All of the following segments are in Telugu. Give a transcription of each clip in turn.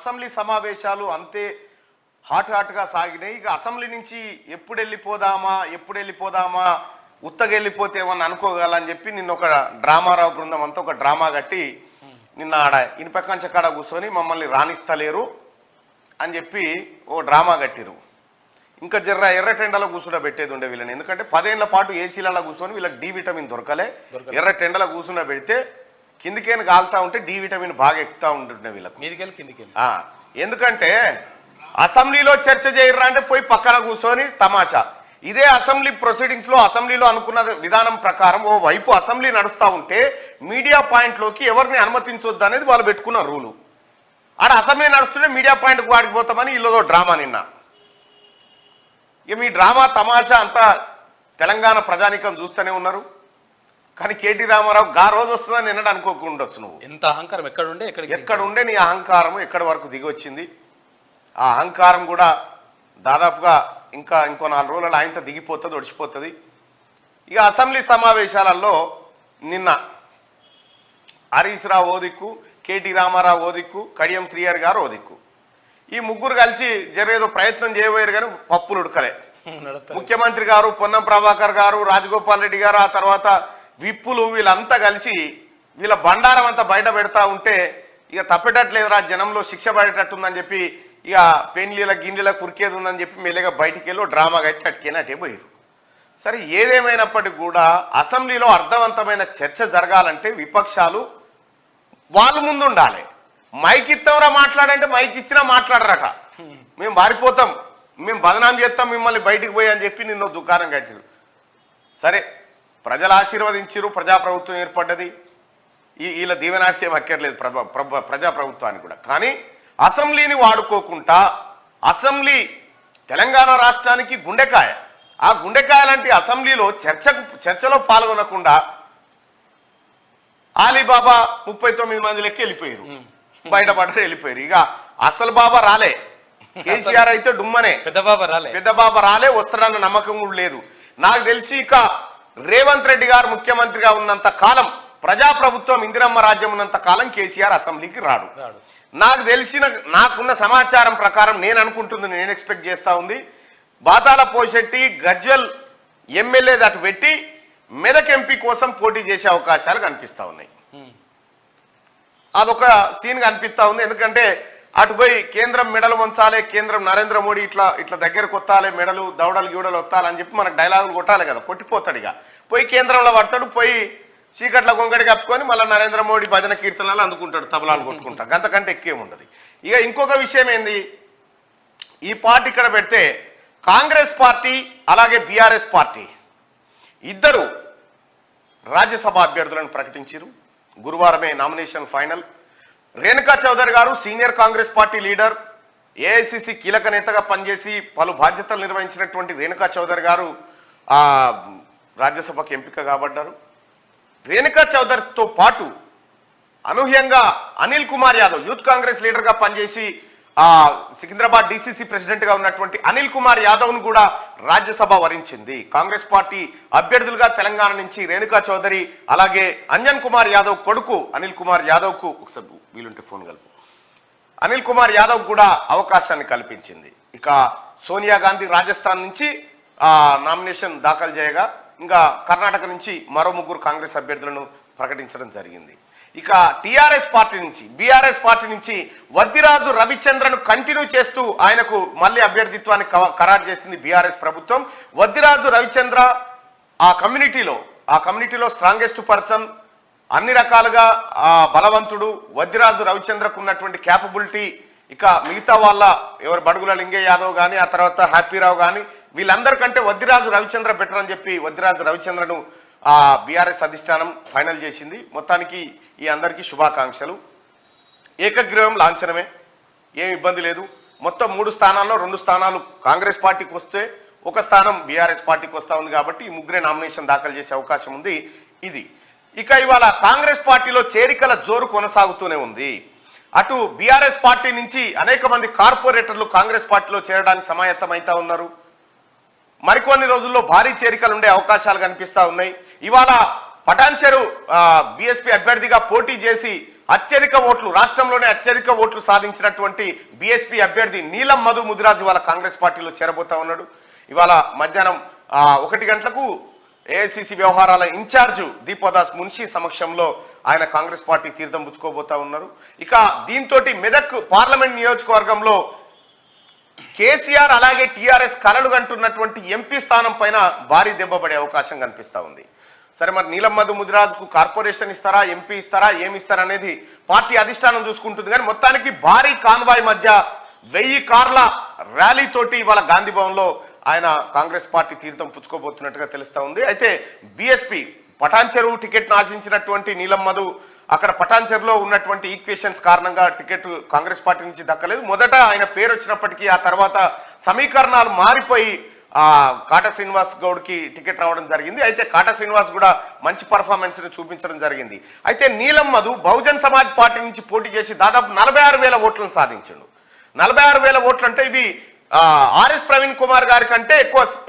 అసెంబ్లీ సమావేశాలు అంతే హాట్గా సాగినాయి. ఇక అసెంబ్లీ నుంచి ఎప్పుడు వెళ్ళిపోదామా ఉత్తగెళ్ళిపోతే ఏమన్నా అనుకోగలని చెప్పి నిన్న ఒక డ్రామారావు బృందం అంతా ఒక డ్రామా కట్టి నిన్న ఆడ ఇనుపకంచ కాడ కూర్చొని మమ్మల్ని రాణిస్తలేరు అని చెప్పి ఓ డ్రామా కట్టిరు. ఇంకా ఎర్రటెండలో కూర్చుండబెట్టేది ఉండే వీళ్ళని. ఎందుకంటే 10 ఏళ్ల పాటు ఏసీలలో కూర్చొని వీళ్ళకి డి విటమిన్ దొరకలే. ఎర్రటెండలో కూర్చుండబెడితే కిందికేని కాలుతా ఉంటే డి విటమిన్ బాగా ఎక్కుతా ఉంటుండే వీళ్ళకి. ఎందుకంటే అసెంబ్లీలో చర్చ చేయర్రా అంటే పోయి పక్కన కూర్చొని తమాషా. ఇదే అసెంబ్లీ ప్రొసీడింగ్స్ లో అసెంబ్లీలో అనుకున్న విధానం ప్రకారం ఓ వైపు అసెంబ్లీ నడుస్తూ ఉంటే మీడియా పాయింట్లోకి ఎవరిని అనుమతించొద్దు అనేది వాళ్ళు పెట్టుకున్న రూలు. ఆడ అసెంబ్లీ నడుస్తుంటే మీడియా పాయింట్కి వాడికి పోతామని వీళ్ళదో డ్రామా నిన్న. ఇక మీ డ్రామా తమాషా అంతా తెలంగాణ ప్రజానికం చూస్తూనే ఉన్నారు. కానీ కేటీ రామారావు గా రోజు వస్తుందని నిన్నడు అనుకోకుండొచ్చు. నువ్వు ఎంత అహంకారం ఎక్కడుండే నీ అహంకారం ఎక్కడి వరకు దిగి వచ్చింది. ఆ అహంకారం కూడా దాదాపుగా ఇంకో 4 రోజులలో ఆయనతో దిగిపోతుంది, ఒడిచిపోతుంది. ఇక అసెంబ్లీ సమావేశాలలో నిన్న హరీష్ రావు ఓ దిక్కు, కేటీ రామారావు ఓ దిక్కు, కడియం శ్రీహరి గారు ఓ దిక్కు. ఈ ముగ్గురు కలిసి జరేదో ప్రయత్నం చేయబోయారు కానీ పప్పులు ఉడకలే. ముఖ్యమంత్రి గారు, పొన్నం ప్రభాకర్ గారు, రాజగోపాల్ రెడ్డి గారు, ఆ తర్వాత విప్పులు వీళ్ళంతా కలిసి వీళ్ళ బండారం అంతా బయట పెడతా ఉంటే ఇక తప్పేటట్లేదురా, జనంలో శిక్ష పడేటట్టుందని చెప్పి ఇక పెన్లీల గిన్నెల కురికేది ఉందని చెప్పి మెల్లగా బయటికి వెళ్ళి డ్రామా కట్టి అటుకేనట్టే పోయారు. సరే, ఏదేమైనప్పటికీ కూడా అసెంబ్లీలో అర్థవంతమైన చర్చ జరగాలంటే విపక్షాలు వాళ్ళు ముందు ఉండాలి. మైక్ ఇస్తాంరా మాట్లాడంటే మైక్ ఇచ్చినా మాట్లాడరట. మేము పారిపోతాం, మేము బదనాం చేస్తాం మిమ్మల్ని బయటికి పోయి అని చెప్పి నిన్న దుకాణం కట్టారు. సరే, ప్రజలు ఆశీర్వదించారు, ప్రజాప్రభుత్వం ఏర్పడ్డది. వీళ్ళ దీవెనార్థం అక్కర్లేదు ప్రజాప్రభుత్వానికి కూడా. కానీ అసెంబ్లీని వాడుకోకుండా అసెంబ్లీ తెలంగాణ రాష్ట్రానికి గుండెకాయ. ఆ గుండెకాయ లాంటి అసెంబ్లీలో చర్చలో పాల్గొనకుండా ఆలీబాబా 39 మంది లెక్క వెళ్ళిపోయారు, బయటపడ్డారు, వెళ్ళిపోయారు. ఇక అసలు బాబా రాలే, కేసీఆర్ అయితే డుమ్మనే, పెద్ద బాబా రాలే, వస్తాడన్న నమ్మకం కూడా లేదు. నాకు తెలిసి ఇక రేవంత్ రెడ్డి గారు ముఖ్యమంత్రిగా ఉన్నంత కాలం, ప్రజాప్రభుత్వం ఇందిరమ్మ రాజ్యం ఉన్నంత కాలం కేసీఆర్ అసెంబ్లీకి రాడు. నాకున్న సమాచారం ప్రకారం నేను అనుకుంటుంది, నేను ఎక్స్పెక్ట్ చేస్తా ఉంది, బాతాల పోషెట్టి గజ్వెల్ ఎమ్మెల్యే అటు పెట్టి మెదక్ ఎంపీ కోసం పోటీ చేసే అవకాశాలు కనిపిస్తా ఉన్నాయి. అదొక సీన్ కనిపిస్తా ఉంది. ఎందుకంటే అటు పోయి కేంద్రం మెడలు వంచాలి, కేంద్రం నరేంద్ర మోడీ ఇట్లా దగ్గరకు వస్తాలి, మెడలు దౌడలు గీడలు వస్తాలని చెప్పి మనకు డైలాగులు కొట్టాలి కదా, కొట్టిపోతాడు. ఇక పోయి కేంద్రంలో పడతాడు, పోయి చీకట్ల గొంగడి కప్పుకొని మళ్ళీ నరేంద్ర మోడీ భజన కీర్తనలు అందుకుంటాడు, తబలాలు కొట్టుకుంటా, అంతకంటే ఎక్కువేముండదు. ఇక ఇంకొక విషయం ఏంది, ఈ పార్టీ ఇక్కడ పెడితే కాంగ్రెస్ పార్టీ అలాగే బీఆర్ఎస్ పార్టీ ఇద్దరు రాజ్యసభ అభ్యర్థులను ప్రకటించారు. గురువారమే నామినేషన్ ఫైనల్. రేణుకా చౌదరి గారు senior Congress party leader, AICC కీలక నేతగా పనిచేసి పలు బాధ్యతలు నిర్వహించినటువంటి రేణుకా చౌదరి గారు రాజ్యసభకు ఎంపిక కాబడ్డారు. రేణుకా చౌదరితో పాటు అనూహ్యంగా అనిల్ కుమార్ యాదవ్, యూత్ కాంగ్రెస్ లీడర్గా పనిచేసి సికింద్రాబాద్ డిసిసి ప్రెసిడెంట్గా ఉన్నటువంటి అనిల్ కుమార్ యాదవ్ను కూడా రాజ్యసభ వరించింది. కాంగ్రెస్ పార్టీ అభ్యర్థులుగా తెలంగాణ నుంచి రేణుకా చౌదరి అలాగే అంజన్ కుమార్ యాదవ్ కొడుకు అనిల్ కుమార్ యాదవ్కు, ఒకసారి వీలుంటే ఫోన్ కలుపు, అనిల్ కుమార్ యాదవ్ కూడా అవకాశాన్ని కల్పించింది. ఇక సోనియా గాంధీ రాజస్థాన్ నుంచి నామినేషన్ దాఖలు చేయగా ఇంకా కర్ణాటక నుంచి మరో 3 కాంగ్రెస్ అభ్యర్థులను ప్రకటించడం జరిగింది. ఇక టీఆర్ఎస్ పార్టీ నుంచి, బీఆర్ఎస్ పార్టీ నుంచి వద్దిరాజు రవిచంద్రను కంటిన్యూ చేస్తూ ఆయనకు మళ్ళీ అభ్యర్థిత్వాన్ని ఖరారు చేసింది బీఆర్ఎస్ ప్రభుత్వం. వద్దిరాజు రవిచంద్ర ఆ కమ్యూనిటీలో స్ట్రాంగెస్ట్ పర్సన్, అన్ని రకాలుగా బలవంతుడు. వద్దిరాజు రవిచంద్రకు ఉన్నటువంటి క్యాపబిలిటీ ఇక మిగతా వాళ్ళ ఎవరు బడుగుల లింగయ్య యాదవ్ కానీ ఆ తర్వాత హ్యాపీరావు కానీ వీళ్ళందరికంటే వద్దిరాజు రవిచంద్ర బెటర్ అని చెప్పి వద్దిరాజు రవిచంద్రను బీఆర్ఎస్ అధిష్టానం ఫైనల్ చేసింది. మొత్తానికి ఈ అందరికీ శుభాకాంక్షలు. ఏకగ్రీవం లాంఛనమే, ఏం ఇబ్బంది లేదు. మొత్తం 3 స్థానాల్లో 2 స్థానాలు కాంగ్రెస్ పార్టీకి వస్తే 1 స్థానం బీఆర్ఎస్ పార్టీకి వస్తూ ఉంది. కాబట్టి ఈ 3 నామినేషన్ దాఖలు చేసే అవకాశం ఉంది. ఇది ఇక ఇవాళ కాంగ్రెస్ పార్టీలో చేరికల జోరు కొనసాగుతూనే ఉంది. అటు బీఆర్ఎస్ పార్టీ నుంచి అనేక మంది కార్పొరేటర్లు కాంగ్రెస్ పార్టీలో చేరడానికి సమాయత్తమైతా ఉన్నారు. మరికొన్ని రోజుల్లో భారీ చేరికలు ఉండే అవకాశాలు కనిపిస్తూ ఉన్నాయి. ఇవాళ పటాన్చెరు బీఎస్పీ అభ్యర్థిగా పోటీ చేసి అత్యధిక ఓట్లు, రాష్ట్రంలోనే అత్యధిక ఓట్లు సాధించినటువంటి బీఎస్పీ అభ్యర్థి నీలం మధు ముదిరాజ్ ఇవాళ కాంగ్రెస్ పార్టీలో చేరబోతా ఉన్నాడు. ఇవాళ మధ్యాహ్నం 1 గంటలకు ఏఐసిసి వ్యవహారాల ఇన్ఛార్జు దీపోదాస్ మున్షి సమక్షంలో ఆయన కాంగ్రెస్ పార్టీ తీర్థం పుచ్చుకోబోతా ఉన్నారు. ఇక దీంతో మెదక్ పార్లమెంట్ నియోజకవర్గంలో కేసీఆర్ అలాగే టీఆర్ఎస్ కలలు కంటున్నటువంటి ఎంపీ స్థానం పైన భారీ దెబ్బ పడే అవకాశం కనిపిస్తా ఉంది. సరే, మరి నీలం మధు ముదిరాజుకు కార్పొరేషన్ ఇస్తారా, ఎంపీ ఇస్తారా, ఏమి ఇస్తారా అనేది పార్టీ అధిష్టానం చూసుకుంటుంది. కానీ మొత్తానికి భారీ కాన్వాయ్ మధ్య 1000 కార్ల ర్యాలీతోటి ఇవాళ గాంధీ భవన్లో ఆయన కాంగ్రెస్ పార్టీ తీర్థం పుచ్చుకోబోతున్నట్టుగా తెలుస్తా ఉంది. అయితే బీఎస్పీ పటాన్ చెరువు టికెట్ను ఆశించినటువంటి నీలం మధు అక్కడ పటాన్ చెరువులో ఉన్నటువంటి ఈక్వేషన్స్ కారణంగా టికెట్ కాంగ్రెస్ పార్టీ నుంచి దక్కలేదు. మొదట ఆయన పేరు వచ్చినప్పటికీ ఆ తర్వాత సమీకరణాలు మారిపోయి కాటా శ్రీనివాస్ గౌడ్కి టికెట్ రావడం జరిగింది. అయితే కాటా శ్రీనివాస్ కూడా మంచి పర్ఫార్మెన్స్ని చూపించడం జరిగింది. అయితే నీలం మధు బహుజన్ సమాజ్ పార్టీ నుంచి పోటీ చేసి దాదాపు 46,000 ఓట్లను సాధించాడు. 46,000 ఓట్లు అంటే ఇవి ఆర్ఎస్ ప్రవీణ్ కుమార్ గారి కంటే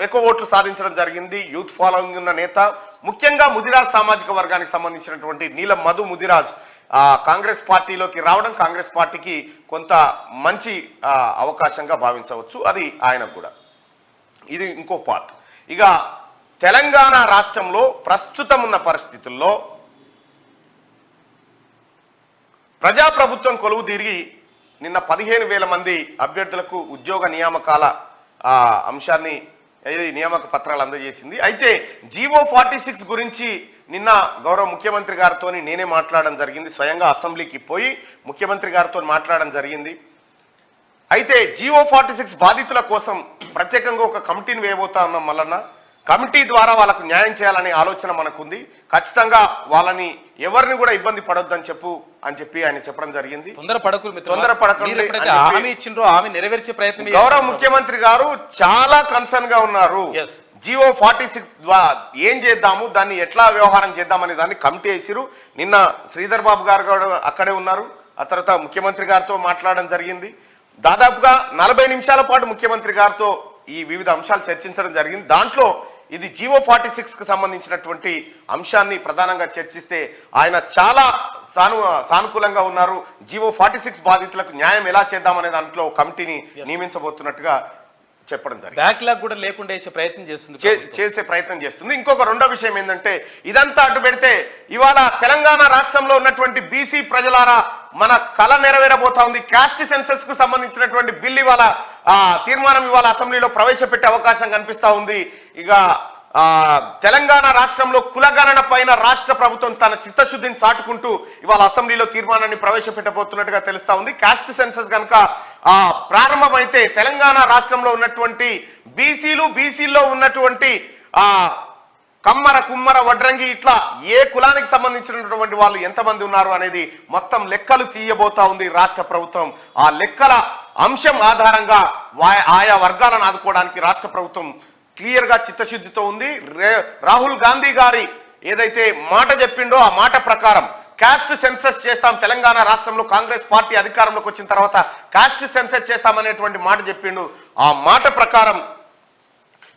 ఎక్కువ ఓట్లు సాధించడం జరిగింది. యూత్ ఫాలోయింగ్ ఉన్న నేత, ముఖ్యంగా ముదిరాజ్ సామాజిక వర్గానికి సంబంధించినటువంటి నీలం మధు ముదిరాజ్ కాంగ్రెస్ పార్టీలోకి రావడం కాంగ్రెస్ పార్టీకి కొంత మంచి అవకాశంగా భావించవచ్చు. అది ఆయనకు కూడా. ఇది ఇంకో పార్ట్. ఇక తెలంగాణ రాష్ట్రంలో ప్రస్తుతం ఉన్న పరిస్థితుల్లో ప్రజాప్రభుత్వం కొలువు తీరి నిన్న 15,000 మంది అభ్యర్థులకు ఉద్యోగ నియామకాల అంశాన్ని నియామక పత్రాలు అందజేసింది. అయితే జీవో 46 గురించి నిన్న గౌరవ ముఖ్యమంత్రి గారితో నేనే మాట్లాడడం జరిగింది. స్వయంగా అసెంబ్లీకి పోయి ముఖ్యమంత్రి గారితో మాట్లాడడం జరిగింది. అయితే జీవో 46 బాధితుల కోసం ప్రత్యేకంగా ఒక కమిటీని వేయబోతా ఉన్నాం. మల్లన్న కమిటీ ద్వారా వాళ్ళకు న్యాయం చేయాలనే ఆలోచన మనకుంది. ఖచ్చితంగా వాళ్ళని ఎవరిని కూడా ఇబ్బంది పడొద్దని చెప్పి ఆయన చెప్పడం జరిగింది. తొందరపడకండి. గౌరవ ముఖ్యమంత్రి గారు చాలా కన్సర్న్ గా ఉన్నారు. జీవో 46 ద్వారా ఏం చేద్దాము, దాన్ని ఎట్లా వ్యవహారం చేద్దామనే దాన్ని కమిటీ వేసిరు. నిన్న శ్రీధర్ బాబు గారు కూడా అక్కడే ఉన్నారు. ఆ తర్వాత ముఖ్యమంత్రి గారితో మాట్లాడడం జరిగింది. దాదాపుగా 40 నిమిషాల పాటు ముఖ్యమంత్రి గారితో ఈ వివిధ అంశాలు చర్చించడం జరిగింది. దాంట్లో ఇది జీవో 46కు సంబంధించినటువంటి అంశాన్ని ప్రధానంగా చర్చిస్తే ఆయన చాలా సానుకూలంగా ఉన్నారు. జీవో 46 బాధితులకు న్యాయం ఎలా చేద్దామనే దాంట్లో కమిటీని నియమించబోతున్నట్టుగా చెప్పడం జరిగింది. బ్యాక్లాగ్ కూడా లేకుండా చేసే ప్రయత్నం చేస్తుంది. ఇంకొక రెండో విషయం ఏంటంటే, ఇదంతా అడ్డు పెడితే ఇవాళ తెలంగాణ రాష్ట్రంలో ఉన్నటువంటి బీసీ ప్రజలారా మన కళ నెరవేరబోతా ఉంది. క్యాస్ట్ సెన్సస్ కు సంబంధించినటువంటి బిల్ ఇవాళ తీర్మానం ఇవాళ అసెంబ్లీలో ప్రవేశపెట్టే అవకాశం కనిపిస్తా ఉంది. ఇక తెలంగాణ రాష్ట్రంలో కులగణన పైన రాష్ట్ర ప్రభుత్వం తన చిత్తశుద్ధిని చాటుకుంటూ ఇవాళ అసెంబ్లీలో తీర్మానాన్ని ప్రవేశపెట్టబోతున్నట్టుగా తెలుస్తా ఉంది. క్యాస్ట్ సెన్సస్ కనుక ప్రారంభమైతే తెలంగాణ రాష్ట్రంలో ఉన్నటువంటి బీసీలో ఉన్నటువంటి కమ్మర కుమ్మర వడ్రంగి ఇట్లా ఏ కులానికి సంబంధించినటువంటి వాళ్ళు ఎంతమంది ఉన్నారు అనేది మొత్తం లెక్కలు తీయబోతా ఉంది రాష్ట్ర ప్రభుత్వం. ఆ లెక్కల అంశం ఆధారంగా ఆయా వర్గాలను ఆదుకోవడానికి రాష్ట్ర ప్రభుత్వం క్లియర్ గా చిత్తశుద్ధితో ఉంది. రాహుల్ గాంధీ గారి ఏదైతే మాట చెప్పిండో ఆ మాట ప్రకారం కాస్ట్ సెన్సస్ చేస్తాం, తెలంగాణ రాష్ట్రంలో కాంగ్రెస్ పార్టీ అధికారంలోకి వచ్చిన తర్వాత కాస్ట్ సెన్సస్ చేస్తామనేటువంటి మాట చెప్పిండు. ఆ మాట ప్రకారం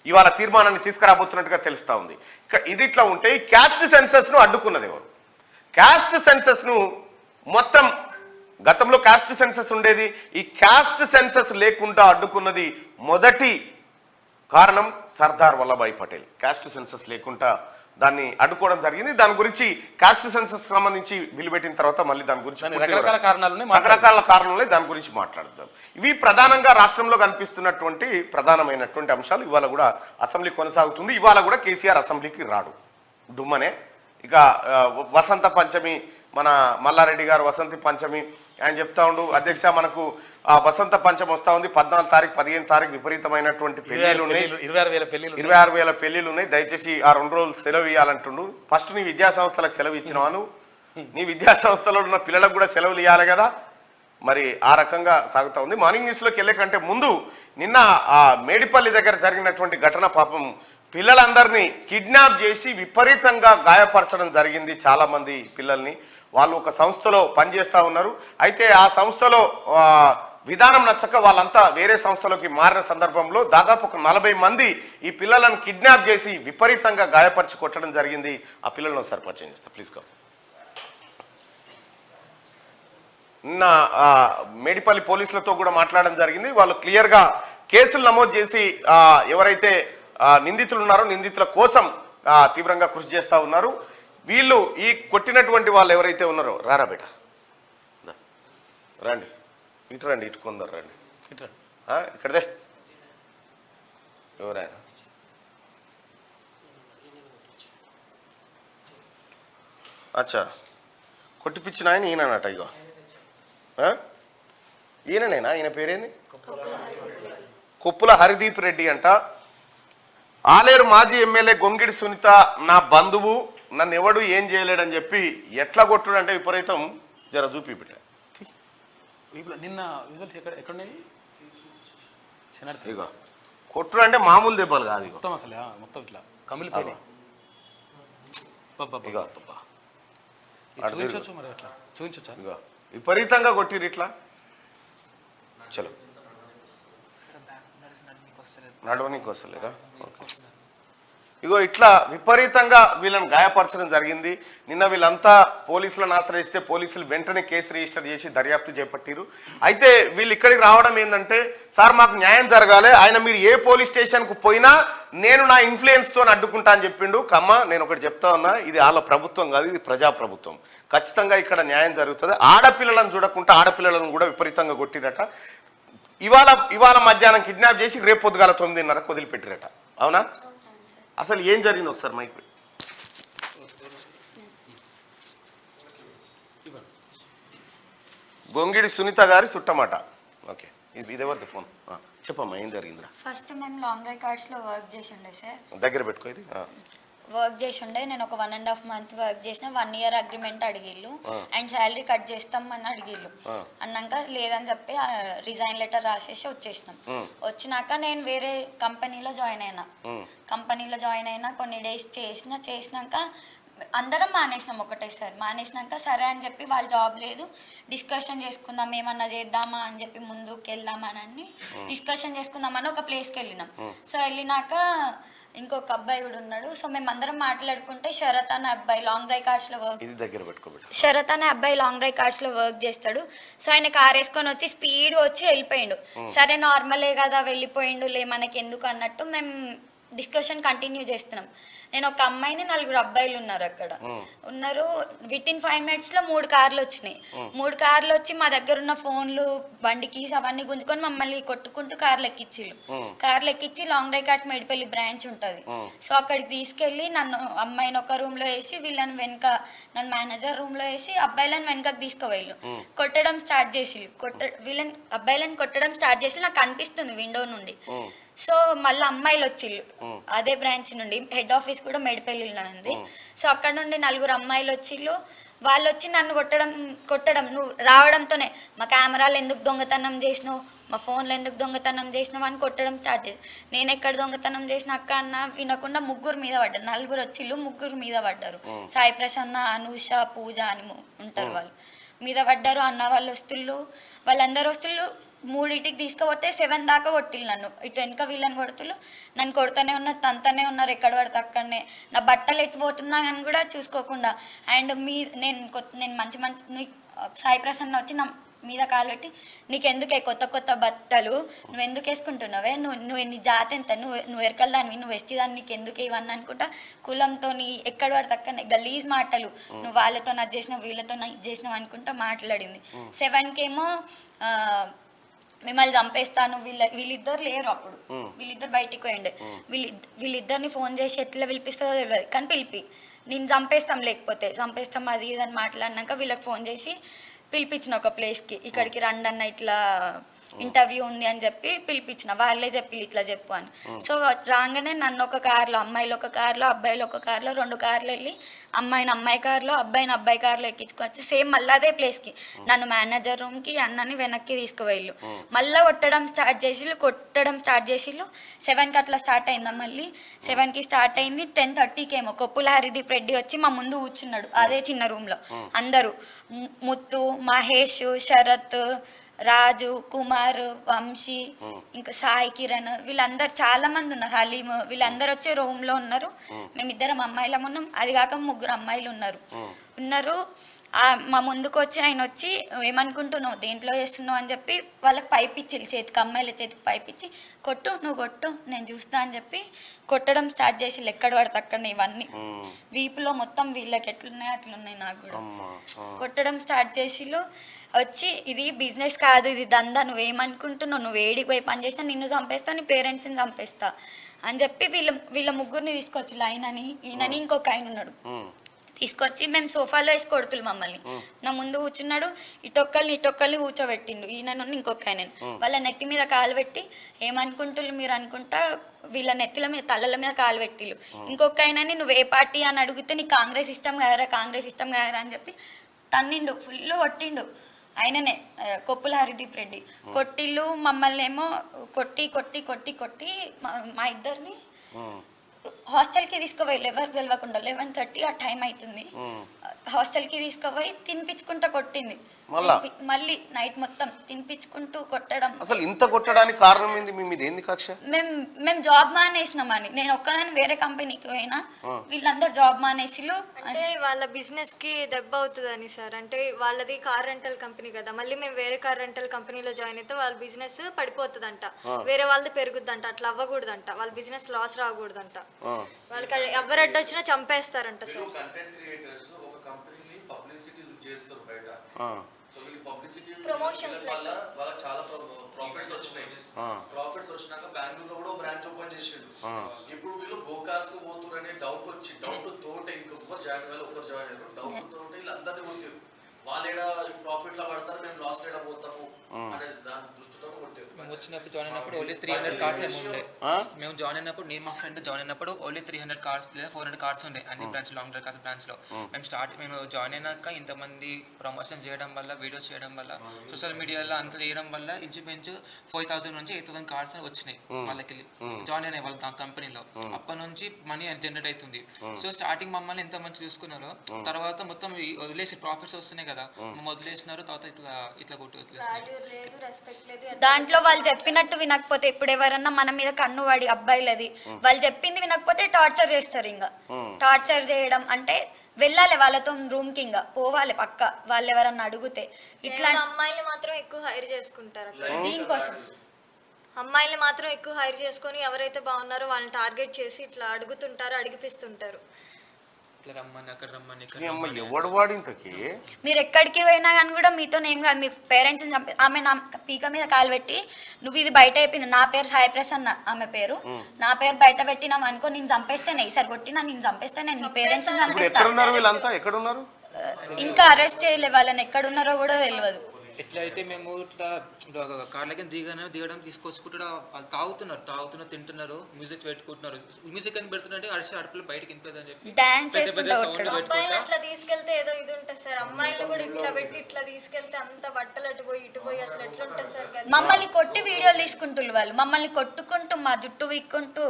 ఇవాళ తీర్మానాన్ని తీసుకురాబోతున్నట్టుగా తెలుస్తా ఉంది. ఇక ఇది ఇట్లా ఉంటే ఈ క్యాస్ట్ సెన్సస్ ను అడ్డుకున్నది ఎవరు? క్యాస్ట్ సెన్సస్ ను మొత్తం గతంలో క్యాస్ట్ సెన్సస్ ఉండేది. ఈ క్యాస్ట్ సెన్సస్ లేకుండా అడ్డుకున్నది మొదటి కారణం సర్దార్ వల్లభాయ్ పటేల్. క్యాస్ట్ సెన్సస్ లేకుండా దాన్ని అడ్డుకోవడం జరిగింది. దాని గురించి క్యాస్ట్ సెన్సస్ సంబంధించి బిల్లు పెట్టిన తర్వాత మళ్ళీ దాని గురించి రకరకాల కారణాలే దాని గురించి మాట్లాడదాం. ఇవి ప్రధానంగా రాష్ట్రంలో కనిపిస్తున్నటువంటి ప్రధానమైనటువంటి అంశాలు. ఇవాళ కూడా అసెంబ్లీ కొనసాగుతుంది. ఇవాళ కూడా కేసీఆర్ అసెంబ్లీకి రాడు, డుమ్మనే. ఇక వసంత పంచమి, మన మల్లారెడ్డి గారు వసంత పంచమి ఆయన చెప్తా ఉండు, అధ్యక్ష మనకు వసంత పంచమి వస్తా ఉంది, 14 తారీఖు 15 తారీఖు విపరీతమైన పెళ్లిళ్ళు ఉన్నాయి, 26,000 పెళ్లిళ్ళు ఉన్నాయి, దయచేసి ఆ 2 రోజులు సెలవు ఇవ్వాలంటుండు. ఫస్ట్ నీ విద్యా సంస్థలకు సెలవు ఇచ్చినవాను, నీ విద్యా సంస్థలో ఉన్న పిల్లలకు కూడా సెలవులు ఇవ్వాలి కదా. మరి ఆ రకంగా సాగుతా ఉంది. మార్నింగ్ న్యూస్లోకి వెళ్ళే కంటే ముందు నిన్న ఆ మేడిపల్లి దగ్గర జరిగినటువంటి ఘటన, పాపం పిల్లలందరినీ కిడ్నాప్ చేసి విపరీతంగా గాయపరచడం జరిగింది. చాలా మంది పిల్లల్ని వాళ్ళు ఒక సంస్థలో పనిచేస్తూ ఉన్నారు. అయితే ఆ సంస్థలో విధానం నచ్చక వాళ్ళంతా వేరే సంస్థలోకి మారిన సందర్భంలో దాదాపు ఒక 40 మంది ఈ పిల్లలను కిడ్నాప్ చేసి విపరీతంగా గాయపరిచి కొట్టడం జరిగింది. ఆ పిల్లలను ఒకసారి పరిచయం చేస్తా ప్లీజ్. నిన్న మేడిపల్లి పోలీసులతో కూడా మాట్లాడడం జరిగింది. వాళ్ళు క్లియర్గా కేసులు నమోదు చేసి ఎవరైతే నిందితులు ఉన్నారో నిందితుల కోసం తీవ్రంగా కృషి చేస్తూ ఉన్నారు. వీళ్ళు ఈ కొట్టినటువంటి వాళ్ళు ఎవరైతే ఉన్నారో రారా బేట రండి ఇటు రండి ఇటుకుందరు రండి ఇక్కడదే ఎవరైనా అచ్చా కొట్టిపిచ్చిన ఆయన ఈయనట ఇగో ఈయననేనా ఈయన పేరేంది కొప్పుల హరిదీప్ రెడ్డి అంట. ఆలేరు మాజీ ఎమ్మెల్యే గొంగిడి సునీత నా బంధువు నన్ను ఎవడు ఏం చేయలేడని చెప్పి ఎట్లా కొట్టుడు అంటే విపరీతం జర చూపి బిడ్డ నిన్న ఇగో కొట్టుడు అంటే మామూలు దెబ్బలు కాదు మొత్తం అసలు మొత్తం ఇట్లా కమిలిపోయి చూపించవచ్చు మరి అట్లా చూపించచ్చా ఇగో విపరీతంగా కొట్టిరు ఇట్లా చలో నడవనీకి వస్తలేదా ఓకే ఇగో ఇట్లా విపరీతంగా వీళ్ళని గాయపరచడం జరిగింది. నిన్న వీళ్ళంతా పోలీసులను ఆశ్రయిస్తే పోలీసులు వెంటనే కేసు రిజిస్టర్ చేసి దర్యాప్తు చేపట్టిరు. అయితే వీళ్ళు ఇక్కడికి రావడం ఏంటంటే సార్ మాకు న్యాయం జరగాలి, ఆయన మీరు ఏ పోలీస్ స్టేషన్కు పోయినా నేను నా ఇన్ఫ్లుయెన్స్తో అడ్డుకుంటా అని చెప్పిండు. కమ్మ నేను ఒకటి చెప్తా ఉన్నా, ఇది వాళ్ళ ప్రభుత్వం కాదు, ఇది ప్రజాప్రభుత్వం. ఖచ్చితంగా ఇక్కడ న్యాయం జరుగుతుంది. ఆడపిల్లలను చూడకుండా ఆడపిల్లలను కూడా విపరీతంగా కొట్టిరట. ఇవాళ మధ్యాహ్నం కిడ్నాప్ చేసి రేపు పొద్దుగాల 9:30 వదిలిపెట్టిరట. అవునా? అసలు ఏం జరిగింది ఒకసారి మైక్ గొంగిడి సునీత గారి చుట్టమాట. ఓకే ఇదేవరిది ఫోన్ చెప్పమ్మా ఏం జరిగిందిరా? ఫస్ట్ మేము లాంగ్ రికార్డ్స్ లో వర్క్ చేసి ఉండే సార్. దగ్గర పెట్టుకో ఇది. వర్క్ చేసి ఉండే నేను ఒక 1.5 month వర్క్ చేసిన. 1 year అగ్రిమెంట్ అడిగిళ్ళు అండ్ శాలరీ కట్ చేస్తాం అని అడిగిళ్ళు. అన్నాక లేదని చెప్పి రిజైన్ లెటర్ రాసేసి వచ్చేసినాం. వచ్చినాక నేను వేరే కంపెనీలో జాయిన్ అయినా కొన్ని డేస్ చేసినాక అందరం మానేసినాం ఒకటేసారి. మానేసినాక సరే అని చెప్పి వాళ్ళ జాబ్ లేదు డిస్కషన్ చేసుకుందాం ఏమన్నా చేద్దామా అని చెప్పి ముందుకు వెళ్దామని డిస్కషన్ చేసుకుందామని ఒక ప్లేస్కి వెళ్ళినాం. సో వెళ్ళినాక ఇంకొక అబ్బాయి కూడా ఉన్నాడు. సో మేము అందరం మాట్లాడుకుంటే శరత్ అనే అబ్బాయి లాంగ్ డ్రైవ్ కార్డ్స్ లో వర్క్ చేస్తాడు. సో ఆయన కార్ వేసుకొని వచ్చి స్పీడ్ వచ్చి వెళ్ళిపోయిండు. సరే నార్మలే కదా వెళ్ళిపోయిండు లే మనకి ఎందుకు అన్నట్టు మేము డిస్కషన్ కంటిన్యూ చేస్తున్నాం. నేను ఒక అమ్మాయిని 4 అబ్బాయిలు ఉన్నారు అక్కడ ఉన్నారు. వితిన్ 5 minutes లో 3 కార్లు వచ్చినాయి. 3 కార్లు వచ్చి మా దగ్గర ఉన్న ఫోన్లు బండి కీస్ అవన్నీ గుంజుకొని మమ్మల్ని కొట్టుకుంటూ కార్లు ఎక్కించి long drive cards Medipalli branch ఉంటుంది. సో అక్కడికి తీసుకెళ్లి అమ్మాయిని ఒక రూమ్ లో వేసి వీళ్ళని నన్ను మేనేజర్ రూమ్ లో వేసి అబ్బాయిలను వెనకకి తీసుకువెళ్ళు కొట్టడం స్టార్ట్ చేసి అబ్బాయిలను కొట్టడం స్టార్ట్ చేసి నాకు కనిపిస్తుంది విండో నుండి. సో మళ్ళీ అమ్మాయిలు వచ్చిళ్ళు అదే బ్రాంచ్ నుండి. హెడ్ ఆఫీస్ కూడా మేడిపల్లిలో ఉంది. సో అక్కడ నుండి 4 అమ్మాయిలు వచ్చిళ్ళు. వాళ్ళు వచ్చి నన్ను కొట్టడం నువ్వు రావడంతోనే మా కెమెరాలు ఎందుకు దొంగతనం చేసినావు, మా ఫోన్లు ఎందుకు దొంగతనం చేసినావు అని కొట్టడం స్టార్ట్ చేసి నేను ఎక్కడ దొంగతనం చేసిన అక్క అన్న వినకుండా 3 మీద పడ్డారు. 4 వచ్చిళ్ళు 3 మీద పడ్డారు. సాయి ప్రసన్న, అనూష, పూజ అని ఉంటారు. వాళ్ళు మీద పడ్డారు. అన్న వాళ్ళందరూ వస్తుళ్ళు 3కి తీసుకుపోతే 7 దాకా కొట్టిళ్ళు నన్ను. ఇటు వెనక వీళ్ళని కొడుతులు నన్ను కొడుతూనే ఉన్నారు, తంతనే ఉన్నారు. ఎక్కడ పడితే అక్కడనే నా బట్టలు ఎట్టిపోతున్నా అని కూడా చూసుకోకుండా. అండ్ నేను మంచి సాయి ప్రసన్న వచ్చి నా మీద కాలు పెట్టి నీకెందుకే కొత్త బట్టలు నువ్వు ఎందుకు వేసుకుంటున్నావే, నువ్వు నీ జాతి ఎంత, నువ్వు ఎరకల దాన్ని, నువ్వు వెస్టి దాన్ని, నీకు ఎందుకు ఇవన్నీ అనుకుంటా కులంతో ఎక్కడ పడితే అక్కడనే గలీజ్ మాటలు నువ్వు వాళ్ళతో అది చేసినావు వీళ్ళతో ఇది చేసినావు అనుకుంటా మాట్లాడింది. 7కేమో మిమ్మల్ని చంపేస్తాను వీళ్ళిద్దరు లేరు అప్పుడు. వీళ్ళిద్దరు బయటికి పోయిండే. వీళ్ళిద్దరిని ఫోన్ చేసి ఎట్లా పిలిపిస్తుందో తెలియదు కానీ నేను చంపేస్తాం అది ఇది అని మాట్లాడినాక వీళ్ళకి ఫోన్ చేసి పిలిపించిన ఒక ప్లేస్కి ఇక్కడికి రండి అన్న ఇట్లా ఇంటర్వ్యూ ఉంది అని చెప్పి పిలిపించిన. వాళ్ళే చెప్పి ఇట్లా చెప్పు అని. సో రాగానే నన్ను ఒక కార్లో అమ్మాయిలు ఒక కార్లో అబ్బాయిలు ఒక కార్లో 2 కార్లు వెళ్ళి అమ్మాయిని అమ్మాయి కార్లో అబ్బాయి కార్లో ఎక్కించుకొచ్చి సేమ్ మళ్ళీ అదే ప్లేస్కి నన్ను మేనేజర్ రూమ్కి అన్నని వెనక్కి తీసుకువెళ్ళు మళ్ళీ కొట్టడం స్టార్ట్ చేసి 7కి అట్లా స్టార్ట్ అయిందా. మళ్ళీ 7కి స్టార్ట్ అయింది. 10:30కేమో కొప్పుల హరిదీప్ రెడ్డి వచ్చి మా ముందు కూర్చున్నాడు అదే చిన్న రూమ్లో. అందరూ ముత్తు, మహేష్, శరత్, రాజు, కుమార్, వంశీ, ఇంకా సాయి కిరణ్ వీళ్ళందరూ చాలా మంది ఉన్నారు. హలీమ్ వీళ్ళందరూ వచ్చి రూమ్ లో ఉన్నారు. మేమిద్దరం అమ్మాయిలం ఉన్నాం. అది కాక 3 అమ్మాయిలు ఉన్నారు. మా ముందుకు వచ్చి ఆయన వచ్చి ఏమనుకుంటున్నావు దేంట్లో చేస్తున్నావు అని చెప్పి వాళ్ళకి పైప్ ఇచ్చి చేతికి అమ్మాయిల చేతికి పైప్ ఇచ్చి కొట్టు నువ్వు కొట్టు నేను చూస్తా అని చెప్పి కొట్టడం స్టార్ట్ చేసి ఎక్కడ పడితే అక్కడ ఇవన్నీ వీపులో మొత్తం వీళ్ళకి ఎట్లున్నాయి అట్లున్నాయి నాకు కూడా కొట్టడం స్టార్ట్ చేసిలో వచ్చి ఇది బిజినెస్ కాదు ఇది దందా నువ్వేమనుకుంటున్నావు నువ్వు ఏడికి పోయి పని చేసినా నిన్ను చంపేస్తా నీ పేరెంట్స్ని చంపేస్తా అని చెప్పి వీళ్ళ ముగ్గురిని తీసుకొచ్చి ఈయనని ఇంకొక ఆయన ఉన్నాడు తీసుకొచ్చి మేము సోఫాలో వేసి కొడుతులు మమ్మల్ని నా ముందు కూర్చున్నాడు ఇటొక్కల్ని కూర్చోబెట్టిండు ఈయన ఇంకొక ఆయన వాళ్ళ నెత్తి మీద కాలు పెట్టి ఏమనుకుంటున్నారు మీరు అనుకుంటా వీళ్ళ నెత్తిల మీద తలల మీద కాలు పెట్టిళ్ళు ఇంకొక ఆయనని నువ్వు ఏ పార్టీ అని అడిగితే నీ కాంగ్రెస్ ఇష్టం కాదరా అని చెప్పి తన్నిండు ఫుల్ కొట్టిండు ఆయననే కొప్పుల హరిదీప్ రెడ్డి కొట్టిళ్ళు మమ్మల్ని ఏమో కొట్టి మా ఇద్దరిని హాస్టల్కి తీసుకుపోయి ఎవరికి తెలియకుండా 11:30 ఆ టైం అవుతుంది హాస్టల్కి తీసుకుపోయి తినిపించుకుంటూ కొట్టింది మళ్ళీ నైట్ మొత్తం తినిపించుకుంటూ కొట్టడం. అసలు ఇంత కొట్టడానికి కారణం ఏంది? మీ మీద ఏంది కక్ష? మేము జాబ్ మానేసినామని నేను ఒక్కదాన్ని వేరే కంపెనీకి పోయినా వీళ్ళందరూ జాబ్ మానేసిలు. అంటే వాళ్ళ బిజినెస్ కి దెబ్బ అవుతుందని సార్. అంటే వాళ్ళది కార్ రెంటల్ కంపెనీ కదా, మళ్ళీ మేము వేరే కార్ రెంటల్ కంపెనీలో జాయిన్ అయితే వాళ్ళ బిజినెస్ పడిపోతుందంట, వేరే వాళ్ళది పెరుగుద్దంట, అట్లా అవ్వకూడదంట, వాళ్ళ బిజినెస్ లాస్ రాకూడదంట, వాళ్ళకి ఎవరు అడ్డొచ్చినా చంపేస్తారంట సార్. ప్రమోషన్స్ వల్ల వాళ్ళకి చాలా ప్రాఫిట్స్ వచ్చినాక బెంగళూరులో కూడా బ్రాంచ్ ఓపెన్ చేసిండు. ఇప్పుడు వీళ్ళు గోకార్స్ కు పోతురనే డౌట్ తోటే ఇంకొకరు జాయిన్ అయ్యారు, ఒకరు జాయిన్ అయ్యారు, డౌట్ తోటే వీళ్ళందరినీ కొట్టారు. వాళ్ళు ఏడా ప్రాఫిట్ లా పడతారు, మేము లాస్ ఏడా పోతాము అనే దాని దృష్టితో కొట్టారు. మేము వచ్చినప్పుడు జాయిన్ అయినప్పుడు ఓన్లీ 300 కార్స్ ఏమి ఉండే. మేము జాయిన్ అయినప్పుడు నేను మా ఫ్రెండ్ జాయిన్ అయినప్పుడు ఓన్లీ 300 కార్స్ లేదా 400 కార్స్ ఉండే అన్ని branch long drive cars branch లో. మేము జాయిన్ అయినాక ఇంతమంది ప్రమోషన్ చేయడం వల్ల, వీడియోస్ చేయడం వల్ల, సోషల్ మీడియాలో అంత చేయడం వల్ల ఇంచుమించు 4000 నుంచి 8000 కార్స్ వచ్చినాయి వాళ్ళకి జాయిన్ అయినాయి వాళ్ళ కంపెనీలో. అప్పటి నుంచి మనీ జనరేట్ అవుతుంది. సో స్టార్టింగ్ మమ్మల్ని ఎంత మంచి చూసుకున్నారో తర్వాత మొత్తం వదిలేసి ప్రాఫిట్స్ వస్తున్నాయి కదా, మేము వదిలేసినారు, తర్వాత ఇట్లా కొట్టి వదిలేసినారు. దాంట్లో వాళ్ళు చెప్పినట్టు వినకపోతే ఇప్పుడు ఎవరన్నా మన మీద కన్ను వాడి అబ్బాయిలది వాళ్ళు చెప్పింది వినకపోతే టార్చర్ చేస్తారు. ఇంకా టార్చర్ చేయడం అంటే వెళ్ళాలి వాళ్ళతో రూమ్ కి, ఇంకా పోవాలి పక్క వాళ్ళు ఎవరన్నా అడిగితే. ఇట్లా అమ్మాయిలు మాత్రం ఎక్కువ హైర్ చేసుకుంటారు. దీనికోసం అమ్మాయిలు మాత్రం ఎక్కువ హైర్ చేసుకొని ఎవరైతే బాగున్నారో వాళ్ళని టార్గెట్ చేసి ఇట్లా అడుగుతుంటారు, అడిగిపిస్తుంటారు. ఎవడు వాడు ఇంతకి? మీరు ఎక్కడికి పోయినా కానీ కూడా మీతో ఏం కాదు, మీ పేరెంట్స్ చంపి ఆమె నా పీక మీద కాలు పెట్టి నువ్వు ఇది బయట అయిపోయినా, నా పేరు సాయి ప్రసన్న ఆమె పేరు, నా పేరు బయట పెట్టినాం అనుకో నేను చంపేస్తేనే, ఈసారి కొట్టినా నేను చంపేస్తేనే, నీ పేరెంట్స్ ఎక్కడున్నారు? ఇంకా అరెస్ట్ చేయలే వాళ్ళని, ఎక్కడున్నారో కూడా తెలియదు. ఎట్లా అయితే మేము ఇట్లా కార్లకి దిగడం తీసుకొచ్చుకుంటా తాగుతున్నారు తింటున్నారు, మ్యూజిక్ పెట్టుకుంటున్నారు. మ్యూజిక్ అని పెడుతుంటే అరిసి అడుపులు బయటకి వినిపోదని చెప్పి డాన్స్ చేసుకుంటూ అమ్మాయిలు అట్లా తీసుకెళ్తే ఏదో ఇది ఉంటుంది సార్. అమ్మాయిలు కూడా ఇట్లా పెట్టి ఇట్లా తీసుకెళ్తే అంత బట్టలు అటు పోయి ఇటు పోయి అసలు ఎట్లా ఉంటుంది సార్. మమ్మల్ని కొట్టి వీడియోలు తీసుకుంటున్నారు వాళ్ళు, మమ్మల్ని కొట్టుకుంటూ మా జుట్టు వీక్కుంటూ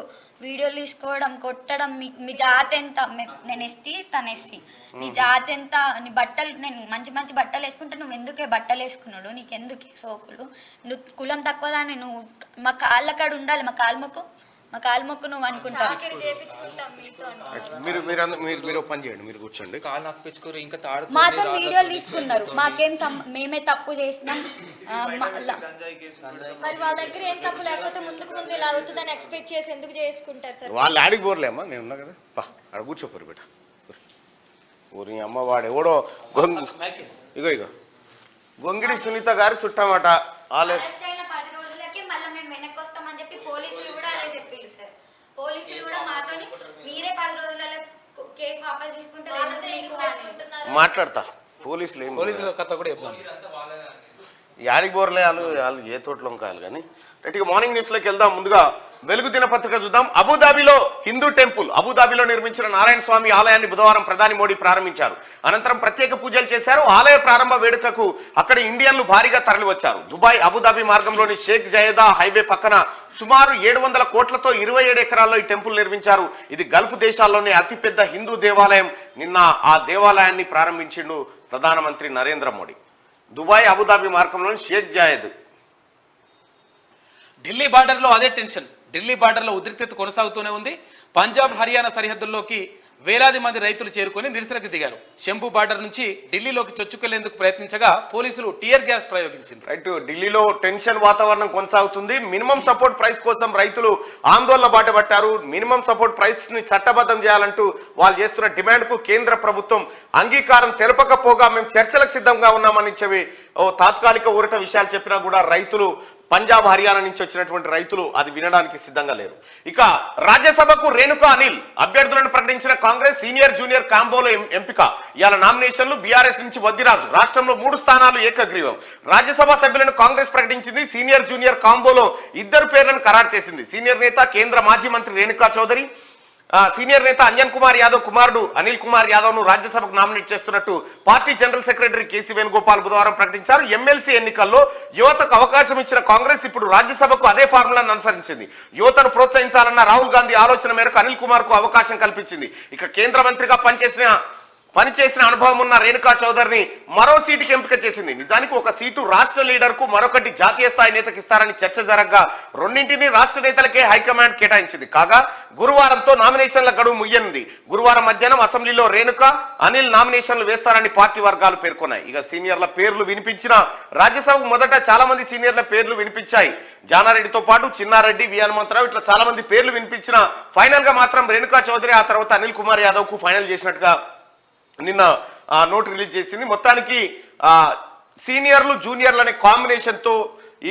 వీడియోలు తీసుకోవడం, కొట్టడం. మీ జాతి ఎంత, నేను ఎస్టీ తను ఎస్సీ, నీ జాతి ఎంత, నీ బట్టలు నేను మంచి మంచి బట్టలు వేసుకుంటే నువ్వు ఎందుకే బట్టలు వేసుకున్నాడు, నీకెందుకే సోకులు, నువ్వు కులం తక్కువదాన్ని, నువ్వు మా కాళ్ళ కాడ ఉండాలి, మా కాలు మొక్కు నువ్వు అనుకుంటావు. మీరు పని చేయండి, మీరు కూర్చోండి. కాలు నాకు పెంచుకోరు, ఇంకా తాడు మాతో వీడియోలు తీసుకున్నారు, మాకేం మేమే తప్పు చేసినాం. మరి వాళ్ళ దగ్గర ఏం తప్పు లేకపోతే ముందు ఇలా అవుతుందని ఎక్స్పెక్ట్ చేసి ఎందుకు చేసుకుంటారు సార్? వాళ్ళు ఆడికి పోర్లేమ్మా, నేను ఉన్నా కదా, ఆడ కూర్చోపోరు బిడ్డ. ఊరి అమ్మ వాడు ఎవడో ఇగో గొంగిడి సునీత గారి చుట్టమాట. అరెస్ట్ అయిన 10 రోజులకి మళ్ళీ మేము వెనక్కి వస్తామని చెప్పి పోలీసులు కూడా అదే చెప్పిండు సార్. పోలీసులు కూడా మాతో మీరే 10 రోజులలో కేసు వాపస్ తీసుకుంటే మాట్లాడతా. పోలీసుల కథ కూడా చెప్తాను. యాడికి బోర్లే వాళ్ళు ఏ తోటలో కాదు కానీ. రైట్గా మార్నింగ్ న్యూస్లోకి వెళ్దాం. ముందుగా వెలుగు దినపత్రిక చూద్దాం. అబుదాబిలో హిందూ టెంపుల్. అబుదాబిలో నిర్మించిన నారాయణ స్వామి ఆలయాన్ని బుధవారం ప్రధాని మోడీ ప్రారంభించారు. అనంతరం ప్రత్యేక పూజలు చేశారు. ఆలయ ప్రారంభ వేడుకకు అక్కడి ఇండియన్లు భారీగా తరలివచ్చారు. దుబాయ్ అబుదాబి మార్గంలోని షేక్ జయేదా హైవే పక్కన సుమారు 700 కోట్లతో 27 ఎకరాల్లో ఈ టెంపుల్ నిర్మించారు. ఇది గల్ఫ్ దేశాల్లోనే అతిపెద్ద హిందూ దేవాలయం. నిన్న ఆ దేవాలయాన్ని ప్రారంభించిండు ప్రధానమంత్రి నరేంద్ర మోడీ. దుబాయ్ అబుదాబి మార్గంలోని షేక్ జయేద్. ఢిల్లీ బార్డర్లో అదే టెన్షన్. ఢిల్లీ బార్డర్లో ఉద్రిక్తత కొనసాగుతూనే ఉంది. పంజాబ్ హర్యానా సరిహద్దుల్లోకి వేలాది మంది రైతులు చేరుకొని నిరసనకు దిగారు. శంభు బార్డర్ నుంచి ఢిల్లీలోకి చొచ్చుకెళ్లేందుకు ప్రయత్నించగా పోలీసులు టియర్ గ్యాస్ ప్రయోగించారు. రైట్, ఢిల్లీలో టెన్షన్ వాతావరణం కొనసాగుతుంది. మినిమం సపోర్ట్ ప్రైస్ కోసం రైతులు ఆందోళన బాటపట్టారు. మినిమం సపోర్ట్ ప్రైస్ ని చట్టబద్ధం చేయాలంటూ వాళ్ళు చేస్తున్న డిమాండ్ కు కేంద్ర ప్రభుత్వం అంగీకారం తెలపకపోగా మేము చర్చలకు సిద్ధంగా ఉన్నామని చెప్పి తాత్కాలిక ఊరట విషయాలు చెప్పినా కూడా రైతులు, పంజాబ్ హర్యానా నుంచి వచ్చినటువంటి రైతులు అది వినడానికి సిద్ధంగా లేరు. ఇక రాజ్యసభకు రేణుకా అనిల్ అభ్యర్థులను ప్రకటించిన కాంగ్రెస్ సీనియర్ జూనియర్ కాంబోలో ఎంపిక. ఇవాళ నామినేషన్లు బీఆర్ఎస్ నుంచి వద్దిరాజు. రాష్ట్రంలో 3 స్థానాలు ఏకగ్రీవం. రాజ్యసభ సభ్యులను కాంగ్రెస్ ప్రకటించింది. సీనియర్ జూనియర్ కాంబోలో 2 పేర్లను ఖరారు చేసింది. సీనియర్ నేత కేంద్ర మాజీ మంత్రి రేణుకా చౌదరి, సీనియర్ నేత అంజన్ కుమార్ యాదవ్ కుమారుడు అనిల్ కుమార్ యాదవ్ ను రాజ్యసభకు నామినేట్ చేస్తున్నట్టు party general secretary KC Venugopal బుధవారం ప్రకటించారు. ఎమ్మెల్సీ ఎన్నికల్లో యువతకు అవకాశం ఇచ్చిన కాంగ్రెస్ ఇప్పుడు రాజ్యసభకు అదే ఫార్ములాను అనుసరించింది. యువతను ప్రోత్సహించాలన్న రాహుల్ గాంధీ ఆలోచన మేరకు అనిల్ కుమార్ కు అవకాశం కల్పించింది. ఇక కేంద్ర మంత్రిగా పనిచేసిన అనుభవం ఉన్న రేణుకా చౌదరిని మరో సీటుకి ఎంపిక చేసింది. నిజానికి ఒక సీటు రాష్ట్ర లీడర్ కు, మరొకటి జాతీయ స్థాయి నేతకి ఇస్తారని చర్చ జరగగా రెండింటినీ రాష్ట్ర నేతలకే హైకమాండ్ కేటాయించింది. కాగా గురువారంతో నామినేషన్ల గడువు ముగియనుంది. గురువారం మధ్యాహ్నం అసెంబ్లీలో రేణుకా, అనిల్ నామినేషన్లు వేస్తారని పార్టీ వర్గాలు పేర్కొన్నాయి. ఇక సీనియర్ల పేర్లు వినిపించిన రాజ్యసభకు మొదట చాలా మంది సీనియర్ల పేర్లు వినిపించాయి. జానారెడ్డితో పాటు చిన్నారెడ్డి, వి హనుమంతరావు ఇట్లా చాలా మంది పేర్లు వినిపించిన ఫైనల్ గా మాత్రం రేణుకా చౌదరి, ఆ తర్వాత అనిల్ కుమార్ యాదవ్ కు ఫైనల్ చేసినట్టుగా నిన్న నోట్ రిలీజ్ చేసింది. మొత్తానికి సీనియర్లు జూనియర్లు అనే కాంబినేషన్ తో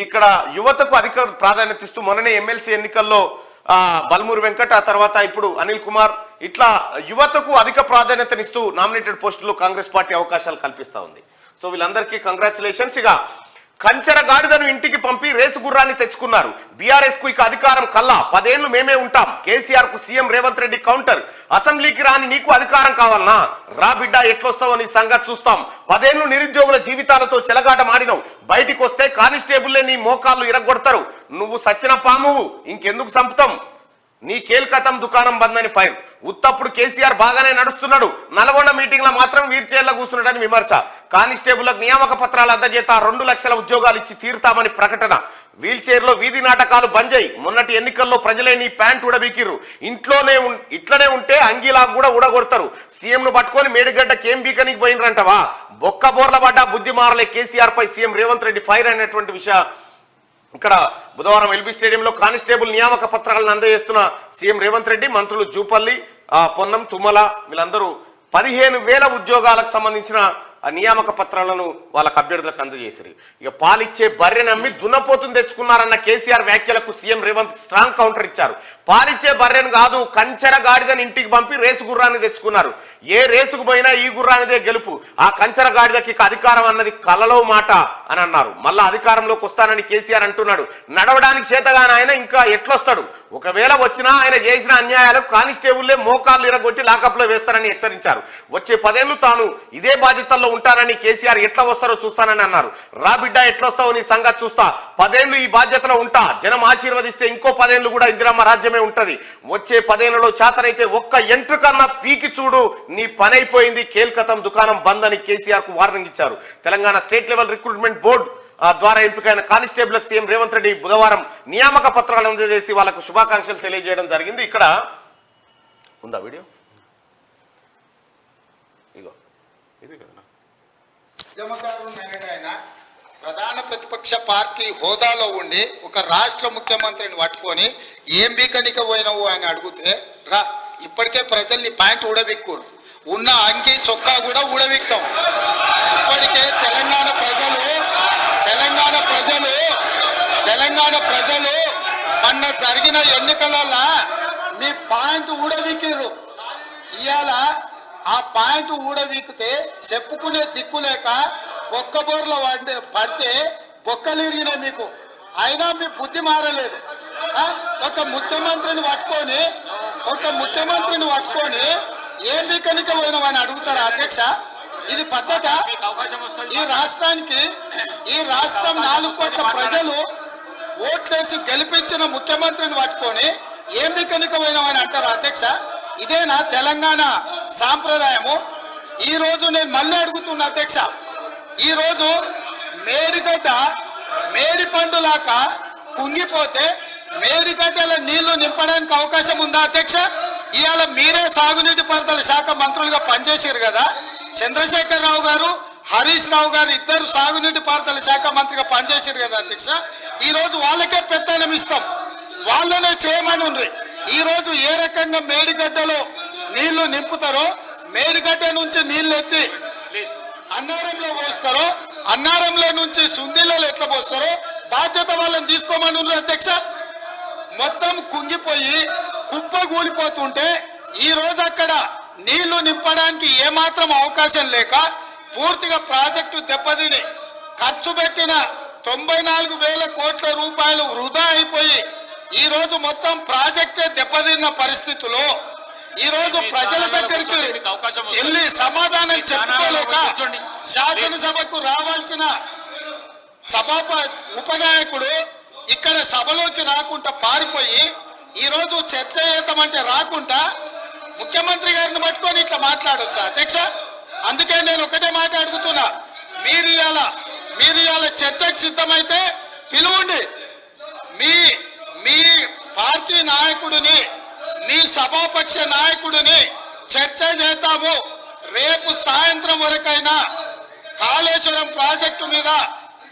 ఇక్కడ యువతకు అధిక ప్రాధాన్యత ఇస్తూ మొన్ననే ఎమ్మెల్సీ ఎన్నికల్లో బల్మూరు వెంకట్, ఆ తర్వాత ఇప్పుడు అనిల్ కుమార్, ఇట్లా యువతకు అధిక ప్రాధాన్యతనిస్తూ నామినేటెడ్ పోస్టుల్లో కాంగ్రెస్ పార్టీ అవకాశాలు కల్పిస్తా ఉంది. సో వీళ్ళందరికీ కంగ్రాచులేషన్స్. ఇక కంచెర గాడిదను ఇంటికి పంపి రేసు గుర్రాన్ని తెచ్చుకున్నారు. బీఆర్ఎస్ కు ఇక అధికారం కల్లా, 10 ఏళ్లు మేమే ఉంటాం. కేసీఆర్ కు సీఎం రేవంత్ రెడ్డి కౌంటర్. అసెంబ్లీకి రాని నీకు అధికారం కావాలనా? రా బిడ్డ ఎట్లొస్తావో నీ సంగతి చూస్తాం. 10 ఏళ్లు నిరుద్యోగుల జీవితాలతో చెలగాట మాడినవు. బయటికి వస్తే కానిస్టేబుల్లే నీ మోకాళ్ళు ఇరగొడతారు. నువ్వు సచ్చిన పామువు, ఇంకెందుకు చంపుతాం? నీ కేల్కతం దుకాణం బందని ఫైర్. ఉత్తప్పుడు కేసీఆర్ బాగానే నడుస్తున్నాడు, నల్గొండ మీటింగ్ లో మాత్రం వీర్చేర్ల కూర్చున్నాడని విమర్శ. కానిస్టేబుల్లకు నియామక పత్రాల అందజేత 2 లక్షల ఉద్యోగాలు ఇచ్చి తీరుతామని ప్రకటన. వీల్ చైర్ లో వీధి నాటకాలు బంజాయి. మొన్నటి ఎన్నికల్లో ప్రజలే నీ ప్యాంట్ ఉడబీకిర్రు. ఇట్లనే ఉంటే అంగీలా కూడా ఉడగొడతారు. సీఎం ను పట్టుకొని మేడిగడ్డకి ఏం బీకనికి పోయినరంటవా? బొక్క బోర్ల పడ్డ బుద్ధి మారలే కేసీఆర్ పై సీఎం రేవంత్ రెడ్డి ఫైర్ అనేటువంటి విషయం ఇక్కడ బుధవారం ఎల్బీ స్టేడియంలో కానిస్టేబుల్ నియామక పత్రాలను అందజేస్తున్న సీఎం రేవంత్ రెడ్డి, మంత్రులు జూపల్లి, పొన్నం, తుమ్మల వీళ్ళందరూ 15,000 ఉద్యోగాలకు సంబంధించిన నియామక పత్రాలను వాళ్ళకు అభ్యర్థులకు అందజేశారు. ఇక పాలిచ్చే బర్రె నమ్మి దున్నపోతుని తెచ్చుకున్నారన్న కేసీఆర్ వ్యాఖ్యలకు సీఎం రేవంత్ స్ట్రాంగ్ కౌంటర్ ఇచ్చారు. పాలిచ్చే బర్రెను కాదు, కంచెర గాడిదని ఇంటికి పంపి రేసు గుర్రాన్ని తెచ్చుకున్నారు. ఏ రేసుకు పోయినా ఈ గుర్రానిదే గెలుపు. ఆ కంచెర గాడిదకి అధికారం అన్నది కలలో మాట అని అన్నారు. మళ్ళా అధికారంలోకి వస్తానని కేసీఆర్ అంటున్నాడు. నడవడానికి చేతగాని ఆయన ఇంకా ఎట్లొస్తాడు? ఒకవేళ వచ్చినా ఆయన చేసిన అన్యాయాలకు కానిస్టేబుల్లే మోకాళ్ళు ఇరగొట్టి లాకప్ లో వేస్తారని హెచ్చరించారు. వచ్చే 10 ఏళ్లు తాను ఇదే బాధ్యతల్లో ఉంటానని కేసీఆర్ ఎట్లా వస్తారో చూస్తానని అన్నారు. రా బిడ్డ ఎట్లొస్తావో నీ సంగతి చూస్తా. 10 ఏళ్లు ఈ బాధ్యతలో ఉంటా. జనం ఆశీర్వదిస్తే ఇంకో 10 ఏళ్లు కూడా ఇందిరమ్మ రాజ్యమే ఉంటది. వచ్చే 10 ఏళ్లలో చేతనైతే ఒక్క ఎంట్రుకన్నా పీకి చూడు, నీ పని అయిపోయింది, కేల్కతం దుకాణం బంద్ అని కేసీఆర్ కు వార్నింగ్ ఇచ్చారు. Telangana state level recruitment board ద్వారా ఎంపికైన కానిస్టేబుల్కి సీఎం రేవంత్ రెడ్డి బుధవారం నియామక పత్రాలు అందజేసి వాళ్ళకు శుభాకాంక్షలు తెలియజేయడం జరిగింది. ఇక్కడ ఉందా వీడియో? ఇగో ఇది కదా ప్రధాన ప్రతిపక్ష పార్టీ హోదాలో ఉండి ఒక రాష్ట్ర ముఖ్యమంత్రిని పట్టుకొని ఏం బీకనిక పోయినావు అని అడిగితే, రా ఇప్పటికే ప్రజల్ని ప్యాంట్ ఊడబిక్కురు, ఉన్న అంగి చొక్కా కూడా ఊడబిక్తాం. ఇప్పటికే తెలంగాణ ప్రజలు మొన్న జరిగిన ఎన్నికలలో మీ ప్యాంటు ఊడబిక్కిరు. ఇవాళ ఆ ప్యాంటు ఊడబిక్కితే చెప్పుకునే దిక్కులేక బొక్కబోర్ల పడితే బొక్కలిరిగిన మీకు, అయినా మీ బుద్ధి మారలేదు. ఒక ముఖ్యమంత్రిని పట్టుకొని ఏం బీకనిక పోయినామని అడుగుతారా అధ్యక్ష? ఇది పద్ధత? ఈ రాష్ట్రం 4 కోట్ల ప్రజలు ఓట్లేసి గెలిపించిన ముఖ్యమంత్రిని పట్టుకొని ఏం బీకనిక పోయినామని అంటారా అధ్యక్ష? ఇదేనా తెలంగాణ సాంప్రదాయము? ఈ రోజు నేను మళ్ళీ అడుగుతున్నా అధ్యక్ష, ఈ రోజు మేడి పండులాక కుంగిపోతే మేడిగడ్డల నీళ్లు నింపడానికి అవకాశం ఉందా అధ్యక్ష? ఇవాళ మీరే సాగునీటి పారుదల శాఖ మంత్రులుగా పనిచేశారు కదా. చంద్రశేఖరరావు గారు, హరీష్ రావు గారు ఇద్దరు సాగునీటి పారుదల శాఖ మంత్రిగా పనిచేశారు కదా అధ్యక్ష. ఈ రోజు వాళ్ళకే పెత్తనం ఇస్తాం, వాళ్ళనే చేయమని ఉండ్రి. ఈ రోజు ఏ రకంగా మేడిగడ్డలో నీళ్లు నింపుతారో, మేడిగడ్డ నుంచి నీళ్లు ఎత్తి అన్నారంలో పోస్తారో, అన్నారంలో నుంచి సుందిలలో ఎట్లా పోస్తారో బాధ్యత వాళ్ళని తీసుకోమని ఉండ్రి అధ్యక్ష. మొత్తం కుంగిపోయి కుప్ప కూలిపోతుంటే ఈ రోజు అక్కడ నీళ్లు నింపడానికి ఏమాత్రం అవకాశం లేక పూర్తిగా ప్రాజెక్టు దెబ్బతిని ఖర్చు పెట్టిన 94,000 కోట్ల రూపాయలు వృధా అయిపోయి ఈ రోజు మొత్తం ప్రాజెక్టే దెబ్బతిన్న పరిస్థితిలో ఈ రోజు ప్రజల దగ్గరికి వెళ్ళి సమాధానం చెప్పుకోలేక శాసనసభకు రావాల్సిన ఉపనాయకుడు ఇక్కడ సభలోకి రాకుండా పారిపోయి ఈ రోజు చర్చ చేద్దామంటే రాకుండా ముఖ్యమంత్రి గారిని పట్టుకొని ఇట్లా మాట్లాడొచ్చా అధ్యక్ష? అందుకే నేను ఒకటే మాట్లాడుతున్నా, మీరు ఇవాళ చర్చకు సిద్ధమైతే పిలువండి. మీ పార్టీ నాయకుడిని, మీ సభాపక్ష నాయకుడిని చర్చ చేద్దాము. రేపు సాయంత్రం వరకైనా కాళేశ్వరం ప్రాజెక్టు మీద,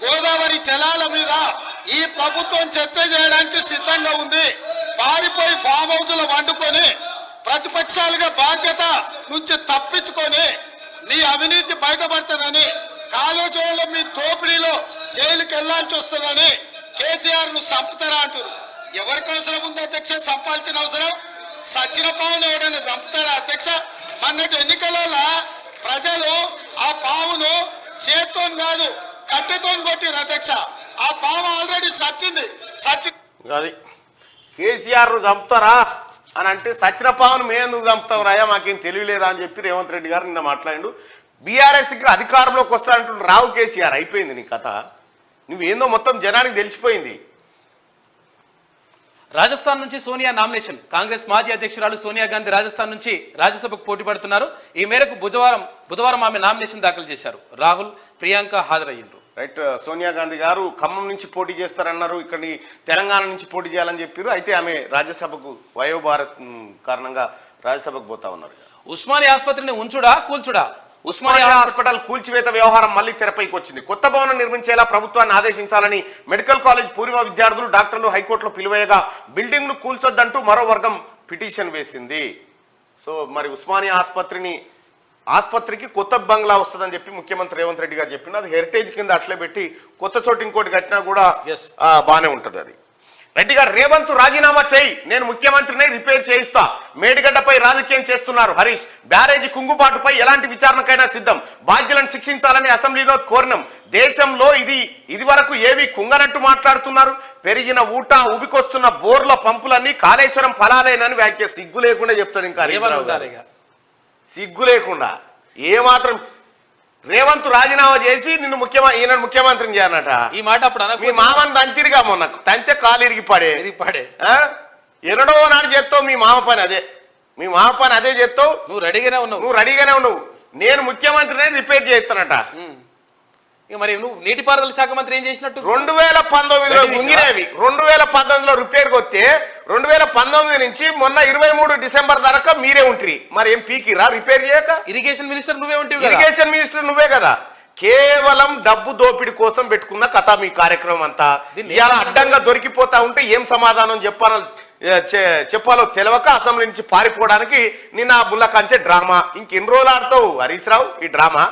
గోదావరి జలాల మీద ఈ ప్రభుత్వం చర్చ చేయడానికి సిద్ధంగా ఉంది. పారిపోయి ఫామ్ హౌస్ లో వండుకొని ప్రతిపక్షాలుగా బాధ్యత నుంచి తప్పించుకొని మీ అవినీతి బయటపడుతుందని, కాళేశ్వరంలో మీ దోపిడీలో జైలుకి వెళ్లాల్సి వస్తుందని కేసీఆర్ ను చంపుతారా అంటారు. ఎవరికి అవసరం ఉంది అధ్యక్ష చంపాల్సిన అవసరం? సచిన పావును ఎవరైనా చంపుతారా అధ్యక్ష? మొన్నటి ఎన్నికలలో ప్రజలు ఆ పావును చేత్తో కాదు కట్టెతో కొట్టిరు అధ్యక్ష. ఆ పాము ఆల్రెడీ సచ్చింది. అది కేసీఆర్ చంపుతారా అని అంటే సచిన పావును మేమెందుకు చంపుతాం రాయా, మాకేం తెలియలేదా అని చెప్పి రేవంత్ రెడ్డి గారు నిన్న మాట్లాడిండు. బీఆర్ఎస్కి అధికారంలోకి వస్తారంటుండ్రు. రావు కేసీఆర్, అయిపోయింది నీ కథ. నువ్వేందో మొత్తం జనానికి తెలిసిపోయింది. రాజస్థాన్ నుంచి సోనియా నామినేషన్. కాంగ్రెస్ మాజీ అధ్యక్షురాలు సోనియా గాంధీ రాజస్థాన్ నుంచి రాజ్యసభకు పోటీ పడుతున్నారు. ఈ మేరకు బుధవారం ఆమె నామినేషన్ దాఖలు చేశారు. రాహుల్, ప్రియాంక హాజరయ్యిండ్రు. రైట్, సోనియా గాంధీ గారు ఖమ్మం నుంచి పోటీ చేస్తారన్నారు, ఇక్కడి తెలంగాణ నుంచి పోటీ చేయాలని చెప్పారు. అయితే ఆమె రాజ్యసభకు వయోభారత్ కారణంగా రాజ్యసభకు పోతా ఉన్నారు. ఉస్మానియా ఆసుపత్రిని ఉంచుడా కూల్చుడా? ఉస్మానియా హాస్పిటల్ కూల్చివేత వ్యవహారం మళ్లీ తెరపైకి వచ్చింది. కొత్త భవనం నిర్మించేలా ప్రభుత్వాన్ని ఆదేశించాలని మెడికల్ కాలేజ్ పూర్వ విద్యార్థులు, డాక్టర్లు హైకోర్టులో పిలువేయగా బిల్డింగ్ ను కూల్చొద్దంటూ మరో వర్గం పిటిషన్ వేసింది. సో మరి ఉస్మానియా ఆసుపత్రికి కొత్త బంగ్లా వస్తుందని చెప్పి ముఖ్యమంత్రి రేవంత్ రెడ్డి గారు చెప్పింది. అది హెరిటేజ్ కింద అట్లే పెట్టి కొత్త చోటు ఇంకోటి కట్టినా కూడా బానే ఉంటది. అది రెడ్డి గారు, రేవంత్ రాజీనామా చేయి, నేను ముఖ్యమంత్రిని రిపేర్ చేయిస్తా. మేడిగడ్డపై రాజకీయం చేస్తున్నారు హరీష్. బ్యారేజీ కుంగుబాటుపై ఎలాంటి విచారణకైనా సిద్ధం. బాధ్యులను శిక్షించాలని అసెంబ్లీలో కోరినాం. దేశంలో ఇది వరకు ఏవి కుంగనట్టు మాట్లాడుతున్నారు. పెరిగిన ఊట, ఉబికొస్తున్న బోర్ల పంపులన్నీ కాళేశ్వరం ఫలాలేనని వ్యాఖ్య. సిగ్గు లేకుండా చెప్తాడు ఇంకా సిగ్గు లేకుండా. ఏమాత్రం రేవంత్ రాజీనామా చేసి ఈయన ముఖ్యమంత్రిని చేయనట. ఈ మాట అప్పుడు మీ మామని తంతిరిగా మొన్న తంతే కాలు ఇరిగిపాడే. ఎన్నడో నాడు చేస్తావు మీ మామ పని అదే. మీ మామ పని అదే చేస్తావు. నువ్వు రెడీగానే ఉన్నావు. నేను ముఖ్యమంత్రిని రిపేర్ చేస్తానట. మరి నువ్వు నీటిపారుదల శాఖ మంత్రి ఏం చేసినట్టు? 2019లో గుంగినేవి 2019లో రిపేర్కి వస్తే 2019 నుంచి మొన్న 23 డిసెంబర్ దాకా మీరే ఉంటుంది. మరి ఏం పీకిరా రిపేర్ చేయక? ఇరిగేషన్ మినిస్టర్ నువ్వే ఉంటావు. ఇరిగేషన్ మినిస్టర్ నువ్వే కదా. కేవలం డబ్బు దోపిడి కోసం పెట్టుకున్న కథ మీ కార్యక్రమం అంతా. ఇలా అడ్డంగా దొరికిపోతా ఉంటే ఏం సమాధానం చెప్పాలో తెలియక అసెంబ్లీ నుంచి పారిపోవడానికి నిన్న బుల్ల కంచే డ్రామా. ఇంకెన్ని రోజులు ఆడతావు హరీష్ రావు ఈ డ్రామా?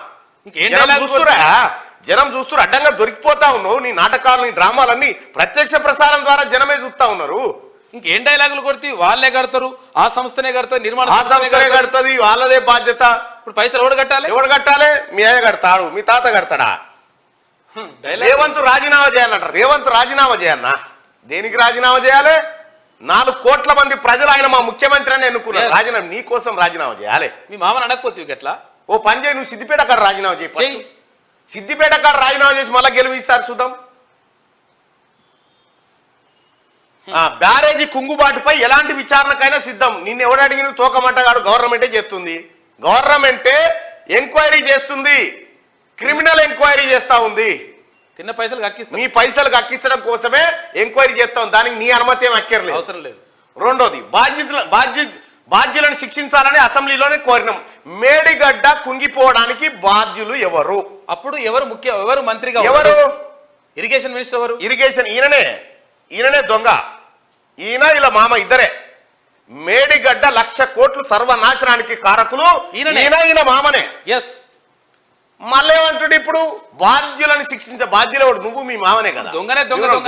జనం చూస్తూ అడ్డంగా దొరికిపోతా ఉన్నావు. నీ నాటకాలు, నీ డ్రామాలన్నీ ప్రత్యక్ష ప్రసారం ద్వారా జనమే చూస్తా ఉన్నారు. ఇంకేం డైలాగులు కొడితే వాళ్ళే కడతారు, ఆ సంస్థనే కడతారు, నిర్మాణ కడుతుంది, వాళ్ళదే బాధ్యత. ఇప్పుడు పైసలు ఎవడు కట్టాలి? మీ అయ్య కడతాడు, మీ తాత కడతాడా? రేవంత్ రాజీనామా చేయాలంట. రేవంత్ రాజీనామా చేయన్నా? దేనికి రాజీనామా చేయాలి? 4 కోట్ల మంది ప్రజలు ఆయన మా ముఖ్యమంత్రి అని ఎన్నుకున్నారు. రాజీనామా నీ కోసం రాజీనామా చేయాలి. మీ మామని అడగపోతే ఎట్లా? ఓ పని చేయి, నువ్వు సిద్దిపేట అక్కడ రాజీనామా చేయి. సిద్దిపేట అక్కడ రాజీనామా చేసి మళ్ళీ గెలిపిస్తారు చూద్దాం. బ్యారేజీ కుంగుబాటుపై ఎలాంటి విచారణకైనా సిద్ధం. నిన్ను ఎవడు అడిగిన తోకమంటగాడు గవర్నమెంటే చేస్తుంది. గవర్నమెంటే ఎంక్వైరీ చేస్తుంది, క్రిమినల్ ఎంక్వైరీ చేస్తా ఉంది. తిన్న పైసలు కక్కిస్తా, మీ పైసలు కక్కించడం కోసమే ఎంక్వైరీ చేస్తాం. దానికి నీ అనుమతి ఏం అక్కర్లేదు, అవసరం లేదు. రెండోది బాధ్యులను శిక్షించాలని అసెంబ్లీలోనే కోరినాం. మేడిగడ్డ కుంగిపోవడానికి బాధ్యులు ఎవరు? అప్పుడు ఎవరు మంత్రిగా ఎవరు? ఇరిగేషన్ మినిస్టర్ ఎవరు? ఇరిగేషన్ ఈయననే దొంగ. ఈయన ఇలా మామ ఇద్దరే. మేడిగడ్డ 1,00,000 కోట్లు సర్వనాశనానికి కారకులు ఈయన మామనే. ఎస్. మళ్ళీ ఏమంటాడు ఇప్పుడు? బాధ్యులను శిక్షించే బాధ్యులు ఎవడు? నువ్వు మీ మామనే కదా.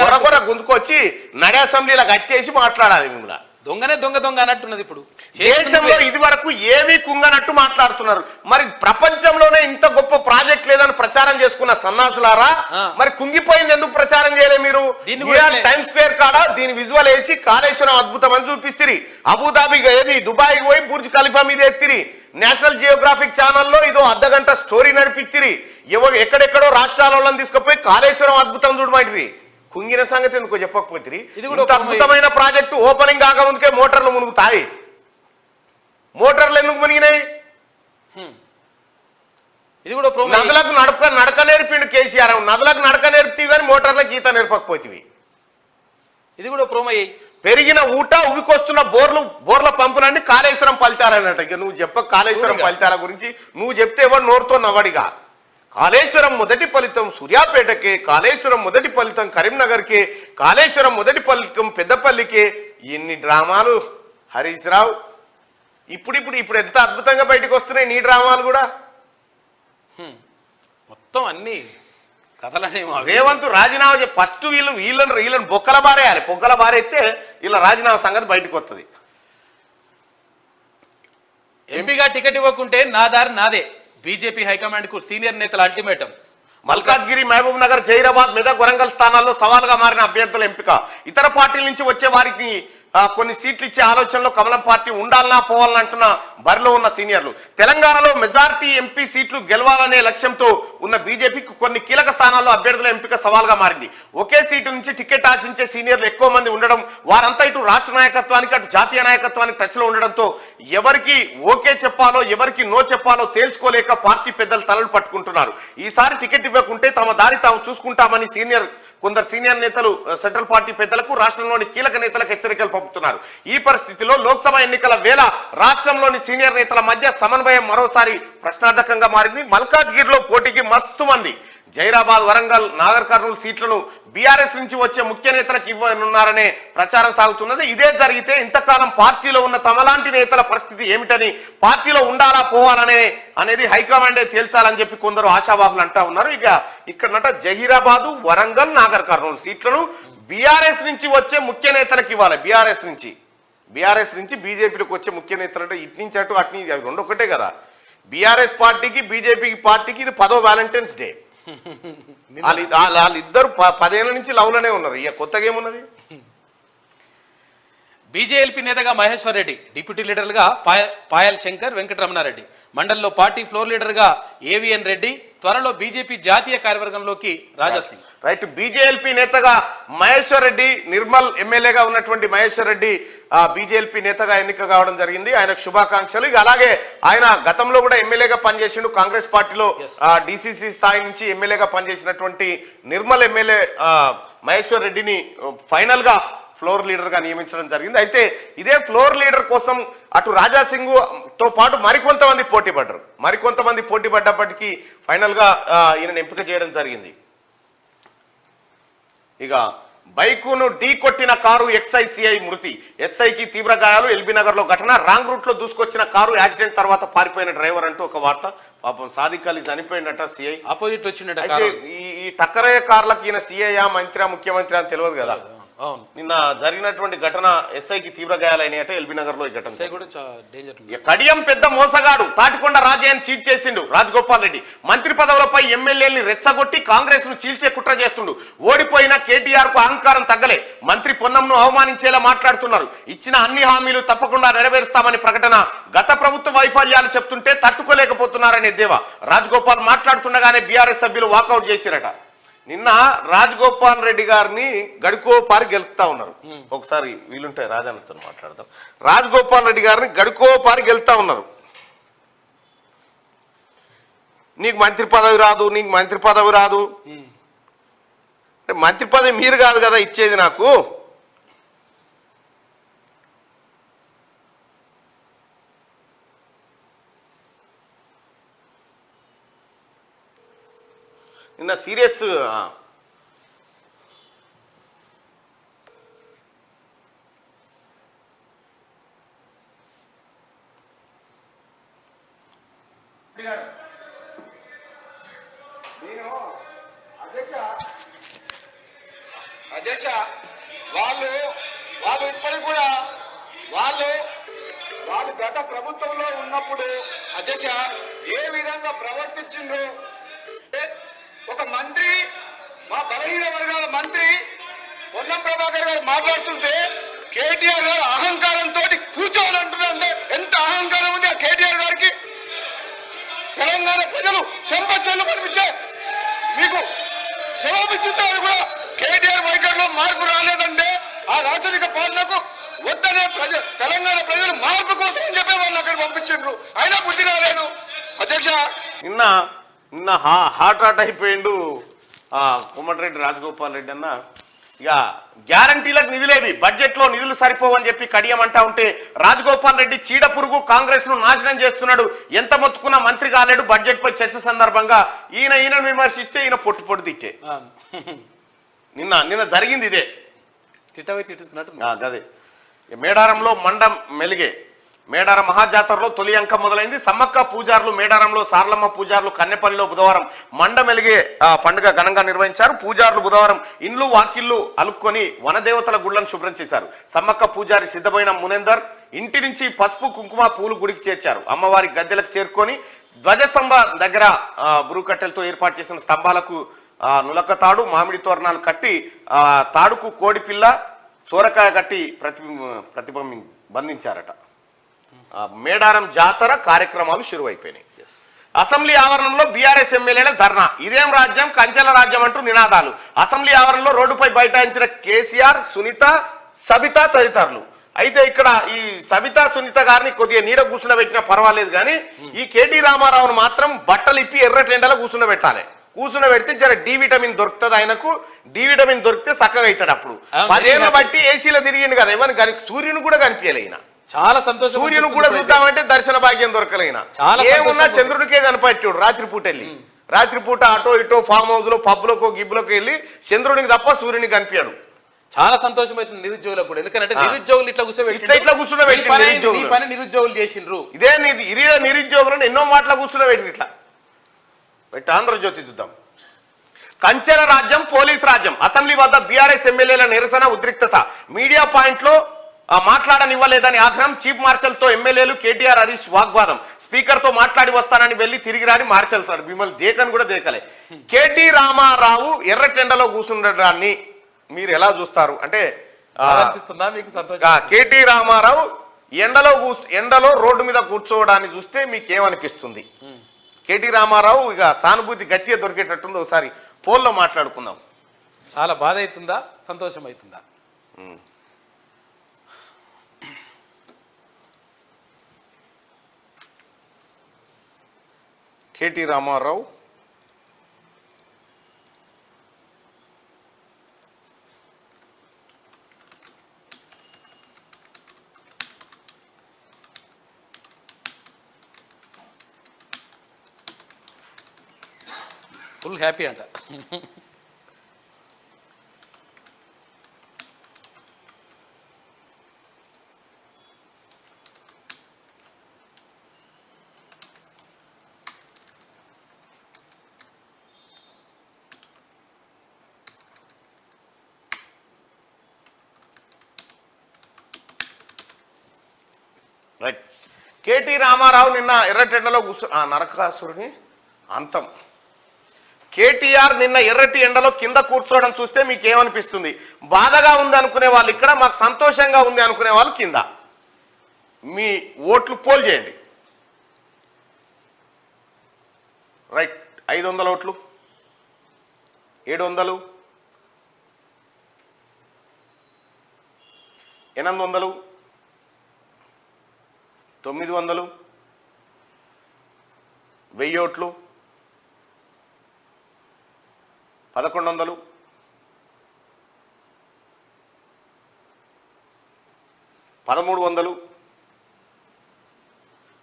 గొరగొర గుంజుకొచ్చి నడి అసెంబ్లీలో కట్టేసి మాట్లాడాలి. మిమ్మల్ని దొంగ అన్నట్టున్నది. ఇప్పుడు దేశంలో ఇది వరకు ఏమీ కుంగనట్టు మాట్లాడుతున్నారు. మరి ప్రపంచంలోనే ఇంత గొప్ప ప్రాజెక్ట్ లేదని ప్రచారం చేసుకున్న సన్నాసులారా, మరి కుంగిపోయింది ఎందుకు ప్రచారం చేయలే మీరు? టైమ్ స్క్వేర్ కాడ దీని విజువల్ వేసి కాళేశ్వరం అద్భుతం అని చూపిస్తుంది. అబుదాబి ఏది దుబాయ్ పోయి బుర్జ్ ఖలీఫా మీద ఎత్తిరి. నేషనల్ జియోగ్రాఫిక్ ఛానల్లో ఇదో అర్ధగంట స్టోరీ నడిపిత్తిరి. ఎక్కడెక్కడో రాష్ట్రాలలో తీసుకుపోయి కాళేశ్వరం అద్భుతం చూడమంటిరి. కుంగిన సంగతి ఎందుకో చెప్పకపోతే. ఇంత అద్భుతమైన ప్రాజెక్టు ఓపెనింగ్ కాకముందుకే మోటార్లు మునుగుతాయి. మోటార్లు ఎందుకు మునిగినాయి? నదులకు నడక నేర్పిండు కేసీఆర్. నదులకు నడక నేర్పుతీవి కానీ మోటార్లకు ఈత నేర్పకపోతేవి. ఇది కూడా ప్రోమయ్యి పెరిగిన ఊట ఉవికొస్తున్న బోర్ల పంపులన్నీ కాళేశ్వరం ఫలితారన్నట్టు. ఇక నువ్వు చెప్ప కాళేశ్వరం ఫలితాల గురించి నువ్వు చెప్తే ఎవరు నోరుతో నవ్వడిగా. కాళేశ్వరం మొదటి ఫలితం సూర్యాపేటకే, కాళేశ్వరం మొదటి ఫలితం కరీంనగర్కే, కాళేశ్వరం మొదటి ఫలితం పెద్దపల్లికే. ఎన్ని డ్రామాలు హరీష్ రావు. ఇప్పుడు ఎంత అద్భుతంగా బయటకు వస్తున్నాయి నీ డ్రామాలు కూడా. మొత్తం అన్ని కథలనే. రేవంత్ రాజీనామా ఫస్ట్ వీళ్ళని బొక్కల బారేయాలి. బొక్కల బారేస్తే వీళ్ళ రాజీనామా సంగతి బయటకు వస్తుంది. ఎంపీగా టికెట్ ఇవ్వకుంటే నా దారి నాదే. బీజేపీ హైకమాండ్ కు సీనియర్ నేతల అల్టిమేటం. మల్కాజ్గిరి, మహబూబ్ నగర్, జైరాబాద్, మెదక్, వరంగల్ స్థానాల్లో సవాలుగా మారిన అభ్యర్థుల ఎంపిక. ఇతర పార్టీల నుంచి వచ్చే వారికి కొన్ని సీట్లు ఇచ్చే ఆలోచనలో కమలం పార్టీ ఉండాలన్నా పోవాలని అంటున్న బరిలో ఉన్న సీనియర్లు. తెలంగాణలో మెజారిటీ ఎంపీ సీట్లు గెలవాలనే లక్ష్యంతో ఉన్న బీజేపీకి కొన్ని కీలక స్థానాల్లో అభ్యర్థుల ఎంపిక సవాల్గా మారింది. ఒకే సీటు నుంచి టికెట్ ఆశించే సీనియర్లు ఎక్కువ మంది ఉండడం, వారంతా ఇటు రాష్ట్ర నాయకత్వానికి అటు జాతీయ నాయకత్వానికి టచ్లో ఉండడంతో ఎవరికి ఓకే చెప్పాలో ఎవరికి నో చెప్పాలో తేల్చుకోలేక పార్టీ పెద్దలు తలలు పట్టుకుంటున్నారు. ఈసారి టికెట్ ఇవ్వకుంటే తమ దారి తాము చూసుకుంటామని కొందరు సీనియర్ నేతలు సెంట్రల్ పార్టీ పెద్దలకు, రాష్ట్రంలోని కీలక నేతలకు హెచ్చరికలు పంపుతున్నారు. ఈ పరిస్థితిలో లోక్సభ ఎన్నికల వేళ రాష్ట్రంలోని సీనియర్ నేతల మధ్య సమన్వయం మరోసారి ప్రశ్నార్థకంగా మారింది. మల్కాజ్గిరిలో పోటీకి మస్తు మంది జైరాబాద్, వరంగల్, నాగర్ కర్నూలు సీట్లను బీఆర్ఎస్ నుంచి వచ్చే ముఖ్య నేతలకు ఇవ్వనున్నారనే ప్రచారం సాగుతున్నది. ఇదే జరిగితే ఇంతకాలం పార్టీలో ఉన్న తమలాంటి నేతల పరిస్థితి ఏమిటని, పార్టీలో ఉండాలా పోవాలనేది హైకమాండే తేల్చాలని చెప్పి కొందరు ఆశావాహులు అంటా ఉన్నారు. ఇక్కడనట జహీరాబాదు, వరంగల్, నాగర్ కర్నూలు సీట్లను బీఆర్ఎస్ నుంచి వచ్చే ముఖ్య నేతలకు ఇవ్వాలి. బీఆర్ఎస్ నుంచి బీజేపీలోకి వచ్చే ముఖ్య నేతలు అంటే ఇటు నుంచి అటు అటు అవి రెండు ఒకటే కదా. బీఆర్ఎస్ పార్టీకి బీజేపీ పార్టీకి ఇది 10వ వ్యాలంటైన్స్ డే. వాళ్ళిద్దరు 10 ఏళ్ల నుంచి లవ్లోనే ఉన్నారు. ఇక కొత్తగా ఏమున్నది? బీజేఎల్పీ నేతగా మహేశ్వర్ రెడ్డి, డిప్యూటీ లీడర్గా పాయల్ శంకర్, వెంకటరమణారెడ్డి, మండలిలో పార్టీ ఫ్లోర్ లీడర్గా ఏవిఎన్ రెడ్డి, త్వరలో బీజేపీ జాతీయ కార్యవర్గంలోకి రాజాసింగ్. రైట్. బీజేఎల్పీ నేతగా మహేశ్వర్ రెడ్డి, నిర్మల్ ఎమ్మెల్యేగా ఉన్నటువంటి మహేశ్వర్ రెడ్డి బీజేఎల్పీ నేతగా ఎన్నిక కావడం జరిగింది. ఆయనకు శుభాకాంక్షలు. ఇక అలాగే ఆయన గతంలో కూడా ఎమ్మెల్యేగా పనిచేసిండు. కాంగ్రెస్ పార్టీలో డిసిసి స్థాయి నుంచి ఎమ్మెల్యేగా పనిచేసినటువంటి నిర్మల్ ఎమ్మెల్యే మహేశ్వర్ రెడ్డిని ఫైనల్ గా ఫ్లోర్ లీడర్ గా నియమించడం జరిగింది. అయితే ఇదే ఫ్లోర్ లీడర్ కోసం అటు రాజాసింగ్ తో పాటు మరికొంతమంది పోటీ పడ్డప్పటికీ ఫైనల్ గా ఈయన ఎంపిక చేయడం జరిగింది. ఇక బైకును ఢీ కొట్టిన కారు ఎక్స్ఐసిఐ మృతి, ఎస్ఐకి తీవ్ర గాయాలు. ఎల్బీ నగర్ లో ఘటన. రాంగ్ రూట్ లో దూసుకొచ్చిన కారు యాక్సిడెంట్ తర్వాత పారిపోయిన డ్రైవర్ అంటూ ఒక వార్త. పాపం సాదిక్ అలీ చనిపోయినట్ట. సిఐ ఆపోజిట్ వచ్చినట్టు. అయితే ఈ టక్కరయ్య కార్లకు ఈయన సిఐయా, మంత్రి, ముఖ్యమంత్రి అని తెలియదు కదా. నిన్న జరిగినటువంటి ఘటన ఎస్ఐకి తీవ్ర గాయాలైనాయట ఎల్బీ నగర్ లో. ఈ ఘటన కడియం పెద్ద మోసగాడు తాటికొండ రాజయ్యని చీట్ చేసిండు రాజగోపాల్ రెడ్డి. మంత్రి పదవులపై ఎమ్మెల్యేని రెచ్చగొట్టి కాంగ్రెస్ ను చీల్చే కుట్ర చేస్తుండు. ఓడిపోయిన కేటీఆర్ కు అహంకారం తగ్గలే. మంత్రి పొన్నంను అవమానించేలా మాట్లాడుతున్నారు. ఇచ్చిన అన్ని హామీలు తప్పకుండా నెరవేరుస్తామని ప్రకటన. గత ప్రభుత్వ వైఫల్యాలు చెప్తుంటే తట్టుకోలేకపోతున్నారనే దేవా. రాజగోపాల్ మాట్లాడుతుండగానే బీఆర్ఎస్ సభ్యులు వాకౌట్ చేసిరట. నిన్న రాజగోపాల్ రెడ్డి గారిని గడుకోపారి గెలుపుతా ఉన్నారు. ఒకసారి వీలుంటే రాజాన్నతో మాట్లాడదాం. రాజగోపాల్ రెడ్డి గారిని గడుకోపారి గెలుతా ఉన్నారు. నీకు మంత్రి పదవి రాదు, నీకు మంత్రి పదవి రాదు. మంత్రి పదవి మీరు కాదు కదా ఇచ్చేది నాకు. నిన్న సీరియస్ నేను అధ్యక్ష వాళ్ళు ఇప్పటికి కూడా వాళ్ళు గత ప్రభుత్వంలో ఉన్నప్పుడు అధ్యక్ష ఏ విధంగా ప్రవర్తించిండ్రు. ఒక మంత్రి, మా బలహీన వర్గాల మంత్రి పొన్నం ప్రభాకర్ గారు మాట్లాడుతుంటే కేటీఆర్ గారు అహంకారంతో కూర్చోవాలంటున్నారంటే ఎంత అహంకారం ఉంది ఆ కేటీఆర్ గారికి. తెలంగాణ ప్రజలు చెంపచెల్లు కనిపించే మీకు క్షమాపించుతారు కూడా కేటీఆర్ వైఖరిలో మార్పు రాలేదంటే ఆ రాజరిక పాలనకు వద్దనే తెలంగాణ ప్రజలు మార్పు కోసం అని చెప్పి వాళ్ళు అక్కడ పంపించిండ్రు, అయినా బుద్ధి రాలేదు అధ్యక్ష. నిన్న హాట్ అయిపోయిండు కోమటిరెడ్డి రాజగోపాల్ రెడ్డి అన్న. ఇక గ్యారంటీలకు నిధులేవి, బడ్జెట్లో నిధులు సరిపోవని చెప్పి కడియమంటా ఉంటే రాజగోపాల్ రెడ్డి చీడ పురుగు కాంగ్రెస్ ను నాశనం చేస్తున్నాడు, ఎంత మొత్తుకున్నా మంత్రి కాలేడు. బడ్జెట్ పై చర్చ సందర్భంగా ఈయన విమర్శిస్తే ఈయన పొట్టు తిట్టే. నిన్న జరిగింది ఇదే. అదే మేడారంలో మండం మెలిగే మేడారం మహాజాతరలో తొలి అంకం మొదలైంది. సమ్మక్క పూజారులు మేడారంలో, సార్లమ్మ పూజారులు కన్నెపల్లిలో బుధవారం మండమెలిగే పండుగ ఘనంగా నిర్వహించారు. పూజారులు బుధవారం ఇండ్లు వాకిళ్లు అలుక్కొని వనదేవతల గుళ్లను శుభ్రం చేశారు. సమ్మక్క పూజారి సిద్ధమైన మునేందర్ ఇంటి నుంచి పసుపు కుంకుమ పూలు గుడికి చేర్చారు. అమ్మవారి గద్దెలకు చేరుకొని ధ్వజస్తంభ దగ్గర బురుకట్టెలతో ఏర్పాటు చేసిన స్తంభాలకు నులక తాడు, మామిడి తోరణాలు కట్టి తాడుకు కోడిపిల్ల, సోరకాయ కట్టి బంధించారట. మేడారం జాతర కార్యక్రమాలు షురువైపోయినాయి. అసెంబ్లీ ఆవరణలో బీఆర్ఎస్ ఎమ్మెల్యేల ధర్నా. ఇదేం రాజ్యం, కంచెల రాజ్యం అంటూ నినాదాలు. అసెంబ్లీ ఆవరణలో రోడ్డుపై బైఠాయించిన కేసీఆర్, సునీత, సబిత తదితరులు. అయితే ఇక్కడ ఈ సబితా, సునీత గారిని కొద్దిగా నీడ కూర్చుండబెట్టినా పర్వాలేదు, కానీ ఈ కేటీ రామారావును మాత్రం బట్టలు ఇప్పి ఎర్రటెండలో కూర్చుండబెట్టాలి. కూర్చుండబెడితే జర డి విటమిన్ దొరుకుతుంది. ఆయనకు డి విటమిన్ దొరికితే చక్కగా అవుతాడు. అప్పుడు 10 ఏళ్ళు బట్టి ఏసీలో తిరిగిండు కదా, ఏమని సూర్యుని కూడా కనిపించలే. చాలా సంతోషం. సూర్యుని కూడా చూద్దామంటే దర్శన భాగ్యం దొరకలేనా. ఏమున్నా చంద్రుడికే కనపట్టాడు. రాత్రిపూట వెళ్ళి రాత్రిపూట అటో ఇటో ఫామ్ హౌస్ లో పబ్బులకు గిబ్బులకు వెళ్ళి చంద్రుడికి తప్ప సూర్యుని కనిపించాడు. చాలా సంతోషం అవుతుంది నిరుద్యోగులకు కూడా. ఎందుకంటే నిరుద్యోగులు ఇట్లా కూర్చోబెట్టి నిరుద్యోగులు చేసిండ్రు. ఇదే నిరుద్యోగులను ఎన్నో మాటలు కూర్చున్నబెట్టి ఇట్లా పెట్టి. ఆంధ్రజ్యోతి చూద్దాం. కంచెల రాజ్యం, పోలీస్ రాజ్యం. అసెంబ్లీ వద్ద బీఆర్ఎస్ ఎమ్మెల్యేల నిరసన, ఉద్రిక్తత. మీడియా పాయింట్ లో మాట్లాడనివ్వలేదని ఆగ్రహం. చీఫ్ మార్షల్ తో ఎమ్మెల్యేలు కేటీఆర్, హరీష్ వాగ్వాదం. స్పీకర్ తో మాట్లాడి వస్తానని వెళ్లి తిరిగి రాని మార్షల్ సార్ మిమ్మల్ని దేకని కూడా దేకలే. కేటీ రామారావు ఎర్రటెండలో కూర్చుండడాన్ని మీరు ఎలా చూస్తారు అంటే, కేటీ రామారావు ఎండలో రోడ్డు మీద కూర్చోవడాన్ని చూస్తే మీకేమనిపిస్తుంది? కేటీ రామారావు ఇక సానుభూతి గట్టిగా దొరికేటట్టుంది. ఒకసారి పోల్లో మాట్లాడుకుందాం. చాలా బాధ అవుతుందా, సంతోషం అవుతుందా? కేటీ రామారావు ఫుల్ హ్యాపీ అంట. రైట్. కేటీ రామారావు నిన్న ఎర్రటెండలో నరకాసురుని అంతం. కేటీఆర్ నిన్న ఎర్రటి ఎండలో కింద కూర్చోవడం చూస్తే మీకు ఏమనిపిస్తుంది? బాధగా ఉంది అనుకునే వాళ్ళు ఇక్కడ, మాకు సంతోషంగా ఉంది అనుకునే వాళ్ళు కింద. మీ ఓట్లు పోల్ చేయండి. రైట్. 500 ఓట్లు, 700, 800, 900, 1000 ఓట్లు, 1100, 1300,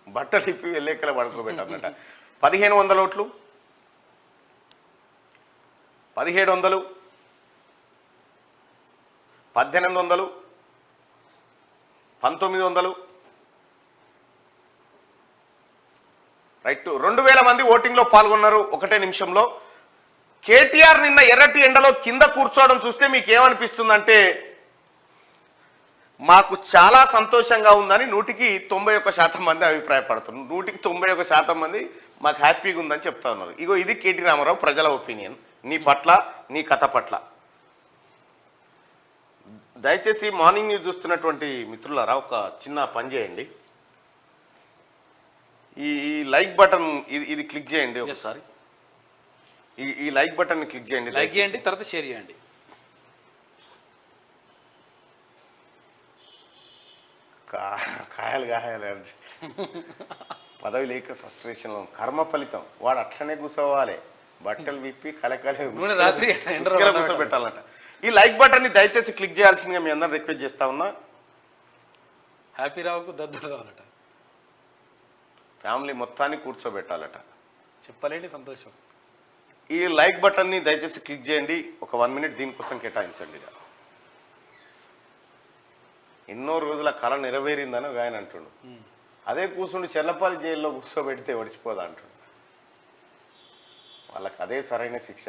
బట్టలు ఇప్పి వెళ్ళేకల పడుకోబెట్టన్నట. 1500 ఓట్లు, 1700, 1800, 1900, రైట్ 2000 మంది ఓటింగ్లో పాల్గొన్నారు ఒకటే నిమిషంలో. కేటీఆర్ నిన్న ఎర్రటి ఎండలో కింద కూర్చోవడం చూస్తే మీకు ఏమనిపిస్తుందంటే మాకు చాలా సంతోషంగా ఉందని 191% మంది అభిప్రాయపడుతున్నారు. 191% మంది మాకు హ్యాపీగా ఉందని చెప్తా ఉన్నారు. ఇగో ఇది కేటీ రామారావు ప్రజల ఒపీనియన్ నీ పట్ల, నీ కథ పట్ల. దయచేసి మార్నింగ్ న్యూస్ చూస్తున్నటువంటి మిత్రులారా ఒక చిన్న పని చేయండి. ఈ లైక్ బటన్ ఇది క్లిక్ చేయండి ఒకసారి. ఈ లైక్ బటన్ క్లిక్ చేయండి, లైక్ చేయండి, తర్వాత షేర్ చేయండి. కాయలు పదవి లేక ఫ్రస్ట్రేషన్ కర్మ ఫలితం. వాడు అట్లనే కూర్చోవాలి, బట్టలు విప్పి కలకలే రాత్రి కూర్చోబెట్టాలంట. ఈ లైక్ బటన్ ని దయచేసి క్లిక్ చేయాల్సిందిగా మీ అందరం రిక్వెస్ట్ చేస్తా ఉన్నా. హ్యాపీ రావుకు దద్దులు రావాలట, ఫ్యామిలీ మొత్తాన్ని కూర్చోబెట్టాలట. చెప్పలేండి సంతోషం. ఈ లైక్ బటన్ ని దయచేసి క్లిక్ చేయండి. ఒక 1 మినిట్ దీనికోసం కేటాయించండి. ఎన్నో రోజుల కళ నెరవేరిందని ఒక ఆయన అంటుండు. అదే కూర్చుండి చెల్లపల్లి జైల్లో కూర్చోబెడితే ఒడిచిపోదా అంటుండు. వాళ్ళకి అదే సరైన శిక్ష.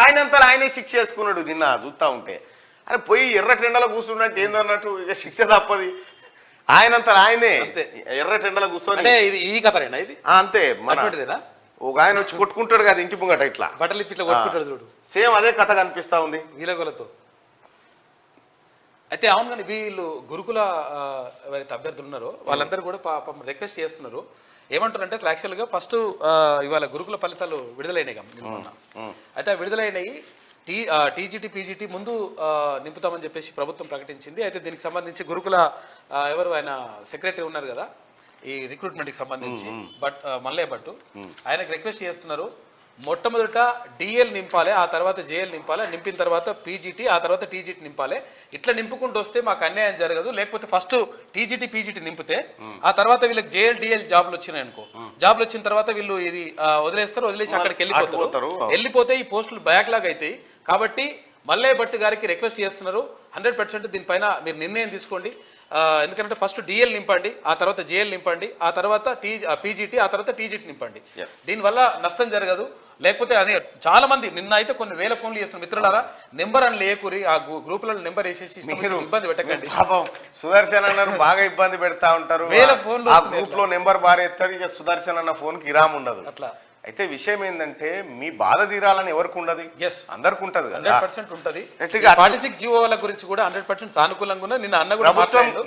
ఆయనంతా ఆయనే శిక్ష చేసుకున్నాడు. నిన్న చూస్తూ ఉంటే అరే పోయి ఎర్రటెండలో కూర్చున్నట్టు ఏందన్నట్టు ఇక శిక్ష తప్పది. ఆయనంతా ఆయనే ఎర్రటెండలో కూర్చొని ఈ కథ ఇది అంతే. మన ఒక ఆయన వచ్చి కొట్టుకుంటాడు కదా ఇంటి ముంగట ఇట్లా బట్టలు ఇట్లా కొట్టుకుంటాడు చూడు, సేమ్ అదే కథ కనిపిస్తా ఉంది వీలగొలతో. అయితే అవును, కానీ వీళ్ళు గురుకుల ఎవరైతే అభ్యర్థులు ఉన్నారో వాళ్ళందరూ కూడా పాపం రిక్వెస్ట్ చేస్తున్నారు. ఏమంటారంటే యాక్చువల్గా ఫస్ట్ ఇవాళ గురుకుల ఫలితాలు విడుదలైనాయి నిన్న. అయితే ఆ విడుదలైనవి టీజీటీ పీజీటీ ముందు నింపుతామని చెప్పేసి ప్రభుత్వం ప్రకటించింది. అయితే దీనికి సంబంధించి గురుకుల ఎవరు ఆయన సెక్రటరీ ఉన్నారు కదా ఈ రిక్రూట్మెంట్కి సంబంధించి మల్లయ్య భట్టు, ఆయనకు రిక్వెస్ట్ చేస్తున్నారు మొట్టమొదట డిఎల్ నింపాలి, ఆ తర్వాత జేఎల్ నింపాలి, నింపిన తర్వాత పీజీటీ, ఆ తర్వాత టీజీటీ నింపాలి. ఇట్లా నింపుకుంటూ వస్తే మాకు అన్యాయం జరగదు. లేకపోతే ఫస్ట్ టీజీటీ పీజీటీ నింపితే ఆ తర్వాత వీళ్ళకి జేఎల్ డిఎల్ జాబ్లు వచ్చినాయి అనుకో, జాబ్లు వచ్చిన తర్వాత వీళ్ళు ఇది వదిలేస్తారు, వదిలేసి అక్కడికి వెళ్ళిపోతారు. వెళ్ళిపోతే ఈ పోస్టులు బ్యాక్లాగ్ అవుతాయి. కాబట్టి మల్లయ్య భట్ గారికి రిక్వెస్ట్ చేస్తున్నారు 100% దీనిపైన మీరు నిర్ణయం తీసుకోండి. ఎందుకంటే ఫస్ట్ డిఎల్ నింపండి, ఆ తర్వాత జేఎల్ నింపండి, ఆ తర్వాత పీజీటీ, ఆ తర్వాత టీజీటీ నింపండి. దీనివల్ల నష్టం జరగదు. లేకపోతే అదే చాలా మంది నిన్న అయితే కొన్ని వేల ఫోన్లు చేస్తున్నారు. మిత్రులారా నెంబర్ అని లేకూరి ఆ గ్రూపులలో నెంబర్ వేసేసి ఇబ్బంది పెట్టకండి. సుదర్శన్ అన్న బాగా ఇబ్బంది పెడతా ఉంటారు. వేల ఫోన్లు ఆ గ్రూప్ లో నెంబర్ బారేస్తాడు, ఇక సుదర్శన్ అన్న ఫోన్ కి ఇరామ్ ఉండదు. అట్లా అయితే విషయం ఏంటంటే మీ బాధ తీరాలని ఎవరికి ఉండదు, అందరికి ఉంటది. 100% ఉంటది. 46 జీవో వాళ్ళ గురించి కూడా 100% సానుకూలంగా ఉన్నది. నిన్న అన్న కూడా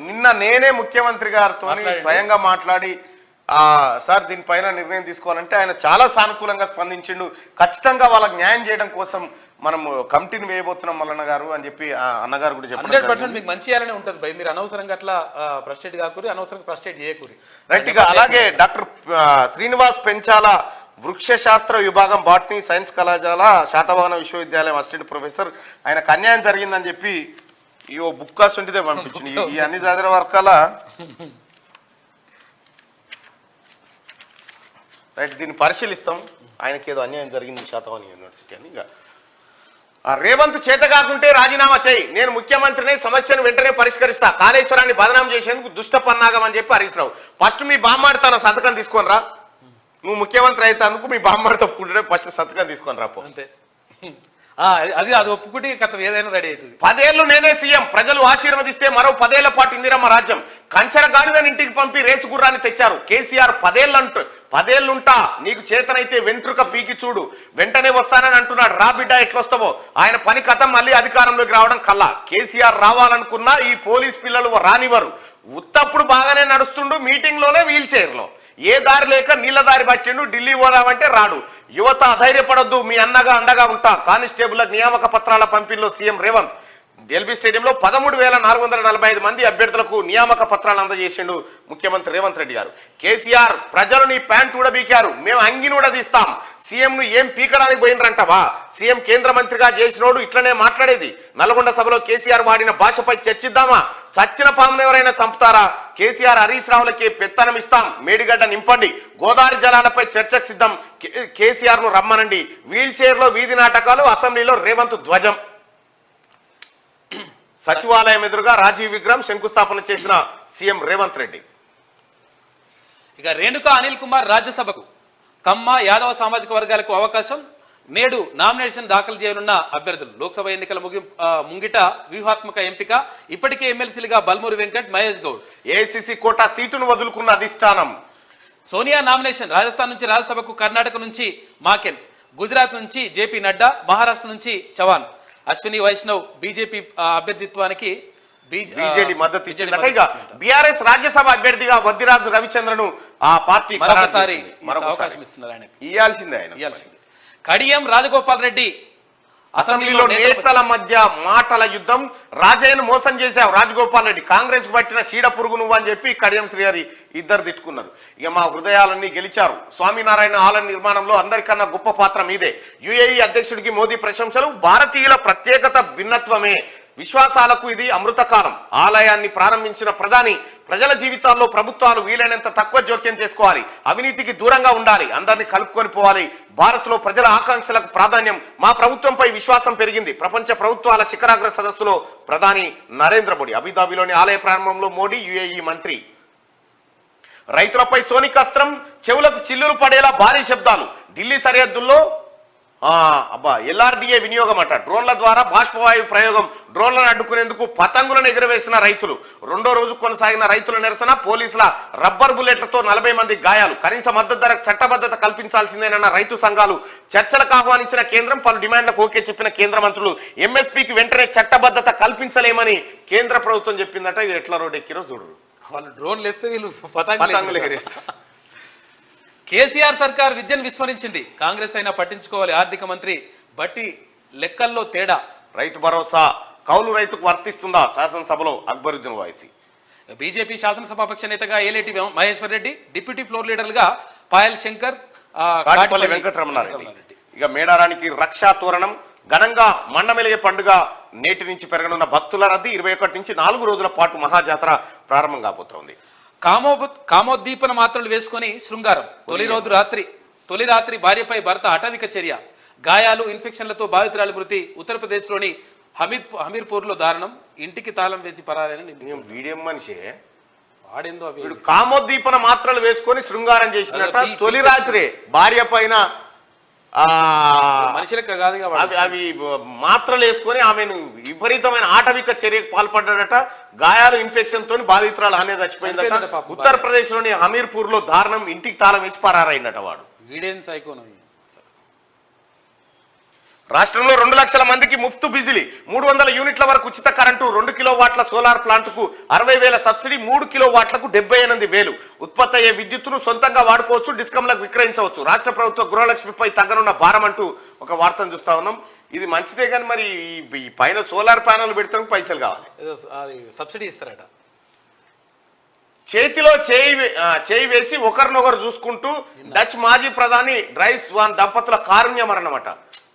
నిన్న నేనే ముఖ్యమంత్రి గారితో స్వయంగా మాట్లాడి సార్ దీనిపైన నిర్ణయం తీసుకోవాలంటే ఆయన చాలా సానుకూలంగా స్పందించిండు. ఖచ్చితంగా వాళ్ళకి న్యాయం చేయడం కోసం మనం కమిటీని వేయబోతున్నాం మల్లన్న గారు అని చెప్పి అన్నగారు కూడా చెప్పారు. 100% మీకు మంచి చేయాలనే ఉంటుంది భయ్. మీరు అనవసరంగా అట్లా ఫ్రస్ట్రేట్ కాకూరి, అనవసరంగా ఫ్రస్ట్రేట్ చేయకూరి. రైట్ గా. అలాగే డాక్టర్ శ్రీనివాస్ పెంచాల వృక్షశాస్త్ర విభాగం బాటనీ సైన్స్ కళాశాల శాతవాహన విశ్వవిద్యాలయం అసిస్టెంట్ ప్రొఫెసర్, ఆయనకు అన్యాయం జరిగిందని చెప్పి ఈ బుక్ కాస్ట్ ఉంటే పంపించింది. ఈ అన్ని చదివిన వర్గాల రైట్ దీన్ని పరిశీలిస్తాం. ఆయనకి ఏదో అన్యాయం జరిగింది శాతవాహన యూనివర్సిటీ అని. ఇక రేవంత్ చేత కాకుంటే రాజీనామా చేయి, నేను ముఖ్యమంత్రిని, సమస్యను వెంటనే పరిష్కరిస్తా, కాళేశ్వరాన్ని బదనాం చేసేందుకు దుష్ట పన్నాగం అని చెప్పి హరీష్ రావు. ఫస్ట్ మీ బామ్మాడి తన సంతకం తీసుకొని రా, నువ్వు ముఖ్యమంత్రి అయితే అందుకు మీ బామ్మడితో ఒప్పుకుంటే ఫస్ట్ సంతకం తీసుకొని రాపో. అంతే, అది ఒప్పుకుంటే కథ ఏదైనా రెడీ అవుతుంది. 10 ఏళ్ళు నేనే సీఎం, ప్రజలు ఆశీర్వదిస్తే మరో 10 ఏళ్ల పాటు ఇందిరమ్మ రాజ్యం, కంచెర గాడిదని ఇంటికి పంపి రేసు గుర్రాన్ని తెచ్చారు కేసీఆర్. 10 ఏళ్ళుంటా, నీకు చేతనైతే వెంట్రుక పీకి చూడు, వెంటనే వస్తానని అంటున్నాడు. రా బిడ్డ ఎట్లొస్తావో, ఆయన పని కథం మళ్ళీ అధికారంలోకి రావడం కల్లా. కేసీఆర్ రావాలనుకున్నా ఈ పోలీస్ పిల్లలు రానివ్వరు. ఉత్తప్పుడు బాగానే నడుస్తుండు, మీటింగ్ లోనే వీల్ చైర్లో, ఏ దారి లేక నీళ్ళ దారి పట్టిండు, ఢిల్లీ పోదామంటే రాడు. యువత అధైర్యపడొద్దు, మీ అన్నగా అండగా ఉంటా. కానిస్టేబుల్ నియామక పత్రాల పంపిణీలో సీఎం రేవంత్. ఎల్బీ స్టేడియంలో 13,445 మంది అభ్యర్థులకు నియామక పత్రాలు అందజేసిండు ముఖ్యమంత్రి రేవంత్ రెడ్డి గారు. కేసీఆర్ ప్రజలు నీ ప్యాంట్ ఊడబీకారు, మేము అంగిని ఊడదీస్తాం, సీఎంను ఏం పీకడానికి పోయినరంటవా, సీఎం కేంద్ర మంత్రిగా చేసినోడు ఇట్లనే మాట్లాడేది. నల్గొండ సభలో కేసీఆర్ వాడిన భాషపై చర్చిద్దామా, చచ్చిన పామును ఎవరైనా చంపుతారా, కేసీఆర్ హరీష్ రావులకి పెత్తనం ఇస్తాం, మేడిగడ్డ నింపండి, గోదావరి జలాలపై చర్చకు సిద్ధం, కేసీఆర్ ను రమ్మనండి, వీల్ చైర్ లో వీధి నాటకాలు, అసెంబ్లీలో రేవంత్ ధ్వజం. సచివాలయం ఎదురుగా రాజీవ్ విగ్రహం శంకుస్థాపన చేసిన సీఎం రేవంత్ రెడ్డి. ఇక రేణుకా అనిల్ కుమార్ రాజ్యసభకు, కమ్మ యాదవ సామాజిక వర్గాలకు అవకాశం, నేడు నామినేషన్ దాఖలు చేయనున్న అభ్యర్థులు. లోక్సభ ఎన్నికల ముంగిట వ్యూహాత్మక ఎంపిక, ఇప్పటికే ఎమ్మెల్సీలుగా బల్మూరి వెంకట్, మహేష్ గౌడ్. ఏఐసీసీ కోటా సీటును వదులుకున్న అధిష్టానం. సోనియా నామినేషన్, రాజస్థాన్ నుంచి రాజ్యసభకు, కర్ణాటక నుంచి మాకెన్, గుజరాత్ నుంచి జేపీ నడ్డా, మహారాష్ట్ర నుంచి చవాన్. అశ్విని వైష్ణవ్ బీజేపీ అభ్యర్థిత్వానికి బీజేడీ మద్దతు ఇచ్చిందట. ఇక బీఆర్ఎస్ రాజ్యసభ అభ్యర్థిగా వద్దిరాజు రవిచంద్రను ఆ పార్టీ మరొకసారి అవకాశం ఇస్తున్నారు. ఆయన ఇయ్యాల్సిందే. కడియం రాజగోపాల్ రెడ్డి, అసెంబ్లీలో నేతల మధ్య మాటల యుద్ధం. రాజయ్యను మోసం చేశావు రాజగోపాల్ రెడ్డి, కాంగ్రెస్ పట్టిన చీడ పురుగు నువ్వు అని చెప్పి కడియం శ్రీహరి ఇద్దరు తిట్టుకున్నారు. ఇక మా హృదయాలన్నీ గెలిచారు, స్వామినారాయణ ఆలయ నిర్మాణంలో అందరికన్నా గొప్ప పాత్ర మీదే, యుఏఈ అధ్యక్షుడికి మోదీ ప్రశంసలు, భారతీయుల ప్రత్యేకత భిన్నత్వమే, విశ్వాసాలకు ఇది అమృతకాలం. ఆలయాన్ని ప్రారంభించిన ప్రధాని, ప్రజల జీవితాల్లో ప్రభుత్వాలు వీలైనంత తక్కువ జోక్యం చేసుకోవాలి, అవినీతికి దూరంగా ఉండాలి, అందరినీ కలుపుకొని పోవాలి, భారత్ లో ప్రజల ఆకాంక్షలకు ప్రాధాన్యం, మా ప్రభుత్వంపై విశ్వాసం పెరిగింది. ప్రపంచ ప్రభుత్వాల శిఖరాగ్ర సదస్సులో ప్రధాని నరేంద్ర మోడీ. అబుదాబిలోని ఆలయ ప్రారంభంలో మోడీ, యుఏఈ మంత్రి. రైతులపై సోనిక్ అస్త్రం, చెవులకు చిల్లులు పడేలా భారీ శబ్దాలు. ఢిల్లీ సరిహద్దుల్లో ఎల్ఆర్డీఏ వినియోగం అట, డ్రోన్ల ద్వారా బాష్పవాయు ప్రయోగం, డ్రోన్లను అడ్డుకునేందుకు పతంగులను ఎగురవేసిన రైతులు. రెండో రోజు కొనసాగిన రైతుల నిరసన, పోలీసుల రబ్బర్ బుల్లెట్లతో 40 మంది గాయాలు. కనీస మద్దతు ధరకు చట్టబద్ధత కల్పించాల్సిందేనన్న రైతు సంఘాలు. చర్చలకు ఆహ్వానించిన కేంద్రం, పలు డిమాండ్లకు ఓకే చెప్పిన కేంద్ర మంత్రులు. ఎంఎస్పీకి వెంటనే చట్టబద్ధత కల్పించలేమని కేంద్ర ప్రభుత్వం చెప్పిందట. ఇది ఎట్లా రోడ్ ఎక్కిరో చూడరు, వాళ్ళు డ్రోన్లు ఎత్తే వీళ్ళు పతంగులు ఎగిరేస్తారు. కేసీఆర్ సర్కార్ విద్యను విస్మరించింది, కాంగ్రెస్ అయినా పట్టించుకోవాలి. ఆర్థిక మంత్రి బట్టి లెక్కల్లో తేడా. రైతు భరోసా కౌలు రైతుకు వర్తిస్తుందా, శాసనసభలో అక్బరుద్దీన్ వాయిసి. బీజేపీ శాసనసభాపక్ష నేతగా ఏలేటి మహేశ్వర్ రెడ్డి, డిప్యూటీ ఫ్లోర్ లీడర్లుగా పాయల్ శంకర్, కాటిపల్లి వెంకటరమణారెడ్డి. ఇక మేడారానికి రక్షా తోరణం, ఘనంగా మండమెలిగే పండుగ నేటి నుంచి పెరగనున్న భక్తుల రద్దీ. 21 నుంచి 4 రోజుల పాటు మహాజాతర ప్రారంభం కాబోతోంది. కామోద్దీపన మాత్రలు వేసుకొని శృంగారం. తొలి రాత్రి భార్యపై భర్త అటవిక చర్య, గాయాలు, ఇన్ఫెక్షన్లతో బాధితురాలి మృతి. ఉత్తరప్రదేశ్లోని హమీర్పూర్లో దారుణం, ఇంటికి తాళం వేసి పరారని. వీడియం మనిషే వాడేందో అవి. కామోద్దీపన మాత్రలు వేసుకొని శృంగారం చేసినట్ట. తొలి రాత్రి భార్య పైన మనిషి లెక్క కాదు, అవి మాత్రలు వేసుకొని ఆమెను విపరీతమైన ఆటవిక చర్యకు పాల్పడ్డాడట. గాయాలు, ఇన్ఫెక్షన్ తోని బాధితురాలు అనేది చచ్చిపోయిందట. ఉత్తరప్రదేశ్ లోని హమీర్పూర్ లో దారుణం, ఇంటికి తాళం వేసి పరారైనట వాడు. వీడేం సైకోను. రాష్ట్రంలో 2 లక్షల మందికి ముఫ్తు బిజిలీ, 300 యూనిట్ల వరకు ఉచిత కరెంటు, 2 కిలోవాట్ల సోలార్ ప్లాంట్కు 60,000 సబ్సిడీ, 3 కిలోవాట్లకు 78,000. ఉత్పత్తి అయ్యే విద్యుత్తును సొంతంగా వాడుకోవచ్చు, డిస్కంలకు విక్రయించవచ్చు. రాష్ట్ర ప్రభుత్వ గృహలక్ష్మిపై తగ్గనున్న భారం అంటూ ఒక వార్తను చూస్తా ఉన్నాం. ఇది మంచిదే, కానీ మరి ఈ పైన సోలార్ ప్యానల్ పెడితే పైసలు కావాలి, సబ్సిడీ ఇస్తారట. చేతిలో చేయి వేసి ఒకరినొకరు చూసుకుంటూ డచ్ మాజీ ప్రధాని డ్రైస్ వాన్ దంపతుల కారుణ్య మరణమట.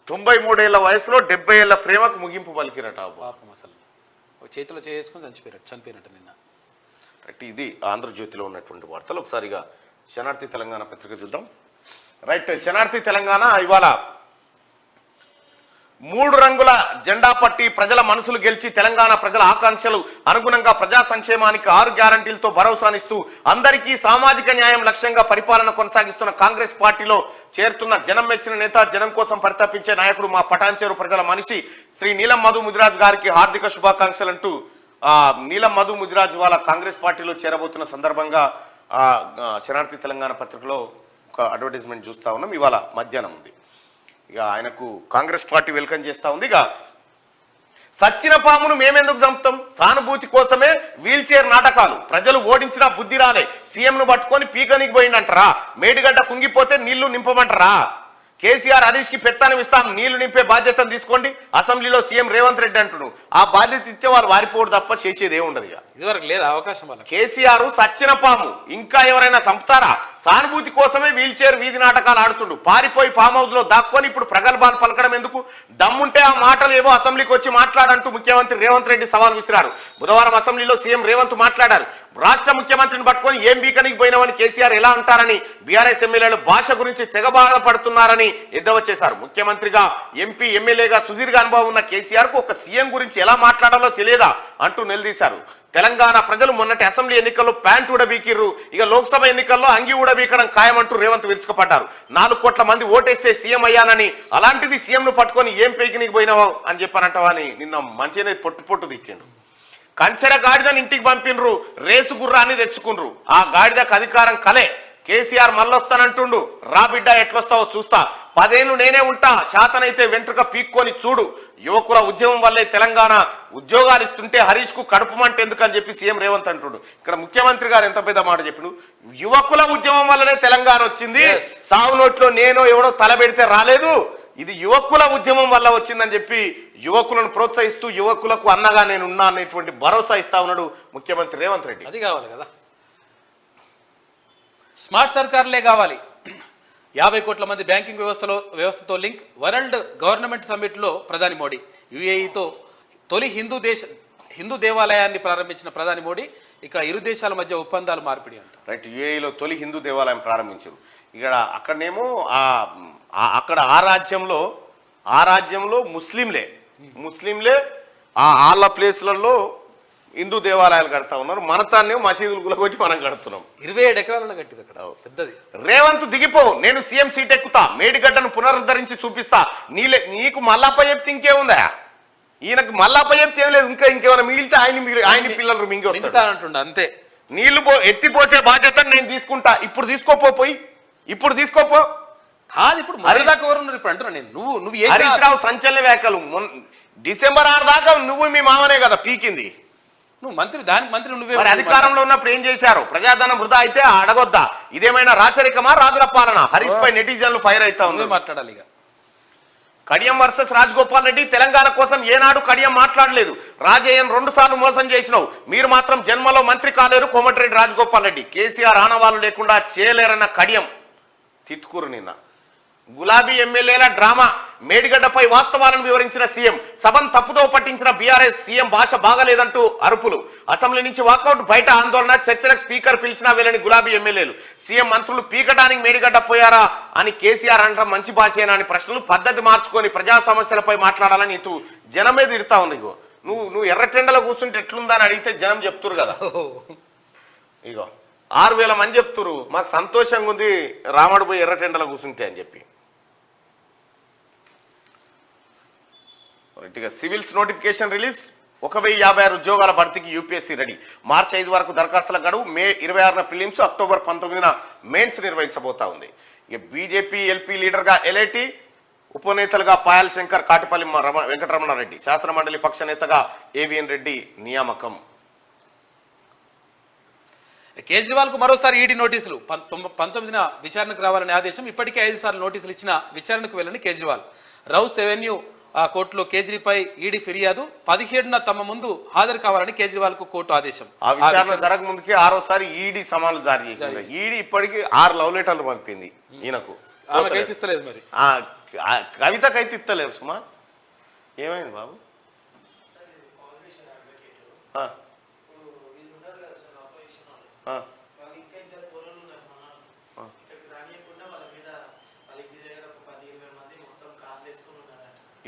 93 ఏళ్ల వయసులో 70 ఏళ్ల ప్రేమకు ముగింపు పలికిరట. పాపం, అసలు చేతిలో చేసుకుని చనిపోయినట్టు నిన్న. ఇది ఆంధ్రజ్యోతిలో ఉన్నటువంటి వార్తలు. ఒకసారిగా శనార్థి తెలంగాణ పత్రిక చూద్దాం. రైట్, శనార్థి తెలంగాణ ఇవాళ 3 రంగుల జెండా పట్టి ప్రజల మనసులు గెలిచి తెలంగాణ ప్రజల ఆకాంక్షలు అనుగుణంగా ప్రజా సంక్షేమానికి 6 గ్యారంటీలతో భరోసానిస్తూ అందరికీ సామాజిక న్యాయం లక్ష్యంగా పరిపాలన కొనసాగిస్తున్న కాంగ్రెస్ పార్టీలో చేరుతున్న జనం మెచ్చిన నేత, జనం కోసం పరితపించే నాయకుడు, మా పటాన్చేరు ప్రజల మనిషి శ్రీ నీలం మధు ముదిరాజ్ గారికి హార్దిక శుభాకాంక్షలు అంటూ నీలం మధు ముదిరాజ్ వాళ్ళ కాంగ్రెస్ పార్టీలో చేరబోతున్న సందర్భంగా శనార్థి తెలంగాణ పత్రికలో ఒక అడ్వర్టైజ్మెంట్ చూస్తా ఉన్నాం. ఇవాళ మధ్యాహ్నం ఉంది. ఇక ఆయనకు కాంగ్రెస్ పార్టీ వెల్కమ్ చేస్తా ఉంది. ఇక సచ్చిన పామును మేమెందుకు చంపుతాం, సానుభూతి కోసమే వీల్ చైర్ నాటకాలు, ప్రజలు ఓడించినా బుద్ధి రాలే, సీఎంను పట్టుకొని పీకనికి పోయిందంటారా, మేడిగడ్డ కుంగిపోతే నీళ్లు నింపమంటారా, కేసీఆర్ హరీష్ కి పెత్తనం ఇస్తాం, నీళ్లు నింపే బాధ్యతను తీసుకోండి, అసెంబ్లీలో సీఎం రేవంత్ రెడ్డి అంటున్నాడు. ఆ బాధ్యత ఇచ్చే వాళ్ళు వారిపోవడం తప్ప చేసేది ఏముండదు. ఇక ఇదివరకు లేదా అవకాశం వాళ్ళకి. కేసీఆర్ సచ్చిన పాము, ఇంకా ఎవరైనా చంపుతారా? సానుభూతి కోసమే వీల్ చైర్ వీధి నాటకాలు ఆడుతుండు. పారిపోయి ఫామ్ హౌస్ లో దాక్కొని ఇప్పుడు ప్రగల్భాలు పలకడం ఎందుకు? దమ్ముంటే ఆ మాటలు ఏవో అసెంబ్లీకి వచ్చి మాట్లాడంటూ ముఖ్యమంత్రి రేవంత్ రెడ్డి సవాల్ విసిరారు. బుధవారం అసెంబ్లీలో సీఎం రేవంత్ మాట్లాడారు. రాష్ట్ర ముఖ్యమంత్రిని పట్టుకొని ఏం బీకనికి పోయినామని కేసీఆర్ ఎలా అంటారని బీఆర్ఎస్ ఎమ్మెల్యేలు భాష గురించి తెగ బాధపడుతున్నారని ఎద్దవ చేశారు. ముఖ్యమంత్రిగా ఎంపీ ఎమ్మెల్యేగా సుదీర్ఘ అనుభవం ఉన్న కేసీఆర్ కు ఒక సీఎం గురించి ఎలా మాట్లాడాలో తెలియదా అంటూ నిలదీశారు. తెలంగాణ ప్రజలు మొన్నటి అసెంబ్లీ ఎన్నికల్లో ప్యాంట్ ఊడబీకిర్రు, ఇక లోక్సభ ఎన్నికల్లో అంగి ఊడబీకడం ఖాయమంటూ రేవంత్ విరుచుకుపడ్డారు. 4 కోట్ల మంది ఓటేస్తే సీఎం అయ్యానని, అలాంటిది సీఎంను పట్టుకొని ఏం పేకినికి పోయినావో అని చెప్పానంటావా అని నిన్న మంచిగానే పొట్టు తిట్టిండు. కంచెర గాడిదని ఇంటికి పంపినరు, రేసు గుర్రాన్ని తెచ్చుకున్రు. ఆ గాడిదకు అధికారం కలే. కేసీఆర్ మళ్ళొస్తానంటుండు, రా బిడ్డ ఎట్లొస్తావో చూస్తా, 10 ఏళ్ళు నేనే ఉంటా, శాతనైతే వెంట్రుక పీక్కొని చూడు. యువకుల ఉద్యమం వల్లే తెలంగాణ ఉద్యోగాలు ఇస్తుంటే హరీష్ కు కడుపు మంట ఎందుకని చెప్పి సీఎం రేవంత్ అంటుండు. ఇక్కడ ముఖ్యమంత్రి గారు ఎంత పెద్ద మాట చెప్పిను. యువకుల ఉద్యమం వల్లనే తెలంగాణ వచ్చింది, సాగు నోట్లో నేను ఎవడో తలబెడితే రాలేదు, ఇది యువకుల ఉద్యమం వల్ల వచ్చిందని చెప్పి యువకులను ప్రోత్సహిస్తూ యువకులకు అన్నగా నేను ఉన్నా అనేటువంటి భరోసా ఇస్తా ఉన్నాడు ముఖ్యమంత్రి రేవంత్ రెడ్డి. అది కావాలి కదా, స్మార్ట్ సర్కార్లే కావాలి. 50 కోట్ల మంది బ్యాంకింగ్ వ్యవస్థతో లింక్. వరల్డ్ గవర్నమెంట్ సమ్మిట్లో ప్రధాని మోడీ. యుఏఈతో తొలి హిందూ దేవాలయాన్ని ప్రారంభించిన ప్రధాని మోడీ. ఇక ఇరు దేశాల మధ్య ఒప్పందాలు మార్పిడి అంట. రైట్, యుఏఈలో తొలి హిందూ దేవాలయం ప్రారంభించారు. అక్కడనేమో అక్కడ ఆ రాజ్యంలో ముస్లింలే వాళ్ళ ప్లేస్లలో హిందూ దేవాలయాలు కడతా ఉన్నారు. మన తాన్నే మసీదులు గులగొట్టి మనం కడుతున్నాం. 27 ఎకరాలలో కట్టింది అక్కడ పెద్దది. రేవంత్ దిగిపో, నేను సీఎం సీట్ ఎక్కుతా, మేడిగడ్డను పునరుద్ధరించి చూపిస్తా. నీకు మల్లప్ప చెప్తే ఇంకేముందా? ఈయనకు మల్లప్ప చెప్తే ఏం లేదు, ఇంకేమైనా మిగిలితే ఆయన పిల్లలు మింగి వస్తానంటుండ అంతే. నీళ్లు ఎత్తిపోసే బాధ్యత నేను తీసుకుంటా. ఇప్పుడు తీసుకోపో కాదు. ఇప్పుడు మరిదాకా ఎవరు ఉన్నారు ఇప్పుడు అంటున్నా నేను. నువ్వు హరీష్ రావు సంచలన వ్యాఖ్యలు. డిసెంబర్ 6 దాకా నువ్వు మీ మామనే కదా పీకింది. నువ్వు మంత్రి నువ్వే అధికారంలో ఉన్నప్పుడు ఏం చేశారు? ప్రజాధనం వృధా అయితే అడగొద్దా? ఇదేమైనా రాచరికమా, రాజుల పాలన? హరీష్ పై నెటిజన్లు ఫైర్ అవుతా ఉంది. మాట్లాడాలి. ఇక కడియం వర్సెస్ రాజగోపాల్ రెడ్డి. తెలంగాణ కోసం ఏనాడు కడియం మాట్లాడలేదు. రాజయ్యను 2 సార్లు మోసం చేసినావు, మీరు మాత్రం జన్మలో మంత్రి కాలేరు. కోమటిరెడ్డి రాజగోపాల్ రెడ్డి. కేసీఆర్ ఆనవాళ్ళు లేకుండా చేయలేరన్న కడియం తిట్టుకురు. నిన్న గులాబీ ఎమ్మెల్యేల డ్రామా. మేడిగడ్డపై వాస్తవాలను వివరించిన సీఎం. సభను తప్పుదో పట్టించిన బీఆర్ఎస్. సీఎం భాష బాగలేదంటూ అరుపులు. అసెంబ్లీ నుంచి వాకౌట్, బయట ఆందోళన. చర్చలకు స్పీకర్ పిలిచినా వెళ్ళని గులాబీ ఎమ్మెల్యేలు. సీఎం మంత్రులు పీకడానికి మేడిగడ్డ పోయారా అని కేసీఆర్ అంటాం మంచి భాషేనా అని ప్రశ్నలు. పద్ధతి మార్చుకొని ప్రజా సమస్యలపై మాట్లాడాలని ఇటు జనం మీద ఇడతా ఉంది. నువ్వు ఎర్రటెండలో కూర్చుంటే ఎట్లుందని అడిగితే జనం చెప్తురు కదా. ఇగో 6000 మంది చెప్తురు మాకు సంతోషంగా ఉంది రాముడు పోయి ఎర్రటెండలో కూర్చుంటే అని చెప్పి. Civils notification release. 1056 ఉద్యోగాల భర్తీకి యూపీఎస్సీ రెడీ. మార్చి 5 వరకు దరఖాస్తుల గడువు. మే 26న ప్రిలిమ్స్, అక్టోబర్ 19న మెయిన్స్ నిర్వహించబోతా ఉంది. ఇక బీజేపీ ఎల్పీ లీడర్గా ఎల్ఐటి, ఉపనేతలుగా పాయల్ శంకర్, కాటిపల్లి వెంకటరమణారెడ్డి. శాసనమండలి పక్ష నేతగా ఏవిఎన్ రెడ్డి నియామకం. కేజ్రీవాల్ కు మరోసారి ఈడీ నోటీసులు. 19న విచారణకు రావాలనే ఆదేశం. ఇప్పటికే 5 సార్లు నోటీసులు ఇచ్చిన విచారణకు వెళ్ళని కేజ్రీవాల్. రౌస్ ఎవెన్యూ కోర్టులో కేజ్రీపై ఈడీ ఫిర్యాదు. 17న తమ ముందు హాజరు కావాలని కేజ్రీవాల్ కు కోర్టు ఆదేశం. ఆ విచారణ జరగ ముందుకే 6వసారి ఈడీ సమాన్లు జారీ చేసింది. ఈడీ ఇప్పటికీ 6 లవ్ లెటర్లు పంపింది ఈయనకు. ఆమెకైతే ఇస్తలేదు మరి. కవితకైతే ఇస్తలేరు. సుమా ఏమైంది బాబు?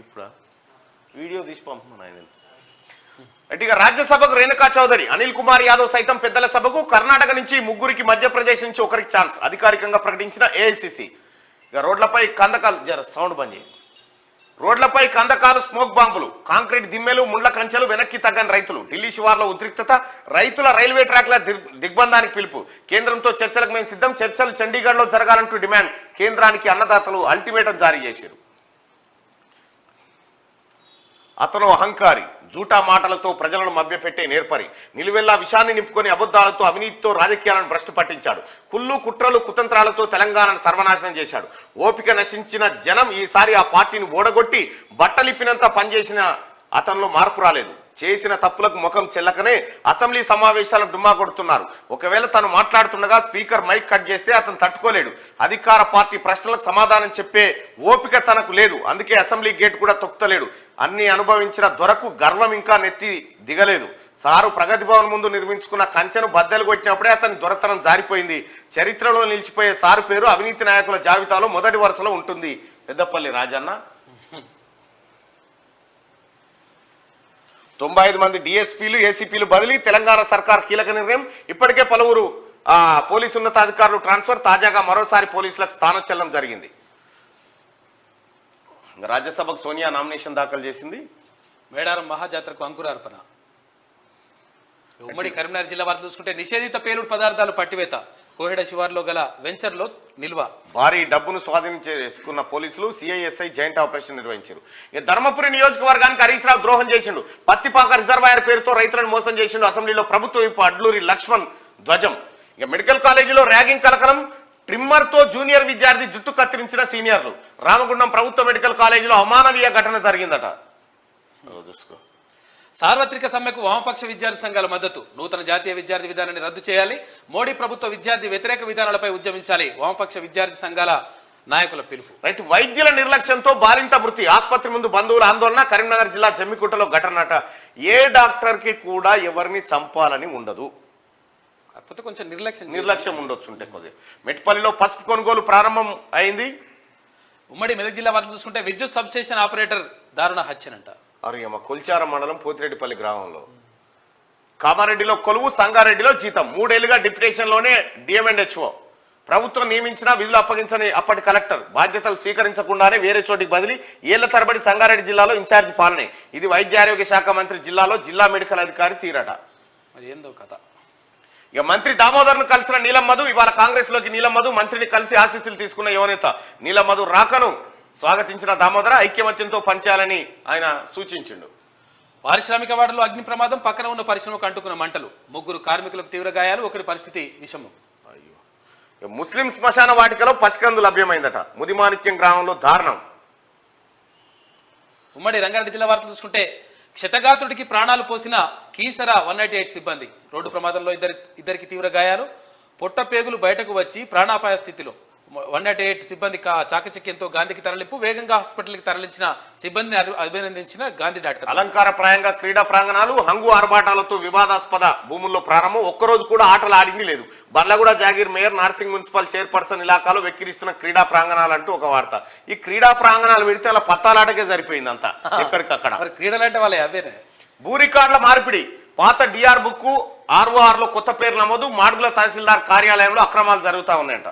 ఇప్పుడా వీడియో తీసి పంపమని ఆయన. ఇక రాజ్యసభకు రేణుకా చౌదరి, అనిల్ కుమార్ యాదవ్ సైతం పెద్దల సభకు. కర్ణాటక నుంచి 3 మధ్యప్రదేశ్ నుంచి 1 ఛాన్స్ అధికారికంగా ప్రకటించిన ఏఐసిసి. ఇక రోడ్లపై కందకాలు, సౌండ్ బంద్ చేయి. రోడ్లపై కందకాలు, స్మోక్ బాంబులు, కాంక్రీట్ దిమ్మెలు, ముండ్ల కంచెలు. వెనక్కి తగ్గని రైతులు. ఢిల్లీ శివార్లో ఉద్రిక్తత. రైతుల రైల్వే ట్రాక్ల దిగ్బంధానికి పిలుపు. కేంద్రంతో చర్చలకు మేము సిద్ధం. చర్చలు చండీగఢ్లో జరగాలంటూ డిమాండ్. కేంద్రానికి అన్నదాతలు అల్టిమేటం జారీ చేశారు. అతను అహంకారి, జూటా మాటలతో ప్రజలను మభ్యపెట్టే నేర్పరి, నిలువెల్లా విషాన్ని నింపుకొని అబద్ధాలతో అవినీతితో రాజకీయాలను భ్రష్టు పట్టించాడు. కుళ్ళు కుట్రలు కుతంత్రాలతో తెలంగాణను సర్వనాశనం చేశాడు. ఓపిక నశించిన జనం ఈసారి ఆ పార్టీని ఓడగొట్టి బట్టలిప్పినంత పనిచేసిన అతనిలో మార్పు రాలేదు. చేసిన తప్పులకు ముఖం చెల్లకనే అసెంబ్లీ సమావేశాలకు డుమ్మా కొడుతున్నారు. ఒకవేళ తను మాట్లాడుతుండగా స్పీకర్ మైక్ కట్ చేస్తే అతను తట్టుకోలేడు. అధికార పార్టీ ప్రశ్నలకు సమాధానం చెప్పే ఓపిక తనకు లేదు. అందుకే అసెంబ్లీ గేట్ కూడా తొక్కుతలేడు. అన్ని అనుభవించిన దొరకు గర్వం ఇంకా నెత్తి దిగలేదు. సారు ప్రగతి భవన్ ముందు నిర్మించుకున్న కంచెను బద్దలు కొట్టినప్పుడే అతని దొరతనం జారిపోయింది. చరిత్రలో నిలిచిపోయే సారు పేరు అవినీతి నాయకుల జాబితాలో మొదటి వరుసలో ఉంటుంది. పెద్దపల్లి రాజన్న. 95 మంది డిఎస్పీలు ఏసీపీలు బదిలీ, తెలంగాణ సర్కార్ కీలక నిర్ణయం. ఇప్పటికే పలువురు పోలీసు ఉన్నతాధికారులు ట్రాన్స్ఫర్. తాజాగా మరోసారి పోలీసులకు స్థానచలనం జరిగింది. రాజ్యసభకు సోనియా నామినేషన్ దాఖలు చేసింది. మేడారం మహాజాతరకు అంకురార్పణ. ఉమ్మడి కరీంనగర్ జిల్లా వార్తలు చూసుకుంటే నిషేధిత పేలుడు పదార్థాలు పట్టివేత. కోహెడ శివార్లో గల వెంచర్లో నిల్వ. భారీ డబ్బును స్వాధీనం చేసుకున్న పోలీసులు సిఐఎస్ఐ జాయింట్ ఆపరేషన్ నిర్వహించారు. ఇక ధర్మపురి నియోజకవర్గానికి హరీష్ రావు ద్రోహం చేసిండు. పత్తిపాక రిజర్వాయర్ పేరుతో రైతులను మోసం చేసిండు. అసెంబ్లీలో ప్రభుత్వ విప్ అడ్లూరి లక్ష్మణ్ ధ్వజం. ఇక మెడికల్ కాలేజీలో ర్యాగింగ్ కలకలం. ట్రిమ్మర్తో జూనియర్ విద్యార్థి జుట్టు కత్తిరించిన సీనియర్లు. రామగుండం ప్రభుత్వ మెడికల్ కాలేజీలో అమానవీయ ఘటన జరిగిందట. చూసుకో. సార్వత్రిక సమ్మెకు వామపక్ష విద్యార్థి సంఘాల మద్దతు. నూతన జాతీయ విద్యార్థి విధానాన్ని రద్దు చేయాలి. మోడీ ప్రభుత్వ విద్యార్థి వ్యతిరేక విధానాలపై ఉద్యమించాలి. వామపక్ష విద్యార్థి సంఘాల నాయకుల పిలుపు. రైట్. వైద్యుల నిర్లక్ష్యంతో బాలింత మృతి. ఆసుపత్రి ముందు బంధువుల ఆందోళన. కరీంనగర్ జిల్లా జమ్మికుంటలో ఘటనట. ఏ డాక్టర్కి కూడా ఎవరిని చంపాలని ఉండదు, కాకపోతే కొంచెం నిర్లక్ష్యం ఉండొచ్చు ఉంటే కొద్దిగా. మెట్పల్లిలో పసుపు కొనుగోలు ప్రారంభం అయింది. ఉమ్మడి మెదక్ జిల్లా వార్తలు చూసుకుంటే విద్యుత్ సబ్స్టేషన్ ఆపరేటర్ దారుణ హత్యనంట. అరియమ్మ కొల్చారం మండలం పోతిరెడ్డిపల్లి గ్రామంలో. కామారెడ్డిలో కొలువు, సంగారెడ్డిలో జీతం. 3 ఏళ్లుగా డిప్యుటేషన్లోనే డిఎంఎండ్హెచ్ఓ. ప్రభుత్వం నియమించిన విధులు అప్పగించని అప్పటి కలెక్టర్ బాధ్యతలు స్వీకరించకుండానే వేరే చోటికి బదిలీ. ఏళ్ల తరబడి సంగారెడ్డి జిల్లాలో ఇన్ఛార్జి పాలనే. ఇది వైద్య ఆరోగ్య శాఖ మంత్రి జిల్లాలో జిల్లా మెడికల్ అధికారి తీరట. మరి ఏందో కథ. ఇక మంత్రి దామోదర్ను కలిసిన నీలం మధు. ఇవాళ కాంగ్రెస్ లోకి నీలం మధు మంత్రిని కలిసి ఆశీస్సులు తీసుకున్న యువనేత. నీలం మధు రాకను స్వాగతించిన దామోదర ఐక్యమత్యంతో పనిచేయాలని ఆయన సూచించిండు. పారిశ్రామిక వాడలో అగ్ని ప్రమాదం. పక్కన ఉన్న పరిశ్రమకు అంటుకున్న మంటలు. 3 కార్మికులకు తీవ్ర గాయాలు. ఒకరి పరిస్థితి విషమం. అయ్యో. ముస్లిం శ్మశాన వాటికలో పసికందు లభ్యమైందట. ముదిమాణిక్యం గ్రామంలో దారుణం. ఉమ్మడి రంగారెడ్డి జిల్లా వార్తలు చూసుకుంటే క్షతగాత్రుడికి ప్రాణాలు పోసిన కీసర 198 సిబ్బంది. రోడ్డు ప్రమాదంలో ఇద్దరికి తీవ్ర గాయాలు. పొట్ట పేగులు బయటకు వచ్చి ప్రాణాపాయ స్థితిలో. 198 సిబ్బంది చాకచక్యంతో గాంధీకి తరలింపు. వేగంగా హాస్పిటల్కి తరలించిన సిబ్బందిని అభినందించిన గాంధీ డాక్టర్. అలంకారప్రాయంగా క్రీడా ప్రాంగణాలు. హంగు ఆర్భాటాలతో వివాదాస్పద భూముల్లో ప్రారంభం. ఒక్కరోజు కూడా ఆటలు ఆడింది లేదు. Bandlaguda Jagir mayor, Narsing municipal chairperson ఇలాకాలో వెక్కిరిస్తున్న క్రీడా ప్రాంగణాలు అంటూ ఒక వార్త. ఈ క్రీడా ప్రాంగణాలు పెడితే అలా పత్తాలాటకే సరిపోయింది అంతా ఎక్కడికక్కడ. క్రీడలంటే వాళ్ళే అవేనే. భూ రికార్డుల మార్పిడి. పాత డిఆర్ బుక్ ఆర్ఓఆర్ లో కొత్త పేరు నమోదు. మాడుగుల తహసీల్దార్ కార్యాలయంలో అక్రమాలు జరుగుతూ ఉన్నాయంట.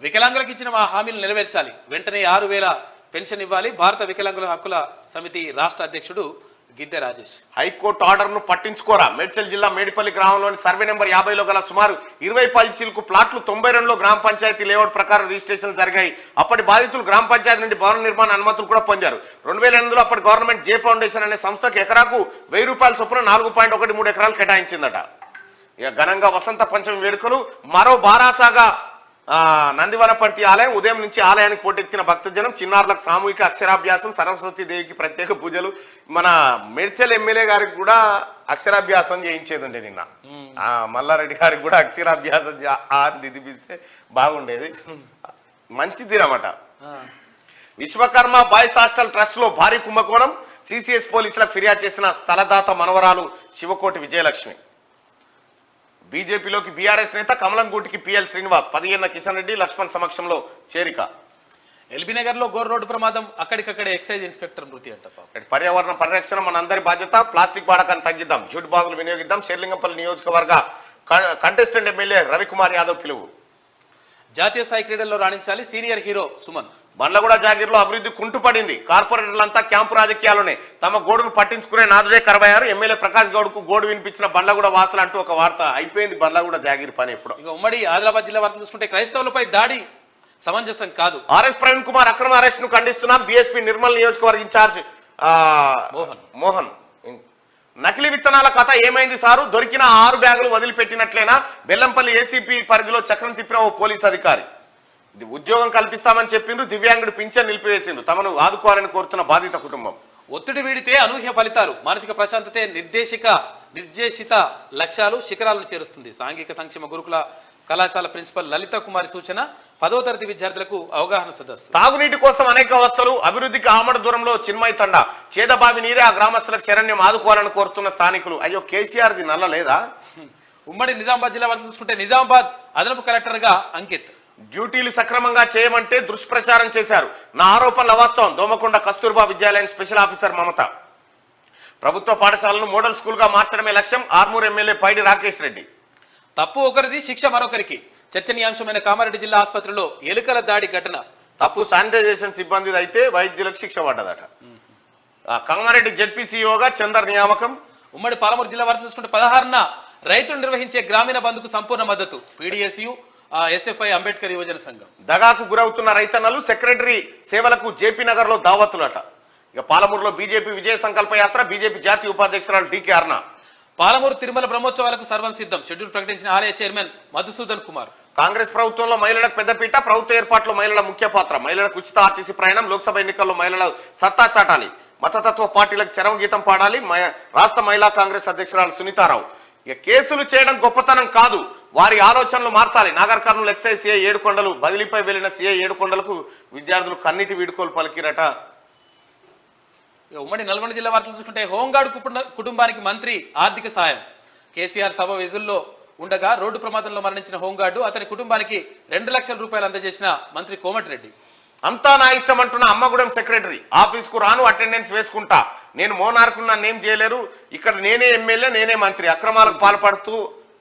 వికలాంగులకు ఇచ్చిన మా హామీలు నెరవేర్చాలి. వెంటనే 6,000 పెన్షన్ ఇవ్వాలి. భారత వికలాంగుల హక్కుల సమితి రాష్ట్ర అధ్యక్షుడు గిద్దె రాజేష్. హైకోర్టు ఆర్డర్ను పట్టించుకోరా. మేడ్చల్ జిల్లా మేడిపల్లి గ్రామంలోని సర్వే నెంబర్ 50లో గల సుమారు 20 పల్చీలకు ప్లాట్లు 92లో గ్రామ పంచాయతీ లేఅవుట్ ప్రకారం రిజిస్ట్రేషన్ జరిగాయి. అప్పటి బాధితులు గ్రామ పంచాయతీ నుండి భవన నిర్మాణ అనుమతులు కూడా పొందారు. 2008లో అప్పటి గవర్నమెంట్ జే ఫౌండేషన్ అనే సంస్థకు ఎకరాకు 1000 రూపాయల చొప్పున 4.13 ఎకరాలు కేటాయించిందట. ఇక ఘనంగా వసంత పంచమి వేడుకలు. మరో బారాసాగా నందివనపర్తి ఆలయం. ఉదయం నుంచి ఆలయానికి పోటెత్తిన భక్తజనం. చిన్నారులకు సామూహిక అక్షరాభ్యాసం. సరస్వతి దేవికి ప్రత్యేక పూజలు. మన మేడ్చల్ ఎమ్మెల్యే గారికి కూడా అక్షరాభ్యాసం చేయించేదండి నిన్న. మల్లారెడ్డి గారికి కూడా అక్షరాభ్యాసం దిదిపిస్తే బాగుండేది. మంచిది అన్నమాట. విశ్వకర్మ బాయ్స్ హాస్టల్ ట్రస్ట్ లో భారీ కుంభకోణం. సిసిఎస్ పోలీసులకు ఫిర్యాదు చేసిన స్థలదాత మనవరాలు శివకోటి విజయలక్ష్మి. బీజేపీలోకి బీఆర్ఎస్ నేత కమలంగూటికి పిఎల్ శ్రీనివాస్. 15 కిషన్ రెడ్డి లక్ష్మణ్ సమక్షంలో చేరిక. ఎల్బీనగర్ లో గోర్ రోడ్డు ప్రమాదం. అక్కడికక్కడే ఎక్సైజ్ ఇన్స్పెక్టర్ మృతి అంట. పర్యావరణ పరిరక్షణ మనందరి బాధ్యత. ప్లాస్టిక్ వాడకాన్ని తగ్గిద్దాం. జూట్ బాగులు వినియోగిద్దాం. షేర్లింగంపల్లి నియోజకవర్గ కంటెస్టెంట్ ఎమ్మెల్యే రవికుమార్ యాదవ్ పిలువు. జాతీయ స్థాయి క్రీడల్లో రాణించాలి. Senior hero Suman. బండ్లగూడ జాగీర్లో అభివృద్ధి కుంటుపడింది. కార్పొరేటర్లంతా క్యాంపు రాజకీయాల్లోనే. తమ గోడును పట్టించుకునే నాదుడే కరవయ్యారు. ఎమ్మెల్యే ప్రకాష్ గౌడ్కు గోడు వినిపించిన బండ్లగూడ వాసులు అంటూ ఒక వార్త. అయిపోయింది బండ్లగూడ జాగీర్ పని ఎప్పుడు. ఇక ఉమ్మడి ఆదిలాబాద్ జిల్లా వార్తలు చూసుకుంటే క్రైస్తవులపై దాడి సమంజసం కాదు. ఆర్ఎస్ ప్రవీణ్ కుమార్ అక్రమ అరెస్ట్ ను ఖండిస్తున్నాం. బీఎస్పీ నిర్మల్ నియోజకవర్గ ఇన్ఛార్జ్ మోహన్ నకిలీ విత్తనాల కథ ఏమైంది సారు? దొరికిన 6 బ్యాగులు వదిలిపెట్టినట్లేనా? బెల్లంపల్లి ఏసీపీ పరిధిలో చక్రం తిప్పిన ఓ పోలీస్ అధికారి. ఉద్యోగం కల్పిస్తామని చెప్పిండ్రు, దివ్యాంగుడు పింఛన్ నిలిపివేసిండ్రు, తమను ఆదుకోవాలని కోరుతున్న బాధిత కుటుంబం. ఒత్తిడి వీడితే అనూహ్య ఫలితాలు, మానసిక ప్రశాంతతే నిర్దేశిత లక్ష్యాలు శిఖరాలను చేరుస్తుంది. సాంఘిక సంక్షేమ గురుకుల కళాశాల ప్రిన్సిపల్ లలిత కుమారి సూచన. 10వ తరగతి విద్యార్థులకు అవగాహన సదస్సు. తాగునీటి కోసం అనేక అవస్థలు, అభివృద్ధికి ఆమడ దూరంలో చిన్మయ్ తండా. చేదబావి నీరే ఆ గ్రామస్తులకు శరణ్యం, ఆదుకోవాలని కోరుతున్న స్థానికులు. అయ్యో కేసీఆర్ది నల్ల లేదా? ఉమ్మడి నిజామాబాద్ జిల్లా వరకు చూసుకుంటే నిజామాబాద్ అదనపు కలెక్టర్ గా అంకిత్. డ్యూటీలు సక్రమంగా చేయమంటే దుష్ప్రచారం చేశారు, నా ఆరోపణలు అవాస్తవం. దోమకొండ కస్తూర్బా విద్యాలయం స్పెషల్ ఆఫీసర్ మమత. ప్రభుత్వ పాఠశాలను మోడల్ స్కూల్ గా మార్చడమే లక్ష్యం, ఆర్మూర్ ఎమ్మెల్యే పైడి రాకేష్ రెడ్డి. తప్పు ఒకరిది, శిక్ష మరొకరికి. చర్చనీయాంశమైన కామారెడ్డి జిల్లా ఆసుపత్రిలో ఎలుకల దాడి ఘటన. తప్పు శానిటైజేషన్ సిబ్బంది అయితే వైద్యులకు శిక్ష పడ్డదట. కామారెడ్డి జెడ్పీసీఓగా చందర్ నియామకం. ఉమ్మడి పాలమూరు జిల్లా వరకు చూసుకుంటే 16న రైతులు నిర్వహించే గ్రామీణ బంధుకు సంపూర్ణ మద్దతు. పీడీఎస్యు, ఎస్ఎఫ్ఐ, అంబేద్కర్ యువజన సంఘం. దగాకు గురవుతున్న రైతన్నలు సెక్రటరీ సేవలకు జేపీ నగర్ లో దావతులట. ఇక పాలమూరులో బీజేపీ విజయ సంకల్ప యాత్ర, బీజేపీ జాతీయ ఉపాధ్యక్షురాలు డీకే అర్ణ. పాలమూరు తిరుమల బ్రహ్మోత్సవాలకు సర్వం సిద్ధం, షెడ్యూల్ ప్రకటించిన ఆలయ చైర్మన్ మధుసూదన్ కుమార్. కాంగ్రెస్ ప్రభుత్వంలో మహిళలకు పెద్దపీట, ప్రభుత్వ ఏర్పాట్లో మహిళల ముఖ్య పాత్ర. మహిళలకు ఉచిత ఆర్టీసీ ప్రయాణం, లోక్సభ ఎన్నికల్లో మహిళల సత్తా చాటాలి, మతతత్వ పార్టీలకు చరమగీతం పాడాలి. రాష్ట్ర మహిళా కాంగ్రెస్ అధ్యక్షురాలు సునీతారావు. ఇక కేసులు చేయడం గొప్పతనం కాదు, వారి ఆలోచనలు మార్చాలి. నాగర్ కర్నూలు ఎక్సైజ్ సిఐ ఏడుకొండలు బదిలీపై వెళ్లిన సిఐ ఏడుకొండలకు విద్యార్థులు కన్నీటి వీడుకోలు పలికిరట. ఉమ్మడి నల్గొండ జిల్లా వార్తలు చూసుకుంటే హోంగార్డు కుటుంబానికి మంత్రి ఆర్థిక సాయం. కేసీఆర్ సభ విధుల్లో ఉండగా రోడ్డు ప్రమాదంలో మరణించిన హోంగార్డు, అతని కుటుంబానికి 2 లక్షల రూపాయలు అందజేసిన మంత్రి కోమటిరెడ్డి. అంతా నా ఇష్టం అంటున్న అమ్మగూడెం సెక్రటరీ. ఆఫీస్కు రాను, అటెండెన్స్ వేసుకుంటా, నేను మోనార్కు నన్నేం చేయలేరు, ఇక్కడ నేనే ఎమ్మెల్యే, నేనే మంత్రి, అక్రమాలకు